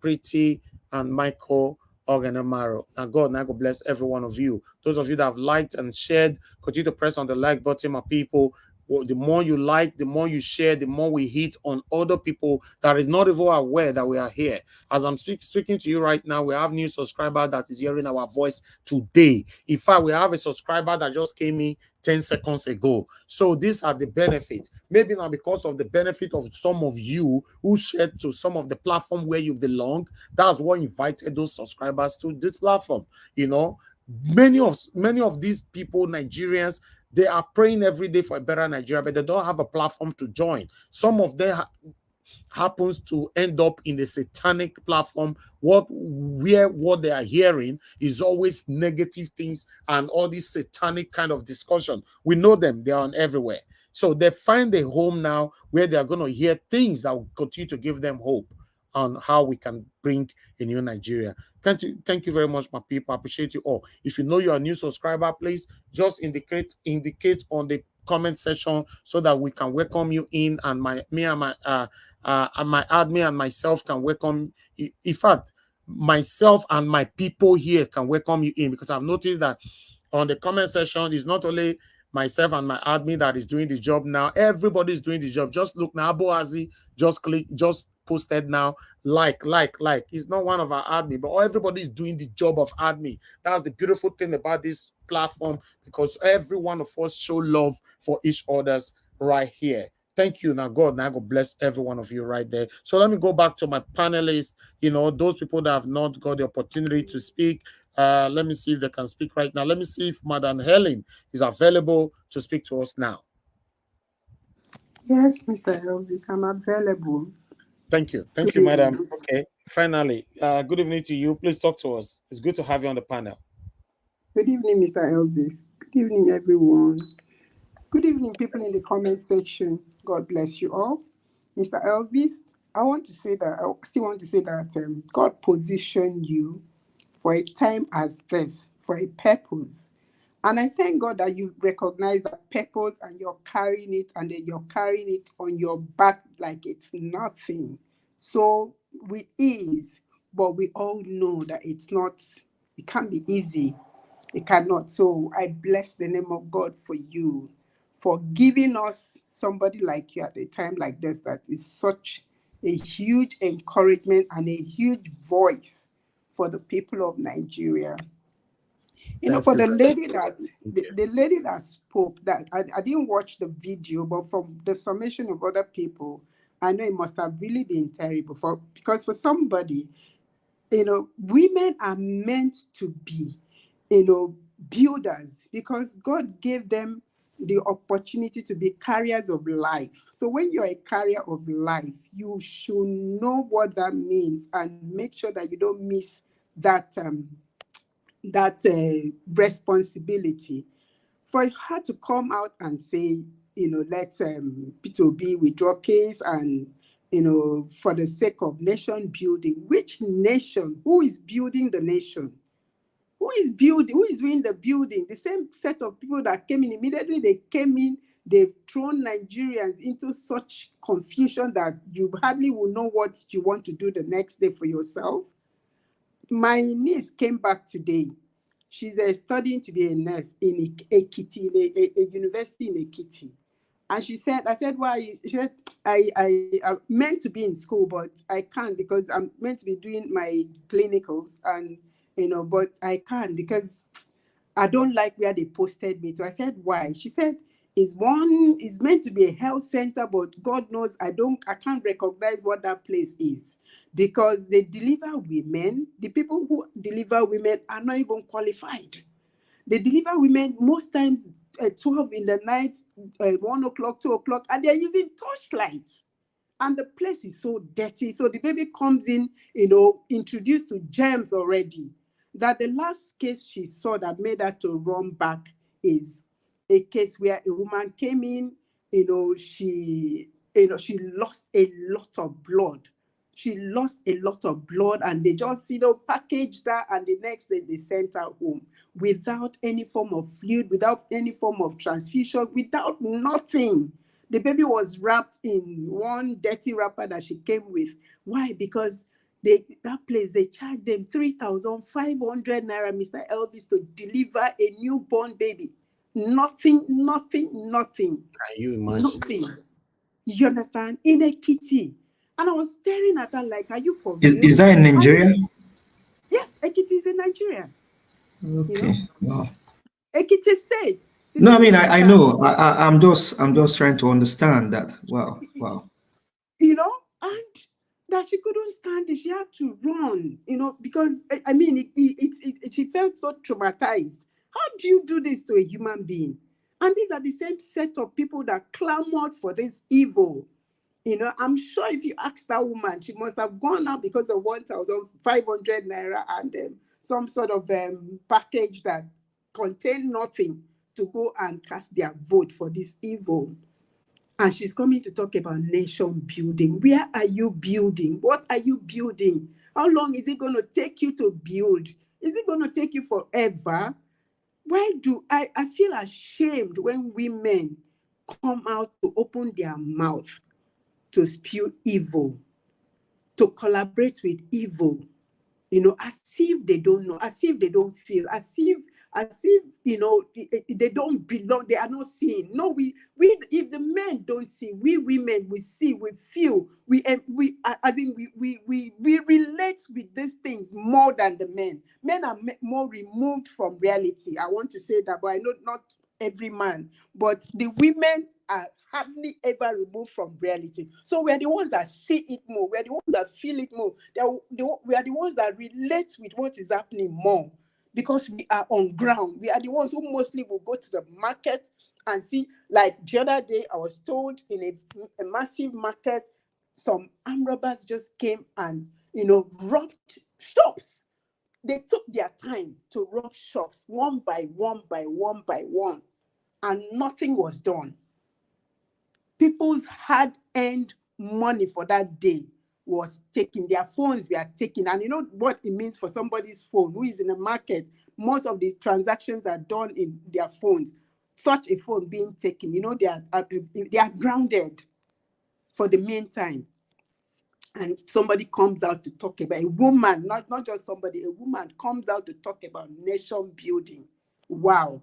A: Pretty and Michael Organamaro. Now God bless every one of you. Those of you that have liked and shared, continue to press on the like button, my people. The more you like, the more you share, the more we hit on other people that is not even aware that we are here. As I'm speaking to you right now, we have new subscriber that is hearing our voice today. In fact, we have a subscriber that just came in 10 seconds ago. So these are the benefits. Maybe not because of the benefit of some of you who shared to some of the platform where you belong. That's what invited those subscribers to this platform. You know, many of these people, Nigerians, they are praying every day for a better Nigeria, but they don't have a platform to join. Some of them happens to end up in the satanic platform where what they are hearing is always negative things and all this satanic kind of discussion. We know them, they are on everywhere. So they find a home now where they are going to hear things that will continue to give them hope on how we can bring a new Nigeria. Thank you very much, my people. I appreciate you all. If you know you're a new subscriber, please just indicate on the comment section so that we can welcome you in, and my admin and myself can welcome. In fact, myself and my people here can welcome you in, because I've noticed that on the comment section is not only myself and my admin that is doing the job now. Everybody's doing the job. Just look now, Aboazi, just posted now, like. He's not one of our admin, but everybody's doing the job of admin. That's the beautiful thing about this platform, because every one of us show love for each other's right here. Thank you. Now God bless every one of you right there. So let me go back to my panelists, those people that have not got the opportunity to speak. Let me see if they can speak right now. Let me see if Madam Helen is available to speak to us now.
U: Yes, Mr. Elvis, I'm available.
A: Thank you. Thank you, madam. Okay. Finally, good evening to you. Please talk to us. It's good to have you on the panel.
U: Good evening, Mr. Elvis. Good evening, everyone. Good evening, people in the comment section. God bless you all. Mr. Elvis, I still want to say that God positioned you for a time as this, for a purpose. And I thank God that you recognize that purpose and you're carrying it, and then you're carrying it on your back like it's nothing. So we ease, but we all know that it can't be easy. It cannot. So I bless the name of God for you, for giving us somebody like you at a time like this that is such a huge encouragement and a huge voice for the people of Nigeria. For the lady that the lady that spoke, that I didn't watch the video, but from the summation of other people, I know it must have really been terrible because for somebody, women are meant to be, builders, because God gave them the opportunity to be carriers of life. So when you're a carrier of life, you should know what that means and make sure that you don't miss that responsibility. For her to come out and say, let's P2B withdraw case and, for the sake of nation building. Which nation? Who is building the nation? Who is doing the building? The same set of people that came in immediately. They came in, they've thrown Nigerians into such confusion that you hardly will know what you want to do the next day for yourself. My niece came back today. She's studying to be a nurse in Ekiti, a university in Ekiti. And she said, I said, why? She said, I'm meant to be in school, but I can't because I'm meant to be doing my clinicals, and but I can't because I don't like where they posted me. So I said, why? She said, it's meant to be a health center, but God knows I can't recognize what that place is, because they deliver women. The people who deliver women are not even qualified. They deliver women most times at 12 in the night, 1 o'clock, 2 o'clock, and they're using torchlights. And the place is so dirty. So the baby comes in, introduced to germs already. That the last case she saw that made her to run back is a case where a woman came in, she lost a lot of blood. She lost a lot of blood, and they just, packaged her, and the next day they sent her home without any form of fluid, without any form of transfusion, without nothing. The baby was wrapped in one dirty wrapper that she came with. Why? Because that place, they charged them 3,500 naira, Mr. Elvis, to deliver a newborn baby. Nothing. Can
A: you imagine?
U: Nothing. You understand? In a kitty. And I was staring at her like, are you for real?
R: Is that in Nigeria?
U: Yes, Ekiti is in Nigeria.
R: Okay. Wow.
U: Ekiti State.
R: No, I mean, I know. I'm just trying to understand that. Wow.
U: And that she couldn't stand it. She had to run, because I mean, she felt so traumatized. How do you do this to a human being? And these are the same set of people that clamored for this evil. I'm sure if you ask that woman, she must have gone out because of 1,500 naira and some sort of package that contained nothing to go and cast their vote for this evil. And she's coming to talk about nation building. Where are you building? What are you building? How long is it going to take you to build? Is it going to take you forever? Why do I feel ashamed when women come out to open their mouth to spew evil, to collaborate with evil, as if they don't know, as if they don't feel, as if they don't belong, they are not seen. No, we if the men don't see, we women, we see, we feel, we relate with these things more than the men. Men are more removed from reality. I want to say that, but I know not every man, but the women are hardly ever removed from reality. So we are the ones that see it more. We are the ones that feel it more. We are the ones that relate with what is happening more, because we are on ground. We are the ones who mostly will go to the market and see. Like the other day, I was told in a massive market, some armed robbers just came and, robbed shops. They took their time to rob shops one by one by one by one, and nothing was done. People's hard-earned money for that day was taken. Their phones were taken. And you know what it means for somebody's phone who is in the market? Most of the transactions are done in their phones. Such a phone being taken, they are grounded for the meantime. And somebody comes out to talk about, a woman, not just somebody, a woman comes out to talk about nation building. Wow.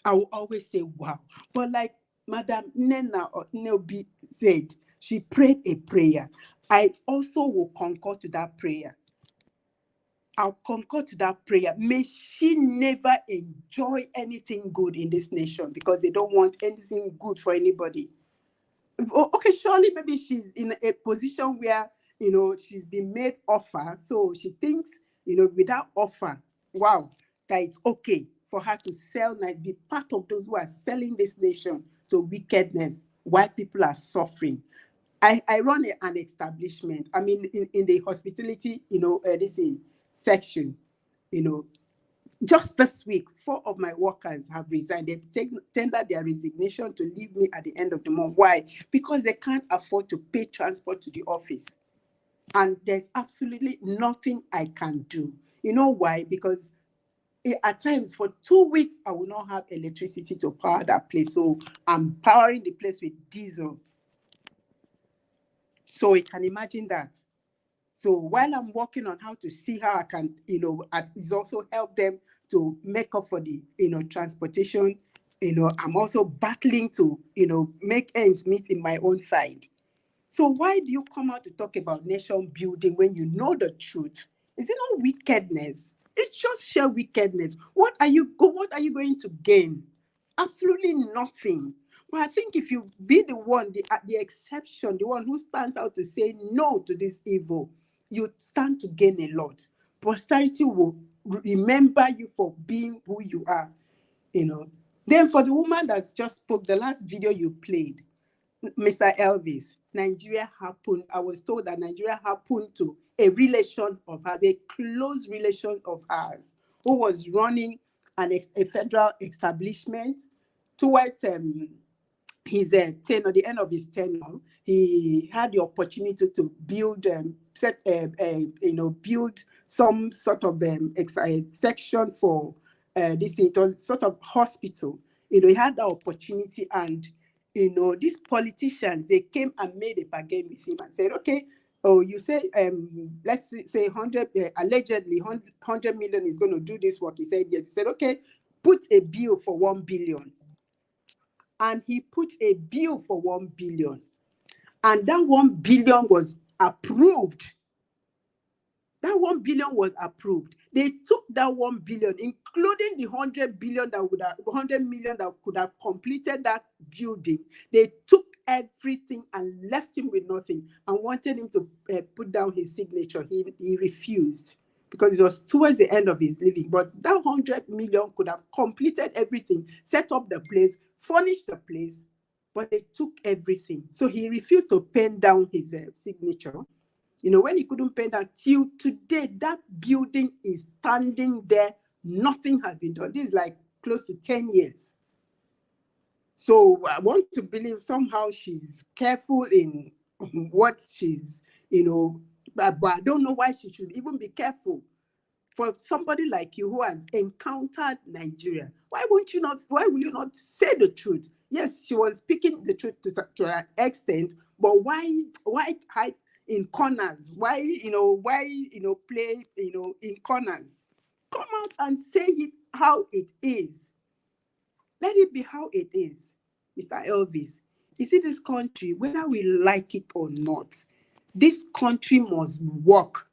U: I will always say wow. But like Madam Nena or Neobi said, she prayed a prayer. I also will concur to that prayer. I'll concur to that prayer. May she never enjoy anything good in this nation, because they don't want anything good for anybody. Okay, surely maybe she's in a position where, she's been made offer. So she thinks, with that offer, wow, that it's okay for her to sell, be part of those who are selling this nation to wickedness while people are suffering. I run an establishment. I mean, in the hospitality, section, just this week, 4 of my workers have resigned. They've tendered their resignation to leave me at the end of the month. Why? Because they can't afford to pay transport to the office. And there's absolutely nothing I can do. You know why? Because at times, for 2 weeks, I will not have electricity to power that place. So I'm powering the place with diesel. So you can imagine that. So while I'm working on how to see how I can, it's also help them to make up for the, transportation, I'm also battling to, make ends meet in my own side. So why do you come out to talk about nation building when you know the truth? Is it not wickedness? It's just sheer wickedness. What are you going to gain? Absolutely nothing. But I think if you be the one, the exception, the one who stands out to say no to this evil, you stand to gain a lot. Posterity will remember you for being who you are, Then for the woman that's just spoke, the last video you played, Mr. Elvis, Nigeria happened. I was told that Nigeria happened to a relation of ours, a close relation of ours, who was running a federal establishment towards his tenure, the end of his tenure. He had the opportunity to build, build some sort of section for this. It was sort of hospital. He had the opportunity, and these politicians, they came and made a bargain with him and said, okay, you say, let's say 100, allegedly 100 million is going to do this work. He said yes. He said, okay, put a bill for 1 billion. And he put a bill for 1 billion. And that 1 billion was approved. That 1 billion was approved. They took that 1 billion, including the 100 million that could have completed that building. They took everything and left him with nothing and wanted him to put down his signature. He refused, because it was towards the end of his living. But that 100 million could have completed everything, set up the place, furnished the place, but they took everything. So he refused to pen down his signature. When he couldn't pen down, till today, that building is standing there. Nothing has been done. This is like close to 10 years. So I want to believe somehow she's careful in what she's, but I don't know why she should even be careful. For somebody like you who has encountered Nigeria, why will you not say the truth? Yes, she was speaking the truth to an extent, but why hide in corners? Why play, in corners? Come out and say it how it is. Let it be how it is, Mr. Elvis. You see, this country, whether we like it or not, this country must work.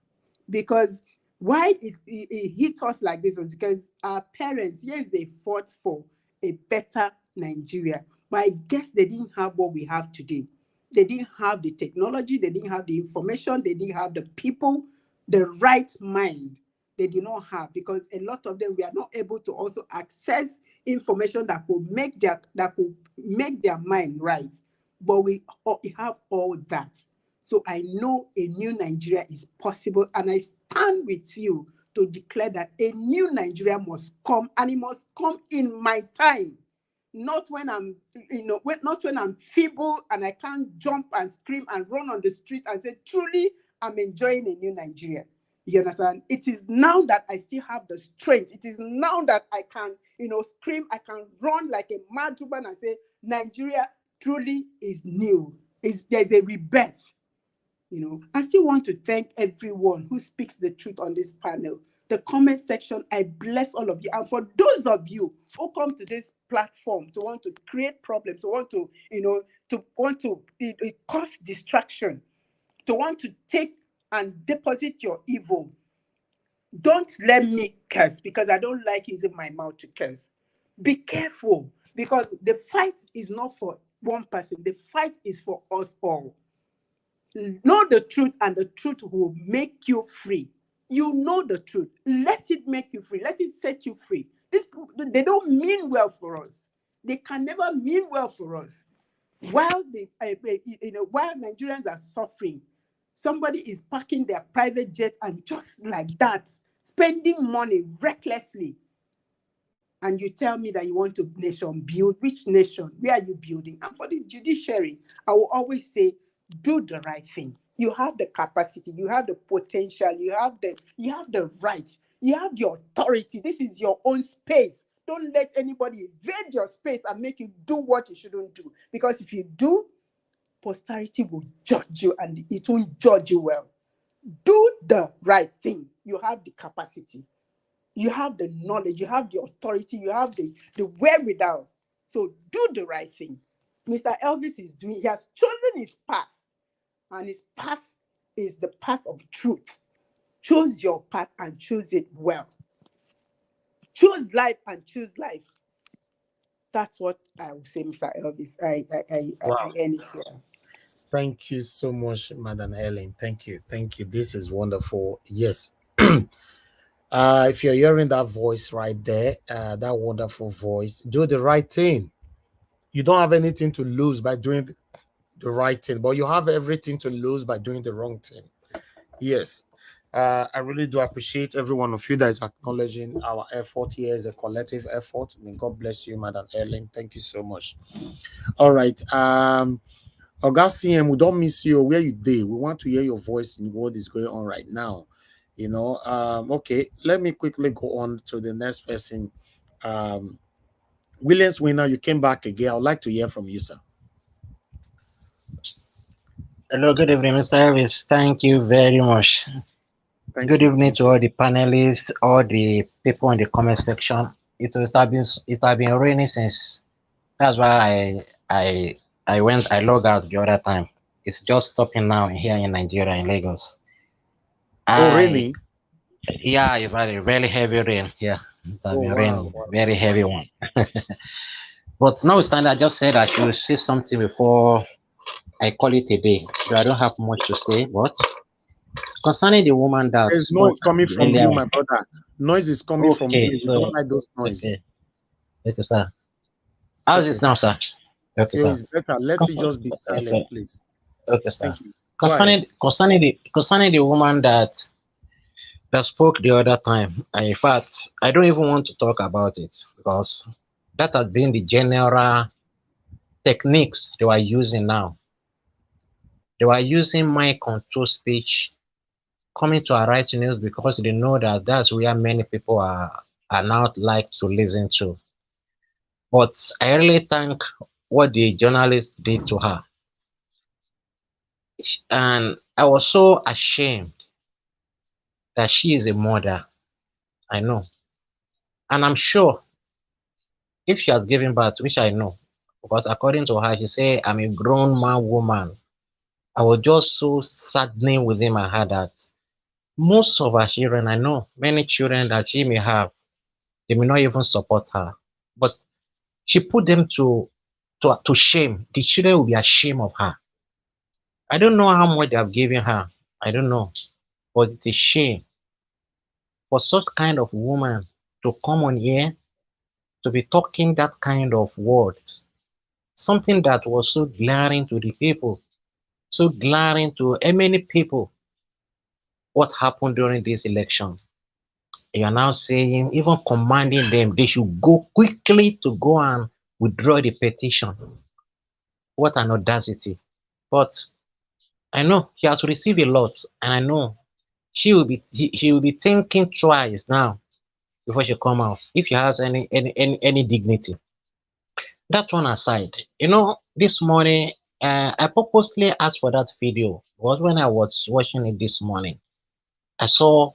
U: Because why it hit us like this was because our parents, yes, they fought for a better Nigeria, but I guess they didn't have what we have today. They didn't have the technology, they didn't have the information, they didn't have the people, the right mind. They did not have, because a lot of them were not able to also access information that could make their mind right. But we have all that. So I know a new Nigeria is possible, and I stand with you to declare that a new Nigeria must come, and it must come in my time. Not when I'm, not when I'm feeble and I can't jump and scream and run on the street and say, truly, I'm enjoying a new Nigeria. You understand? It is now that I still have the strength. It is now that I can, scream, I can run like a mad woman and say, Nigeria truly is new. There's a rebirth. I still want to thank everyone who speaks the truth on this panel. The comment section, I bless all of you. And for those of you who come to this platform to want to create problems, to want to, cause distraction, to want to take and deposit your evil, don't let me curse, because I don't like using my mouth to curse. Be careful, because the fight is not for one person. The fight is for us all. Know the truth, and the truth will make you free. You know the truth. Let it make you free. Let it set you free. They don't mean well for us. They can never mean well for us. While while Nigerians are suffering, somebody is parking their private jet and just like that, spending money recklessly. And you tell me that you want to nation build. Which nation? Where are you building? And for the judiciary, I will always say, do the right thing. You have the capacity, you have the potential, you have the right, you have the authority. This is your own space. Don't let anybody invade your space and make you do what you shouldn't do. Because if you do, posterity will judge you, and it won't judge you well. Do the right thing. You have the capacity. You have the knowledge, you have the authority, you have the wherewithal. So do the right thing. Mr. Elvis he has chosen his path, and his path is the path of truth. Choose your path and choose it well. Choose life and choose life. That's what I would say, Mr. Elvis. I end it here.
A: Thank you so much, Madam Helen. Thank you. This is wonderful. Yes. If you're hearing that voice right there, that wonderful voice, do the right thing. You don't have anything to lose by doing the right thing, but you have everything to lose by doing the wrong thing. Yes. I really do appreciate every one of you that is acknowledging our effort here as a collective effort. I mean, God bless you, Madam Ellen. Thank you so much. All right. Oga CM, we don't miss you. Where you dey? We want to hear your voice in what is going on right now. Okay, let me quickly go on to the next person. Williams Winner, you came back again. I would like to hear from you, sir.
P: Hello, good evening, Mr. Elvis. Thank you very much. Good evening to all the panelists, all the people in the comment section. It has been raining since. That's why I logged out the other time. It's just stopping now here in Nigeria, in Lagos.
A: Raining?
P: Yeah, it's very heavy rain. Yeah, it's been raining, very heavy one. But notwithstanding, I just said I should say something before I call it a day. So I don't have much to say, but concerning the woman that
A: there's noise coming from you, my brother. Noise is coming from you. We don't like those noise.
P: Okay, sir. How's it now, sir? Okay, sir.
A: It's better. Let it just be silent, please.
P: Okay, sir. Concerning the woman that spoke the other time, in fact, I don't even want to talk about it, because that has been the general techniques they are using now. They were using mind control speech, coming to arise news, because they know that that's where many people are now like to listen to. But I really thank what the journalist did to her. And I was so ashamed that she is a mother. I know. And I'm sure if she has given birth, which I know, because according to her, she said, I'm a grown man woman. I was just so saddening within my heart that most of her children, I know many children that she may have, they may not even support her. But she put them to shame. The children will be ashamed of her. I don't know how much they have given her. I don't know. But it's a shame for such kind of woman to come on here to be talking that kind of words. Something that was so glaring to the people. so glaring to many people what happened during this election. You are now saying, even commanding them, they should go quickly to go and withdraw the petition. What an audacity. But I know she has received a lot, and I know she will be thinking twice now before she come out if she has any dignity. That one aside, this morning I purposely asked for that video because when I was watching it this morning, I saw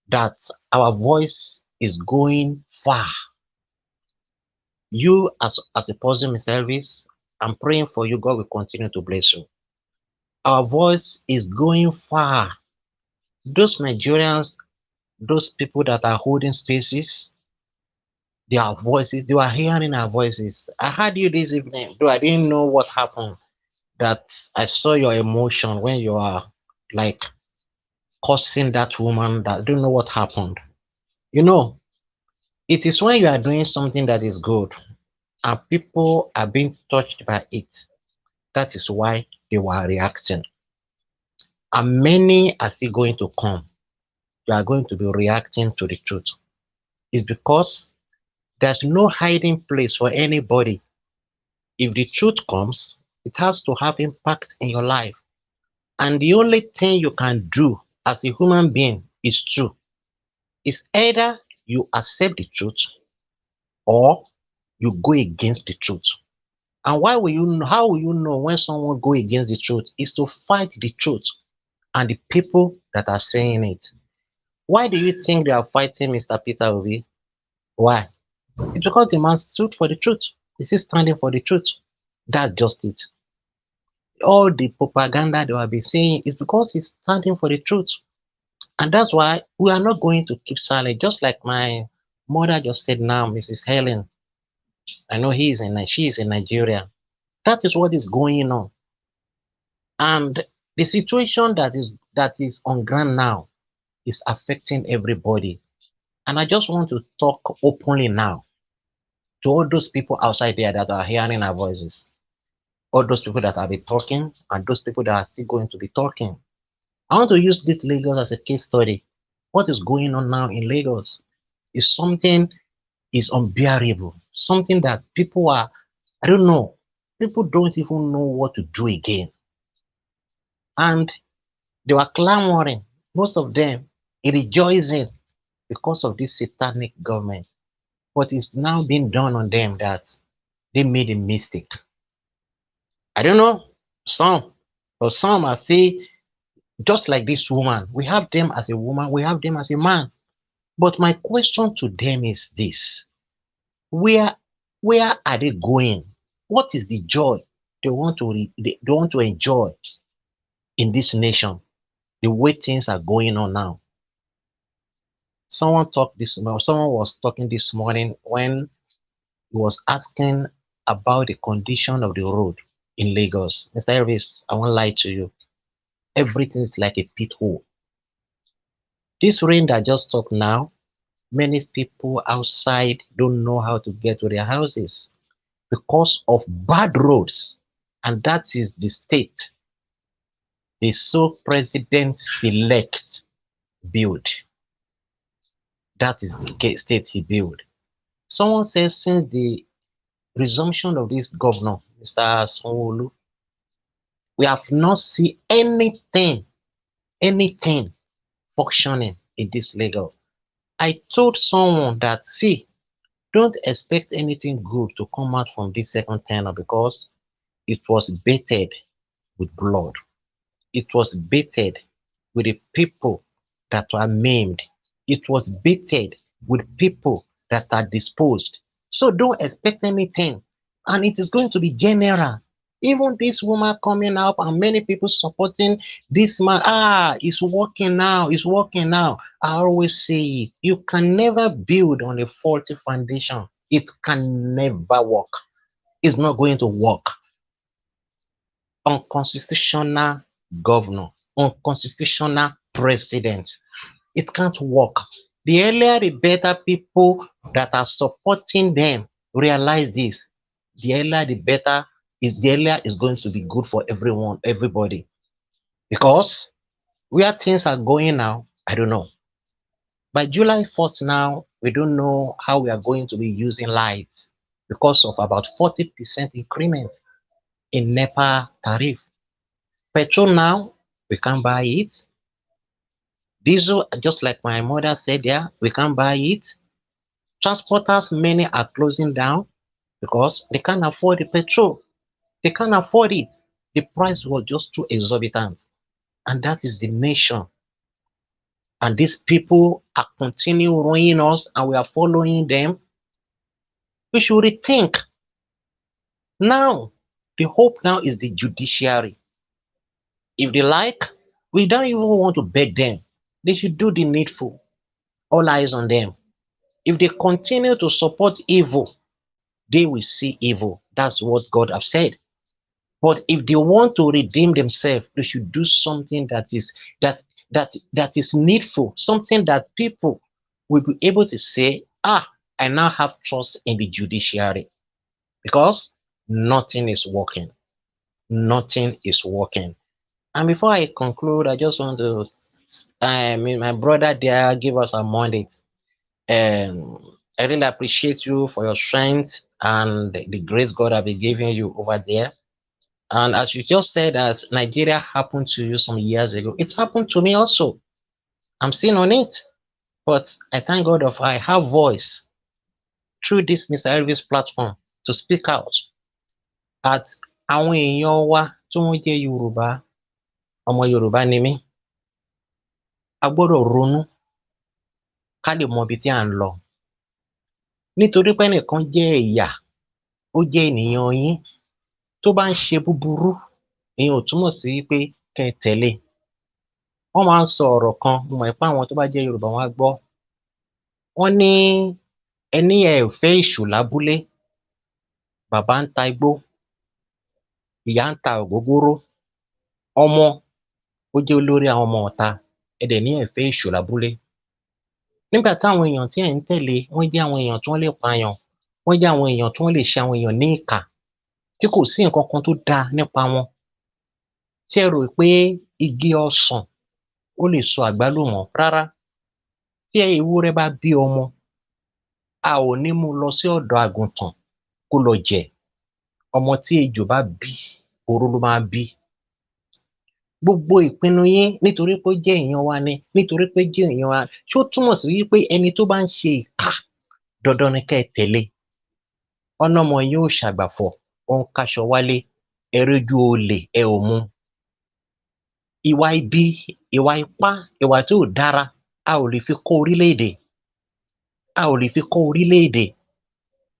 P: that our voice is going far. You as a person in service, I'm praying for you. God will continue to bless you. Our voice is going far. Those Nigerians, those people that are holding spaces, their voices, they were hearing our voices. I heard you this evening, though I didn't know what happened. That I saw your emotion when you are like cursing that woman. That I don't know what happened. It is when you are doing something that is good and people are being touched by it. That is why they were reacting. And many are still going to come. You are going to be reacting to the truth. It's because there's no hiding place for anybody. If the truth comes, it has to have impact in your life. And the only thing you can do as a human being is true. It's either you accept the truth or you go against the truth. And how will you know when someone go against the truth? Is to fight the truth and the people that are saying it. Why do you think they are fighting Mr. Peter Obi? Why? It's because the man stood for the truth. He is standing for the truth. That's just it. All the propaganda they have been saying is because he's standing for the truth. And that's why we are not going to keep silent. Just like my mother just said now, Mrs. Helen. I know she is in Nigeria. That is what is going on. And the situation that is on ground now is affecting everybody. And I just want to talk openly now to all those people outside there that are hearing our voices. All those people that have been talking and those people that are still going to be talking. I want to use this Lagos as a case study. What is going on now in Lagos is something is unbearable. Something that people are, I don't know, people don't even know what to do again. And they were clamoring, most of them rejoicing because of this satanic government. But it's now being done on them that they made a mistake. I don't know, some are saying, just like this woman, we have them as a woman, we have them as a man. But my question to them is this: where are they going? What is the joy they want to enjoy in this nation? The way things are going on now. Someone was talking this morning when he was asking about the condition of the road in Lagos. Mr. Elvis, I won't lie to you. Everything is like a pit hole. This rain that just stopped now, many people outside don't know how to get to their houses because of bad roads. And that is the state the so president-elect build. That is the state he built. Someone says since the resumption of this governor, Mr. Sanwo-Olu, we have not seen anything functioning in this Lagos. I told someone that, see, don't expect anything good to come out from this second tenure because it was baited with blood. It was baited with the people that were maimed. It was baited with people that are disposed. So don't expect anything. And it is going to be general. Even this woman coming up and many people supporting this man. It's working now. It's working now. I always say it. You can never build on a faulty foundation. It can never work. It's not going to work. Unconstitutional governor, unconstitutional president. It can't work. The earlier the better people that are supporting them realize this. The earlier the better, the earlier is going to be good for everyone, everybody. Because where things are going now, I don't know. By July 1st now, we don't know how we are going to be using lights because of about 40% increment in NEPA tariff. Petrol now, we can't buy it. Diesel, just like my mother said there, we can't buy it. Transporters, many are closing down because they can't afford the petrol. They can't afford it. The price was just too exorbitant. And that is the nation. And these people are continuing ruining us and we are following them. We should rethink. Now, the hope now is the judiciary. If they like, we don't even want to beg them. They should do the needful. All eyes on them. If they continue to support evil, they will see evil. That's what God has said. But if they want to redeem themselves, they should do something that is needful, something that people will be able to say, I now have trust in the judiciary. Because nothing is working. Nothing is working. And before I conclude, I just want to, my brother there give us a mandate. I really appreciate you for your strength and the grace God has been giving you over there. And as you just said, as Nigeria happened to you some years ago, it happened to me also. I'm still on it. But I thank God I have voice through this Mr. Elvis platform to speak out. At àwọn èèyàn wa tó ń jẹ́ Yorùbá, ọmọ Yorùbá ni mí, a gbọ́dọ̀ ronú ká lè mọ ibi tí à ń lọ. Nítorí pé ẹnìkan jẹ́ ẹ̀yà, ó jẹ́ ènìyàn yín, tó bá ń ṣe búburú, ìyẹn ò túmọ̀ sí pé kẹ́ ẹ tẹ̀lé. Wọ́n máa ń sọ ọ̀rọ̀ kan, mo mọ̀ pé àwọn tó bá jẹ́ Yorùbá wọn á gbọ́. Wọ́n ní ẹni ẹ̀ ò fẹ́ èṣù lábúlé, bàbá ń ta igbó, ìyá ń ta ògógóró, ọmọ ó jẹ́ olórí àwọn ọmọ ọ̀ta, ẹ̀dẹ̀ ní ẹ̀ fẹ́ èṣù lábúlé. Nígbà táwọn èèyàn tí ẹ̀ ń tẹ̀lé, wọ́n jẹ́ àwọn èèyàn tí wọ́n lè pààyàn, wọ́n jẹ́ àwọn èèyàn tí wọ́n lè ṣe àwọn èèyàn ní ìkà, tí kò sí nǹkan kan tó dáa nípa wọn. Ṣé ẹ rò pé igi ọsàn ó lè so àgbálùmọ̀? Rárá. Tí ewúrẹ́ bá bí ọmọ, a ò ní mú lọ sí ọ̀dọ̀ àgùntàn kó lọ jẹ. Ọmọ tí ejò bá bí, oró ló máa bí. Gbogbo ìpinnu yín nítorí pé ó jẹ́ èèyàn wa ni, nítorí pé jẹ́ èèyàn wa, ṣó túmọ̀ sí wípé ẹni tó bá ń ṣe ìkà, dandan ni kẹ́ ẹ tẹ̀lé. Ọ̀nàmọ̀ yóò ṣàgbàfọ̀, ó ń kaṣọ wálé, ẹrẹ́jú olè ẹ ò mú. Ìwà ibi, ìwà ipá, ìwà tí ò dára, a ò lè fi kọ́ orílẹ̀-èdè. A ò lè fi kọ́ orílẹ̀-èdè.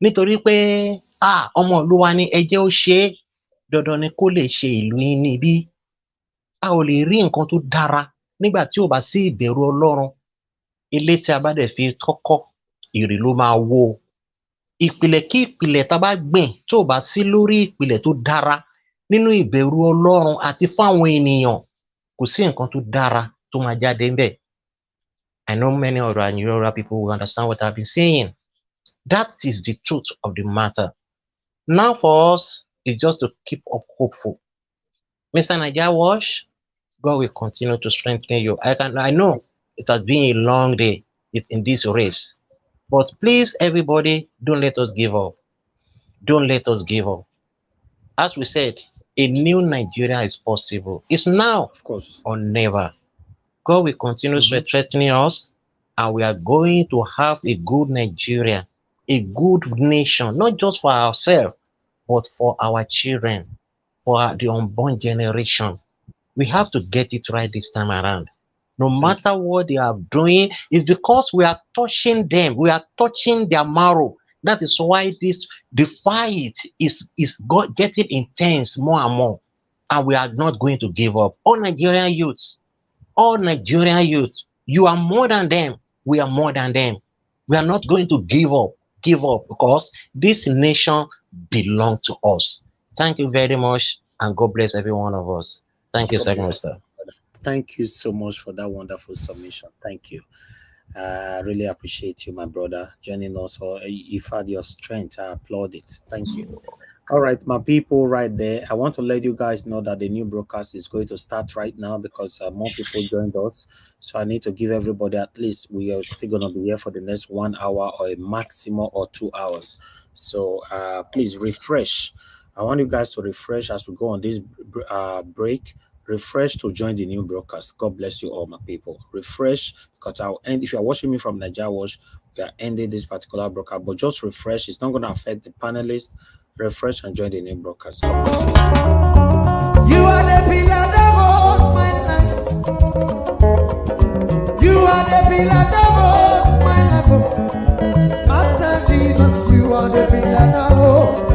P: Nítorí pé ọmọ ìlú wa ni ẹ jẹ́ ó ṣe é, dandan ni kó lè ṣe ìlú yín níbí. A ò lè rí nǹkan tó dára nígbà tí ò bá sí ìbẹ̀rù Ọlọ́run. Ilé tí a bá dẹ̀ fi kọ́kọ́, ìrì ló máa wó. Ìpìlẹ̀ kí ìpìlẹ̀ tá a bá gbìn tí ò bá sí lórí ìpìlẹ̀ tó dára nínú ìbẹ̀rù Ọlọ́run àti fáwọn ènìyàn, kò sí nǹkan tó dára tó máa jáde ńbẹ̀. I know many other Yoruba people will understand what I've been saying. That is the truth of the matter. Now for us, is just to keep up hopeful. Mr. Naija Wash, God will continue to strengthen you. I know it has been a long day in this race. But please, everybody, don't let us give up. Don't let us give up. As we said, a new Nigeria is possible. It's now, of course, or never. God will continue strengthening us, and we are going to have a good Nigeria, a good nation, not just for ourselves, but for our children, for the unborn generation. We have to get it right this time around. No matter what they are doing, it's because we are touching them. We are touching their marrow. That is why the fight is getting intense more and more. And we are not going to give up. All Nigerian youths, you are more than them. We are more than them. We are not going to give up because this nation belongs to us. Thank you very much, and God bless every one of us. Thank you, Second Minister.
A: Thank you so much for that wonderful submission. Thank you. I really appreciate you, my brotder, joining us. Or you've had your strength. I applaud it. Thank you. All right, my people right there. I want to let you guys know that the new broadcast is going to start right now because more people joined us. So I need to give everybody at least, we are still going to be here for the next 1 hour or a maximum or 2 hours. So please refresh. I want you guys to refresh as we go on this break. Refresh to join the new broadcast. God bless you all, my people. Refresh because I'll end. If you're watching me from Nigeria Watch, we are ending this particular broadcast, but just refresh. It's not going to affect the panelists. Refresh and join the new broadcast. God bless you.
F: You are the pillar that holds my life. You are the pillar that holds my life. Master Jesus, you are the pillar that holds